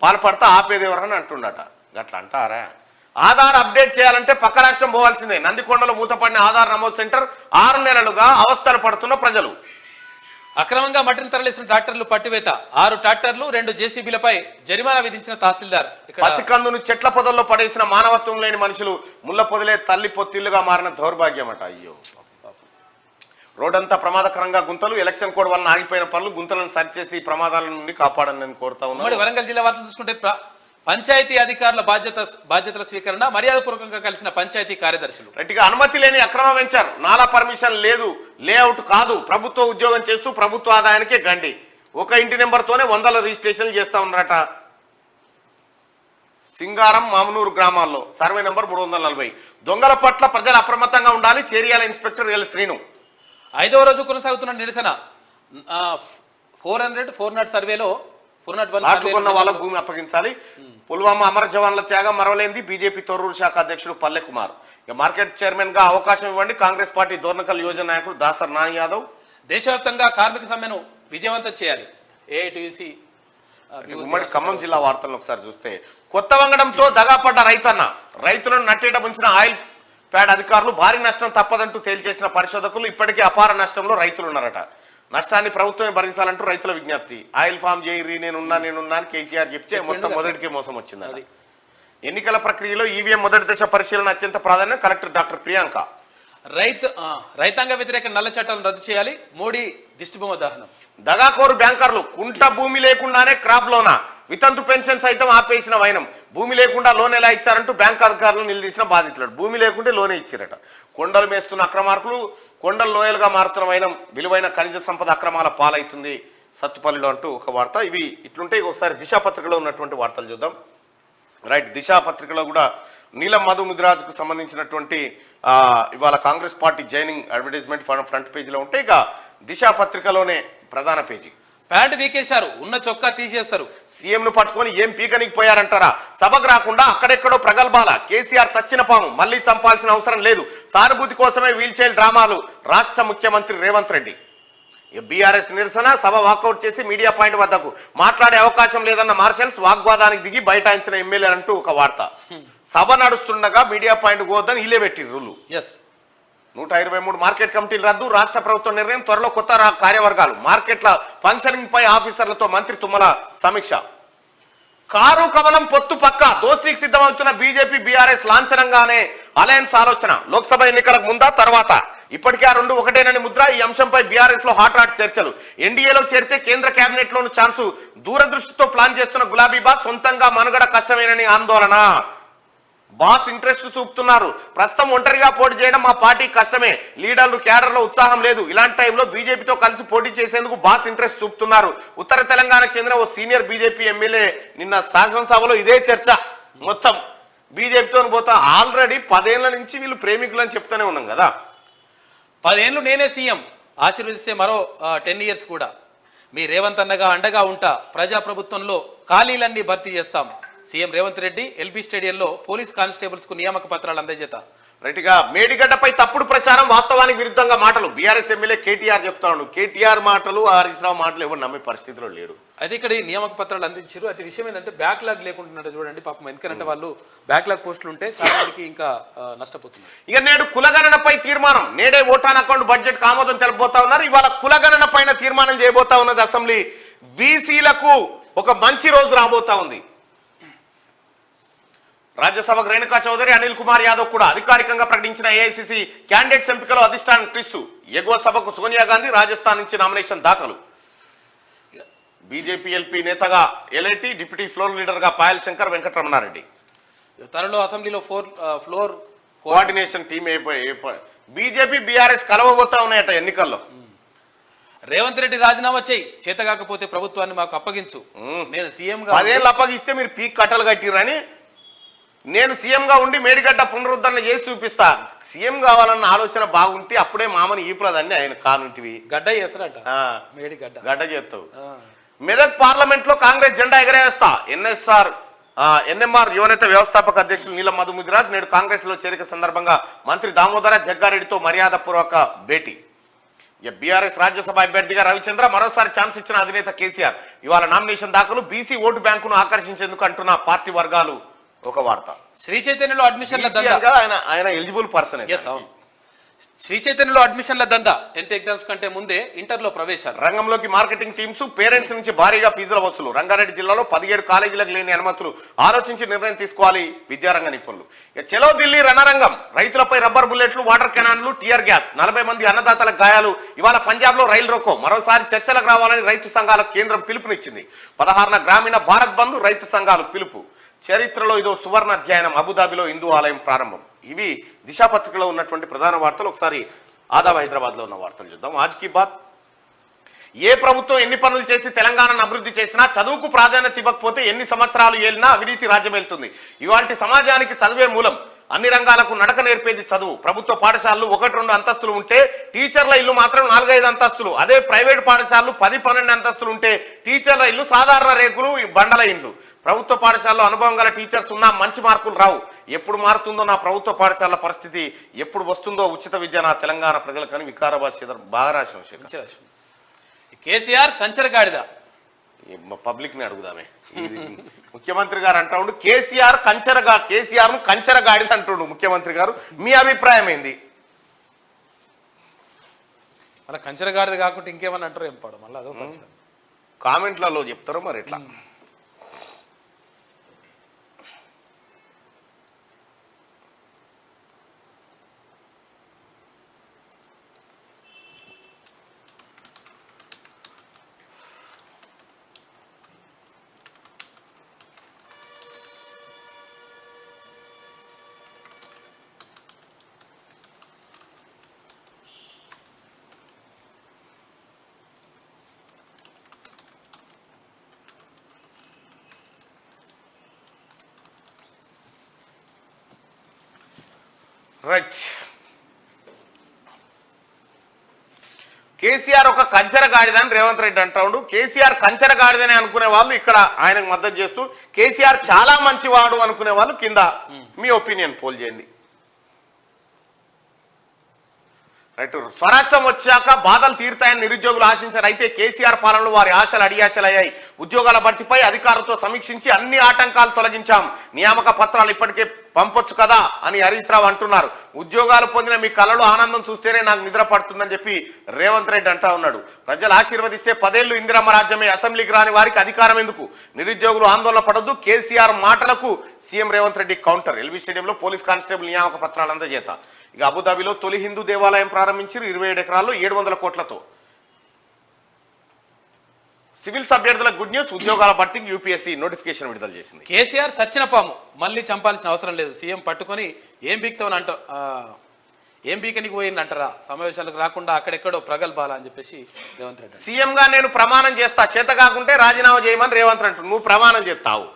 పాల్పడతా ఆపేది ఎవరని అంటుండట. అట్లా అంటారా? ఆధార్ అప్డేట్ చేయాలంటే పక్క రాష్ట్రం పోవాల్సిందే. నందికొండలో మూతపడిన ఆధార్ నమోదు సెంటర్ 6 నెలలుగా అవస్థలు పడుతున్న ప్రజలు. అక్రమంగా మట్టిని తరలిసిన ట్రాక్టర్లు పట్టివేత. 6 ట్రాక్టర్లు 2 జేసీబీలపై జరిమానా విధించిన తహసీల్దార్. పసికందును చెట్ల పొదల్లో పడేసిన మానవత్వం లేని మనుషులు, ముళ్ళ పొదలే తల్లి పొత్తిళ్లుగా మారిన దౌర్భాగ్యం అట. అయ్యో, రోడ్డంతా ప్రమాదకరంగా గుంతలు, ఎలక్షన్ కోడ్ వలన ఆగిపోయిన పనులు, గుంతలను సరిచేసి ప్రమాదాల నుండి కాపాడని నేను కోరుతా ఉన్నాను. వరంగల్ జిల్లా వార్తలు చూసుకుంటే పంచాయతీ అధికారుల బాధ్యతల స్వీకరణ, మర్యాదపూర్వకంగా కలిసిన పంచాయతీ కార్యదర్శులు. రైట్గా అనుమతి లేని అక్రమ వెంచర్, నాలా పర్మిషన్ లేదు, లేఅవుట్ కాదు, ప్రభుత్వ ఉద్యోగం చేస్తూ ప్రభుత్వ ఆదాయానికే గండి. ఒక ఇంటి నెంబర్తోనే 100 రిజిస్ట్రేషన్లు చేస్తా ఉన్నారట. సింగారం, మామనూరు గ్రామాల్లో సర్వే నెంబర్ 340. దొంగల పట్ల ప్రజలు అప్రమత్తంగా ఉండాలి, చేరియాల ఇన్స్పెక్టర్ ఎల్ శ్రీను. 5వ రోజు కొనసాగుతున్న నిరసన. 400 సర్వేలో 401 వాళ్ళకు భూమి అప్పగించాలి. పుల్వామా అమర జవాన్ల త్యాగం మరవలేంది. బీజేపీ తొర్రూరు శాఖ అధ్యక్షుడు పల్లె కుమార్. ఇక మార్కెట్ చైర్మన్ గా అవకాశం ఇవ్వండి, కాంగ్రెస్ పార్టీ దోర్నకల్ యోజన నాయకుడు దాసర్ నాని యాదవ్. దేశవ్యాప్తంగా కార్మిక సమ్మెను విజయవంతం చేయాలి. ఏఐటీయూసీ. ఉమ్మడి ఖమ్మం జిల్లా వార్తలను ఒకసారి చూస్తే, కొత్త వంగడంతో దగాపడ్డ రైతన్న, రైతులను నట్టేట ముంచిన ఆయిల్ ప్యాడ్ అధికారులు, భారీ నష్టం తప్పదంటూ తేల్చేసిన పరిశోధకులు, ఇప్పటికే అపార నష్టంలో రైతులు ఉన్నారట. నష్టాన్ని ప్రభుత్వమే భరించాలంటూ రైతుల విజ్ఞప్తి. ఆయిల్ ఫామ్ చేయరి, నేనున్నా అని కేసీఆర్ చెప్తే మొత్తం మొదటికే మోసం వచ్చింది. ఎన్నికల ప్రక్రియలో ఈవీఎం మొదటి దశ పరిశీలన అత్యంత ప్రాధాన్యం. Collector doctor Priyanka. రైతాంగ వ్యతిరేక నల్ల చట్టాలను రద్దు చేయాలి. మోడీ దిష్టిబొమ్మ దహనం. దగాకోరు బ్యాంకర్లు, కుంట భూమి లేకుండానే క్రాప్ లోనా, వితంతు పెన్షన్ సైతం ఆపేసిన వైనం. భూమి లేకుండా లోన్ ఎలా ఇచ్చారంటూ బ్యాంక్ అధికారులను నిలదీసిన బాధితులు. భూమి లేకుంటే లోనే ఇచ్చారట. కొండలు మేస్తున్న అక్రమార్కులు, కొండలు లోయలుగా మారుతున్న వైనం, విలువైన ఖనిజ సంపద అక్రమాల పాలవుతుంది సత్తుపల్లిలో అంటూ ఒక వార్త. ఇవి ఇట్లుంటే ఒకసారి దిశా పత్రికలో ఉన్నటువంటి వార్తలు చూద్దాం. రైట్, దిశా పత్రికలో కూడా నీలం మధు ముదిరాజుకు సంబంధించినటువంటి ఇవాళ Congress party joining advertisement front పేజీలో ఉంటే, ఇక దిశా పత్రికలోనే ప్రధాన పేజీ. ప్యాంట్ వీకేశారు, ఉన్న చొక్కా తీసేస్తారు. సీఎం ను పట్టుకొని ఏం పీకనికి పోయారంటారా? సభకు రాకుండా అక్కడెక్కడో ప్రగల్భాల. కేసీఆర్ చచ్చిన పాము, మళ్లీ చంపాల్సిన అవసరం లేదు, సానుభూతి కోసమే వీల్ చైర్ డ్రామాలు. రాష్ట్ర ముఖ్యమంత్రి రేవంత్ రెడ్డి. బీఆర్ఎస్ నిరసన, సభ వాకౌట్ చేసి మీడియా పాయింట్ వద్దకు మాట్లాడే అవకాశం లేదన్న మార్షల్స్, వాగ్వాదానికి దిగి బైఠాయించిన ఎమ్మెల్యే అంటూ ఒక వార్త. సభ నడుస్తుండగా మీడియా పాయింట్ పోవద్దని ఇల్లే పెట్టిరు రూలు. 123 మార్కెట్ కమిటీలు రద్దు, రాష్ట్ర ప్రభుత్వం నిర్ణయం, త్వరలో కొత్త కార్యవర్గాలు. మార్కెట్ల ఫంక్షనింగ్ పై ఆఫీసర్లతో మంత్రి తుమ్మల సమీక్ష. కారు కమలం పొత్తు పక్క, దోస్తీకి సిద్ధమవుతున్న బీజేపీ బీఆర్ఎస్ లాంఛనంగానే అలయన్స్ ఆలోచన. లోక్సభ ఎన్నికలకు ముందా తర్వాత ఇప్పటికే ఆ రెండు ఒకటేనని ముద్ర. ఈ అంశంపై బీఆర్ఎస్ లో హాట్ చర్చలు. ఎన్డీఏలో చేరితే కేంద్ర కేబినెట్ లోను ఛాన్సు. దూరదృష్టితో ప్లాన్ చేస్తున్న గులాబీ బాస్ సొంతంగా మనుగడ కష్టమేనని ఆందోళన. బాస్ ఇంట్రెస్ట్ చూపుతున్నారు. ప్రస్తుతం ఒంటరిగా పోటీ చేయడం మా పార్టీ కష్టమే. లీడర్లు క్యాడర్లో ఉత్సాహం లేదు. ఇలాంటి టైంలో బీజేపీతో కలిసి పోటీ చేసేందుకు బాస్ ఇంట్రెస్ట్ చూపుతున్నారు. ఉత్తర తెలంగాణకు చెందిన ఓ సీనియర్ బీజేపీ ఎమ్మెల్యే నిన్న శాసనసభలో ఇదే చర్చ. మొత్తం బీజేపీతో పోతా. ఆల్రెడీ 10 ఏళ్ల నుంచి వీళ్ళు ప్రేమికులు అని చెప్తూనే ఉన్నాం కదా. 10 ఏళ్ళు నేనే సీఎం, ఆశీర్వదిస్తే మరో 10 ఇయర్స్ కూడా మీ రేవంత్ అన్నగా అండగా ఉంటా. ప్రజాప్రభుత్వంలో ఖాళీలన్నీ భర్తీ చేస్తాం. సీఎం రేవంత్ రెడ్డి ఎల్బీ స్టేడియంలో పోలీస్ కానిస్టేబుల్స్ కు నియామక పత్రాలు అందజేత. రైట్గా మేడిగడ్డపై తప్పుడు ప్రచారం, వాస్తవానికి విరుద్ధంగా మాటలు. బీఆర్ఎస్ ఎమ్మెల్యే కేటీఆర్ చెప్తాడు. కేటీఆర్ మాటలు, హరీష్ రావు మాటలు ఎవరు నమ్మే పరిస్థితిలో లేడు. అయితే ఇక్కడ ఈ నియామక పత్రాలు అందించారు. అయితే విషయం ఏంటంటే బ్యాక్లాగ్ లేకుండా చూడండి పాపం. ఎందుకంటే వాళ్ళు బ్యాక్లాగ్ పోస్టులు ఉంటే చాలా మందికి ఇంకా నష్టపోతున్నారు. ఇక నేడు కులగణనపై తీర్మానం. నేడే ఓటాన్ అకౌంట్ బడ్జెట్ ఆమోదం తెలుపబోతా ఉన్నారు. ఇవాళ కులగణన పైన తీర్మానం చేయబోతా ఉన్నది అసెంబ్లీ. బీసీలకు ఒక మంచి రోజు రాబోతా ఉంది. రాజ్యసభకు రేణుకా చౌదరి, అనిల్ కుమార్ యాదవ్ కూడా అధికారికంగా ప్రకటించిన ఏఐసిసి క్యాండిడేట్స్ ఎంపికలో అధిష్టానం ట్విస్టు. ఎగువ సభకు సోనియా గాంధీ రాజస్థాన్ నుంచి నామినేషన్ దాఖలు. బీజేపీ ఎల్పీ నేతగా ఎల్ఐటి, డిప్యూటీ ఫ్లోర్ లీడర్ గా పాయల్ శంకర్, వెంకటరమణారెడ్డి. త్వరలో అసెంబ్లీలో floor coordination team BJP BRS కలవబోతా ఉన్నాయట ఎన్నికల్లో. రేవంత్ రెడ్డి రాజీనామా చేయి, చేత కాకపోతే ప్రభుత్వాన్ని మాకు అప్పగించు. నేను సీఎం 10 ఏళ్ళు అప్పగిస్తే మీరు పీక్ కట్టలు కట్టిరని, నేను సీఎంగా ఉండి మేడిగడ్డ పునరుద్ధరణ చేసి చూపిస్తా. సీఎం కావాలన్న ఆలోచన బాగుంటే అప్పుడే మామని ఈపులదన్నీ ఆయన కానుంటివి. గడ్డ చేస్తారట, మేడి గడ్డ చేస్తావు. మెదక్ పార్లమెంట్ లో కాంగ్రెస్ జెండా ఎగరేస్తా. ఎన్ఎంఆర్ యువనేత వ్యవస్థాపక అధ్యక్షులు నీలం మధు ముదిరాజ్ నేడు కాంగ్రెస్ లో చేరిక సందర్భంగా మంత్రి దామోదర జగ్గారెడ్డితో మర్యాదపూర్వక భేటీ. బీఆర్ఎస్ రాజ్యసభ అభ్యర్థిగా రవిచంద్ర మరోసారి ఛాన్స్ ఇచ్చిన అధినేత కేసీఆర్. ఇవాళ నామినేషన్ దాఖలు. బీసీ ఓటు బ్యాంకును ఆకర్షించేందుకు అంటున్న పార్టీ వర్గాలు. ఒక వార్త. శ్రీ చైతన్యలో అడ్మిషన్ల ఆయన ఎలిజిబుల్ పర్సన్. శ్రీ చైతన్యలో అడ్మిషన్ల దందా. 10th ఎగ్జామ్స్ కంటే ముందే ఇంటర్లో ప్రవేశాలు. రంగంలోకి మార్కెటింగ్ టీమ్స్, పేరెంట్స్ నుంచి భారీగా ఫీజుల వసూలు. రంగారెడ్డి జిల్లాలో 17 కాలేజీలకు లేని అనుమతులు. ఆలోచించి నిర్ణయం తీసుకోవాలి విద్యారంగ నిపుణులు. చలో ఢిల్లీ రణరంగం. రైతులపై రబ్బర్ బుల్లెట్లు, వాటర్ కెనాన్లు, టియర్ గ్యాస్. 40 మంది అన్నదాతలకు గాయాలు. ఇవాళ పంజాబ్ లో రైలు రోకో. మరోసారి చర్చలకు రావాలని రైతు సంఘాలకు కేంద్రం పిలుపునిచ్చింది. 16న గ్రామీణ భారత్ బంద్ రైతు సంఘాలు పిలుపు. చరిత్రలో ఇదో సువర్ణ అధ్యాయం. అబుదాబిలో హిందూ ఆలయం ప్రారంభం. ఇవి దిశా పత్రికలో ఉన్నటువంటి ప్రధాన వార్తలు. ఒకసారి ఆదాబ్ హైదరాబాద్ లో ఉన్న వార్తలు చూద్దాం. ఆజ్ కీ బాత్. ఏ ప్రభుత్వం ఎన్ని పనులు చేసి తెలంగాణను అభివృద్ధి చేసినా చదువుకు ప్రాధాన్యత ఇవ్వకపోతే ఎన్ని సంవత్సరాలు ఏలినా అవినీతి రాజ్యమేలుతుంది. ఇవాంటి సమాజానికి చదువే మూలం. అన్ని రంగాలకు నడక నేర్పేది చదువు. ప్రభుత్వ పాఠశాలలు 1-2 అంతస్తులు ఉంటే టీచర్ల ఇల్లు మాత్రం 4-5 అంతస్తులు. అదే ప్రైవేట్ పాఠశాలలు 10-12 అంతస్తులు ఉంటే టీచర్ల ఇల్లు సాధారణ రేకులు, బండల ఇండ్లు. ప్రభుత్వ పాఠశాలలో అనుభవం గల టీచర్స్ ఉన్నా మంచి మార్కులు రావు. ఎప్పుడు మారుతుందో నా ప్రభుత్వ పాఠశాల పరిస్థితి, ఎప్పుడు వస్తుందో ఉచిత విద్య నా తెలంగాణ ప్రజలకని వికారాబాద్ శ్రీధర్ బాగా రాసిన. కేసీఆర్ కంచరగాడిద. పబ్లిక్ ని అడుగుదామే. ముఖ్యమంత్రి గారు అంటా ఉండు కేసీఆర్ ను కంచరగాడిద అంటుండు ముఖ్యమంత్రి గారు. మీ అభిప్రాయం ఏంది? మన కంచరగాడిద కాకుండా ఇంకేమన్నా అంటారు ఏం పడడం మళ్ళీ అదో కామెంట్లలో చెప్తారో మరి ఎట్లా. రైట్. కేసీఆర్ ఒక కంచరగాడిదని రేవంత్ రెడ్డి అంటాడు. కేసీఆర్ కంచరగాడిదని అనుకునే వాళ్ళు ఇక్కడ ఆయనకు మద్దతు చేస్తూ, కేసీఆర్ చాలా మంచివాడు అనుకునే వాళ్ళు కింద మీ ఒపీనియన్ పోల్ చేయండి. రైట్. స్వరాష్ట్రం వచ్చాక బాధలు తీరుతాయని నిరుద్యోగులు ఆశించారు. అయితే కేసీఆర్ పాలనలో వారి ఆశలు అడియాశలయ్యాయి. ఉద్యోగాల భర్తీపై అధికారులతో సమీక్షించి అన్ని ఆటంకాలు తొలగించాం. నియామక పత్రాలు ఇప్పటికే పంపొచ్చు కదా అని హరీష్ రావు అంటున్నారు. ఉద్యోగాలు పొందిన మీ కళలో ఆనందం చూస్తేనే నాకు నిద్ర పడుతుందని చెప్పి రేవంత్ రెడ్డి అంటా ఉన్నాడు. ప్రజలు ఆశీర్వదిస్తే 10 ఏళ్లు ఇందిరమ్మ రాజ్యమే. అసెంబ్లీకి రాని వారికి అధికారం ఎందుకు? నిరుద్యోగులు ఆందోళన పడొద్దు. కేసీఆర్ మాటలకు CM Revanth Reddy counter. LB స్టేడియంలో పోలీస్ కానిస్టేబుల్ నియామక పత్రాలు అందజేత. ఇక అబుదాబిలో తొలి హిందూ దేవాలయం ప్రారంభించారు 27 ఎకరాల్లో 700 కోట్లతో. సివిల్స్ అభ్యర్థుల గుడ్ న్యూస్, ఉద్యోగాల భర్తీకి యూపీఎస్సీ నోటిఫికేషన్ విడుదల చేసింది. కేసీఆర్ చచ్చిన పాము మళ్ళీ చంపాల్సిన అవసరం లేదు, సీఎం పట్టుకొని ఏం పీక్తామని అంట ఏం పీకనికి పోయింది అంటారా, సమావేశాలకు రాకుండా అక్కడెక్కడో ప్రగల్భాలా అని చెప్పేసి రేవంత్ రెడ్డి. సీఎం గా నేను ప్రమాణం చేస్తా, చేత కాకుంటే రాజీనామా చేయమని రేవంత్ రెడ్డి అంటారు. నువ్వు ప్రమాణం చేస్తావు,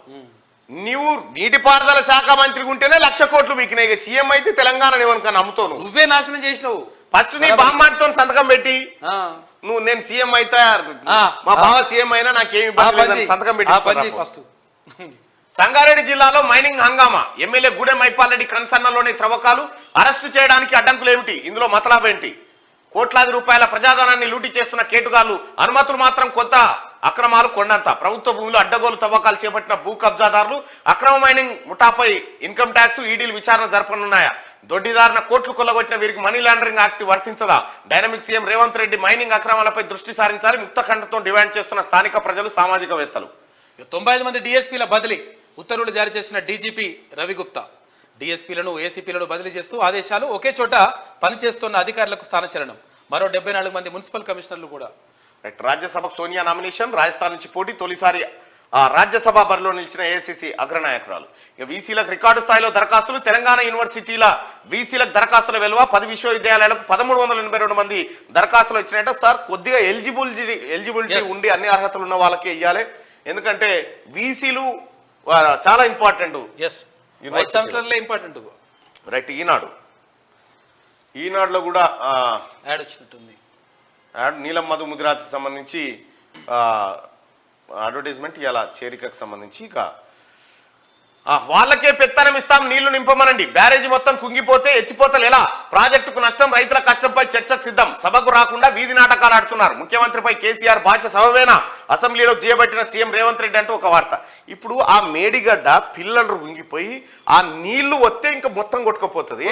నువ్వు నీటిపారుదల శాఖ మంత్రి ఉంటేనే 1,00,000 కోట్లు వీకినాయి, సీఎం అయితే తెలంగాణ ఏమనుకని అమ్ముతావు. నువ్వే నాశనం చేసినావు. ఫస్ట్ నీ బామ్మాటితో సంతకం పెట్టి నువ్వు నేను సీఎం అయితే మా బావ సీఎం అయినా నాకేమి ఇబ్బంది లేదని సంతకం పెట్టి ఫస్ట్. సంగారెడ్డి జిల్లాలో మైనింగ్ హంగామా, ఎమ్మెల్యే గూడెం మైపాల్ రెడ్డి కన్సర్నలోని త్రవ్వకాలు, అరెస్టు చేయడానికి అడ్డంకులు ఏమిటి, ఇందులో మతలాభేంటి? కోట్లాది రూపాయల ప్రజాధనాన్ని లూటీ చేస్తున్న కేటుగాళ్లు, అనుమతులు మాత్రం కొత్త, అక్రమాలు కొండంత. ప్రభుత్వ భూములు అడ్డగోలు తవ్వకాలు చేపట్టిన భూ కబ్జాదారులు, అక్రమ మైనింగ్ ముఠాపై ఇన్కమ్ ట్యాక్స్ ఈడీలు విచారణ జరపనున్నాయా? దొడ్డిదారిన కోట్లు కొల్లగొట్టిన వీరికి మనీ లాండరింగ్ యాక్ట్ వర్తించదా? Dynamic CM Revanth Reddy mining అక్రమాలపై దృష్టి సారించాలి, ముక్తఖండతో డిమాండ్ చేస్తున్న స్థానిక ప్రజలు, సామాజికవేత్తలు. 95 మంది డిఎస్పీల బదిలీ ఉత్తర్వులు జారీ చేసిన డీజీపీ రవిగుప్తా. డిఎస్పీలను ఏసీపీలను బదిలీ చేస్తూ ఆదేశాలు, ఒకే చోట పనిచేస్తున్న అధికారులకు స్థానచలనం. మరో 74 మంది మున్సిపల్ కమిషనర్లు కూడా. రాజ్యసభకు సోనియా నామినేషన్, రాజస్థాన్ నుంచి పోటీ, తొలిసారి రాజ్యసభ బరిలో నిలిచిన ఏఐసీసీ అగ్రనాయకురాలు. ఇక వీసీలకు రికార్డు స్థాయిలో దరఖాస్తులు, తెలంగాణ యూనివర్సిటీల వీసీలకు దరఖాస్తుల విలువ 10 విశ్వవిద్యాలయాలకు 1382 మంది దరఖాస్తులు వచ్చినాయంటే. సార్ కొద్దిగా ఎలిజిబిలిటీ ఉండి అన్ని అర్హతలు ఉన్న వాళ్ళకే ఇవ్వాలి, ఎందుకంటే వీసీలు చాలా ఇంపార్టెంట్. Important right. ఈనాడులో కూడా యాడ్ వచ్చినట్టుంది. నీలం మధు ముదిరాజ్కి సంబంధించి అడ్వర్టైజ్మెంట్ ఇలా చేరికకు సంబంధించి ఇక వాళ్ళకే పెత్తనం ఇస్తాం, నీళ్లు నింపమనండి, బ్యారేజీ మొత్తం కుంగిపోతే ఎత్తిపోతలు ఎలా, ప్రాజెక్టుకు నష్టం, రైతుల కష్టంపై చర్చకు సిద్ధం, సభకు రాకుండా వీధి నాటకాలు ఆడుతున్నారు, ముఖ్యమంత్రిపై కేసీఆర్ భాష సబవేనా, అసెంబ్లీలో దుయ్యబట్టిన సీఎం రేవంత్ రెడ్డి అంటూ ఒక వార్త. ఇప్పుడు ఆ మేడిగడ్డ పిల్లలు కుంగిపోయి ఆ నీళ్లు వస్తే ఇంకా మొత్తం కొట్టుకపోతుంది,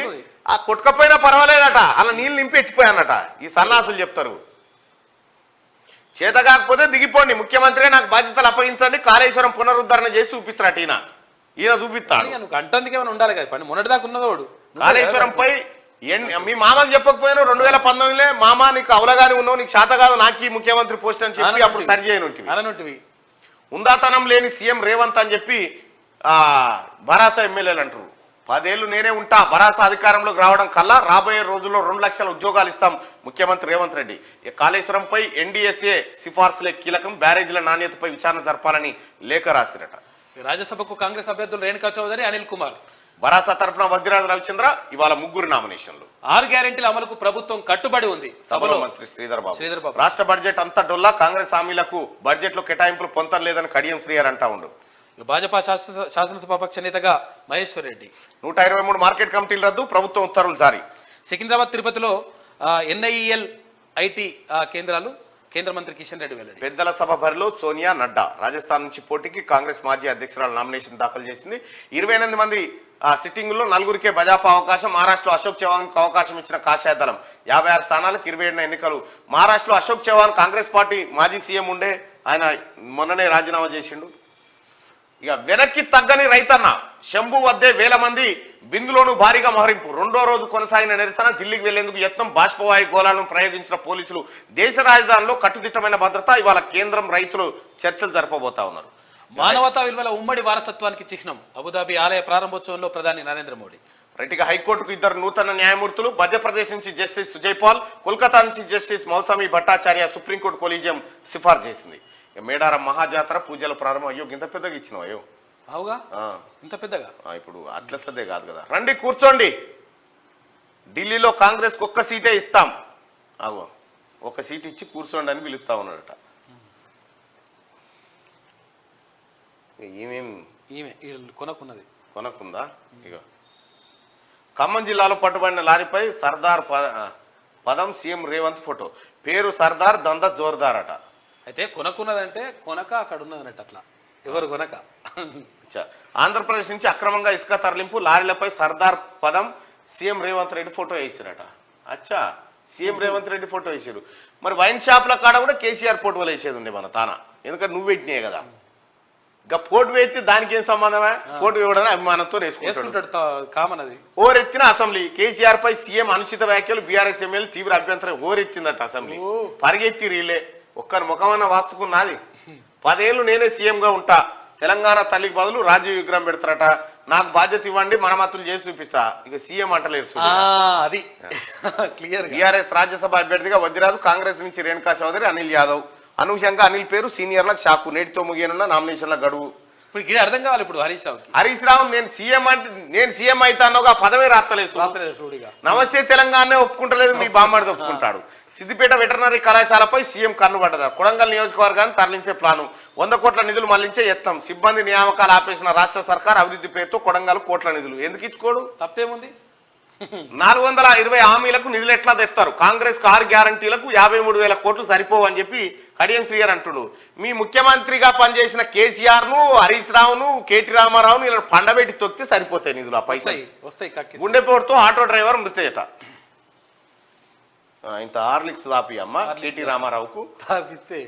ఆ కొట్టుకపోయినా పర్వాలేదట, అలా నీళ్లు నింపి ఎత్తిపోయానట. ఈ సన్నాసులు చెప్తారు. చేత కాకపోతే దిగిపోండి, ముఖ్యమంత్రి నాకు బాధ్యతలు అప్పగించండి, కాళేశ్వరం పునరుద్ధరణ చేసి చూపిస్తారట. ఈయన చూపిస్తాడు. గంటందుకేమైనా ఉండాలి కదా, పని మొన్నటిదాకా ఉన్నదోడు. కాళేశ్వరంపై మీ మామకు చెప్పకపోయినా 2019 మామ నీకు అవలగాని ఉన్నావు, నీకు శాత కాదు నాకు ఈ ముఖ్యమంత్రి పోస్ట్ అని చెప్పి అప్పుడు సరి చేయనుంటివి. ఉందాతనం లేని సీఎం రేవంత్ అని చెప్పి భరాసా ఎమ్మెల్యేలు అంటారు. 10 ఏళ్ళు నేనే ఉంటా, భరాసా అధికారంలోకి రావడం కల్లా రాబోయే రోజుల్లో 2 లక్షల ఉద్యోగాలు ఇస్తాం ముఖ్యమంత్రి రేవంత్ రెడ్డి. కాళేశ్వరంపై ఎన్డీఎస్ఏ సిఫార్సులే కీలకం, బ్యారేజీల నాణ్యతపై విచారణ జరపాలని లేఖ రాసిరట. రాజ్యసభకు కాంగ్రెస్ అభ్యర్థులు రేణుకా చౌదరి, అనిల్ కుమార్. భరాసా తరఫున వగ్గిరాజు రవిచంద్ర ఇవాళ 3 నామినేషన్లు. 6 గ్యారెంటీల అమలుకు ప్రభుత్వం కట్టుబడి ఉంది. సభలో మంత్రి శ్రీధర్ బాబు రాష్ట్ర బడ్జెట్ అంతా డొల్లా, కాంగ్రెస్ హామీలకు బడ్జెట్ లో కేటాయింపులు పొంతం లేదని కడియం శ్రీహర్ అంటా ఉండు. భాజపా శాసనసభాపక్ష నేతగా మహేశ్వర్ రెడ్డి. 123 మార్కెట్ కమిటీలు రద్దు, ప్రభుత్వం ఉత్తర్వులు జారీ. సికింద్రాబాద్ తిరుపతిలో NIEL IT కేంద్రాలు, కేంద్ర మంత్రి కిషన్ రెడ్డి వెల్లడి. పెద్దల సభ బరిలో సోనియా, నడ్డా. రాజస్థాన్ నుంచి పోటీకి కాంగ్రెస్ మాజీ అధ్యక్షురాలు నామినేషన్ దాఖలు చేసింది. 28 మంది సిట్టింగుల్లో 4గురికే భాజపా అవకాశం. మహారాష్ట్రలో అశోక్ చవాన్ కు అవకాశం ఇచ్చిన కాషాయ దళం. 56 స్థానాలకు 27 ఎన్నికలు. మహారాష్ట్రలో అశోక్ చవాన్ కాంగ్రెస్ పార్టీ మాజీ సీఎం ఉండే, ఆయన మొన్ననే రాజీనామా చేసిండు. ఇక వెనక్కి తగ్గని రైతన్న, శంభు వద్దే వేల మంది, బిందులోను భారీగా మోహరింపు. 2వ రోజు కొనసాగిన నిరసన, ఢిల్లీకి వెళ్లేందుకు యత్నం, బాష్పవాయు గోళాలను ప్రయోగించిన పోలీసులు. దేశ రాజధానిలో కట్టుదిట్టమైన భద్రత. ఇవాళ కేంద్రం రైతులు చర్చలు జరపబోతా ఉన్నారు. మానవతా విలువల ఉమ్మడి వారసత్వానికి చిహ్నం, అబుదాబి ఆలయ ప్రారంభోత్సవంలో ప్రధాని నరేంద్ర మోడీ. రైట్గా హైకోర్టుకు 2 నూతన న్యాయమూర్తులు. మధ్యప్రదేశ్ నుంచి జస్టిస్ సుజయ్ పాల్, కోల్కతా నుంచి justice Mousumi Bhattacharya supreme court collegium సిఫార్సు చేసింది. మేడారం మహాజాతర పూజల ప్రారంభం. అయ్యో ఇంత పెద్దగా ఇచ్చినావు, అయ్యో అవుగా ఇంత పెద్దగా. ఇప్పుడు అట్లదే కాదు కదా. రండి కూర్చోండి, ఢిల్లీలో కాంగ్రెస్ కు 1 సీటే ఇస్తాం, అగో 1 సీట్ ఇచ్చి కూర్చోండి అని పిలుస్తా ఉన్నాడట. ఈమె కొనకుందా? ఇక ఖమ్మం జిల్లాలో పట్టుబడిన లారీపై సర్దార్ పదం, సీఎం రేవంత్ ఫోటో. పేరు సర్దార్, దంద జోర్దార్ అట. అయితే కొనకున్నదంటే కొనక అక్కడ ఉన్నదన్నట్టు. అట్లా ఎవరు కొనక. ఆంధ్రప్రదేశ్ నుంచి అక్రమంగా ఇసుక తరలింపు, లారీలపై సర్దార్ పదం, సీఎం రేవంత్ రెడ్డి ఫోటో వేసిరట. అచ్చా, సీఎం రేవంత్ రెడ్డి ఫోటో వేసారు. మరి వైన్ షాప్ల కాడ కూడా కేసీఆర్ ఫోటోలు వేసేది ఉండే మన తాన, ఎందుకంటే నువ్వు పెట్టినాయి కదా. ఇంకా పోటు వేస్తే దానికి ఏం సంబంధమే? పోటు ఇవ్వడానికి అభిమానంతో వేసుకుంటాడు. వేసుకుంటాడు కామన్ అది. ఓరెత్తిన అసెంబ్లీ కేసీఆర్ పై సీఎం అనుచిత వ్యాఖ్యలు బీఆర్ఎస్ ఎమ్మెల్యే తీవ్ర అభ్యంతరం. ఓరెత్తిందట అసెంబ్లీ. పరిగెత్తి రీలే ఒక్కరి ముఖమన్న వాస్తుకున్నది. 10 ఏళ్ళు నేనే సీఎంగా ఉంటా, తెలంగాణ తల్లికి బదులు రాజీవ్ విగ్రహం పెడతారట, నాకు బాధ్యత ఇవ్వండి, మరమ్మతులు చేసి చూపిస్తా. ఇక సీఎం అంటలేరు. అది క్లియర్. బీఆర్ఎస్ రాజ్యసభ అభ్యర్థిగా వద్దిరాజు, కాంగ్రెస్ నుంచి రేణుకా చౌదరి, అనిల్ యాదవ్. అనూహ్యంగా అనిల్ పేరు సీనియర్లకు షాకు. నేటితో ముగియనున్న నామినేషన్ల గడువు. ఇప్పుడు ఇది అర్థం కావాలి ఇప్పుడు హరీష్ రావు నేను సీఎం అవుతానోగా పదవి రాత్తలేదు. నమస్తే తెలంగాణ ఒప్పుకుంటలేదు, మీ బామ్మడిది ఒప్పుకుంటాడు. సిద్దిపేట వెటర్నరీ కళాశాలపై సీఎం కన్నుపడ్డదా. కొడంగల్ నియోజకవర్గాన్ని తరలించే ప్లాను. 100 కోట్ల నిధులు మళ్లించే యత్నం. సిబ్బంది నియామకాలు ఆపేసిన రాష్ట్ర సర్కార్ అభివృద్ధి పేరుతో కొడంగల్ కోట్ల నిధులు ఎందుకు ఇచ్చుకోడు? తప్పేముంది? 420 హామీలకు నిధులు ఎట్లా తెస్తారు? కాంగ్రెస్ 6 గ్యారంటీలకు 53,000 కోట్లు సరిపోవని చెప్పి కడియం శ్రీయర్ అంటుడు. మీ ముఖ్యమంత్రిగా పనిచేసిన కేసీఆర్ ను, హరీష్ రావును, కేటీ రామారావును ఇలా పండబెట్టి తొక్కితే సరిపోతాయి నిధులు. ఆ పైసలు వస్తాయి. గుండెపోటుతో ఆటో డ్రైవర్ మృతయట. ఇంత హార్లిక్స్ తాపి అమ్మ కేటీ రామారావుకు తాపిస్తే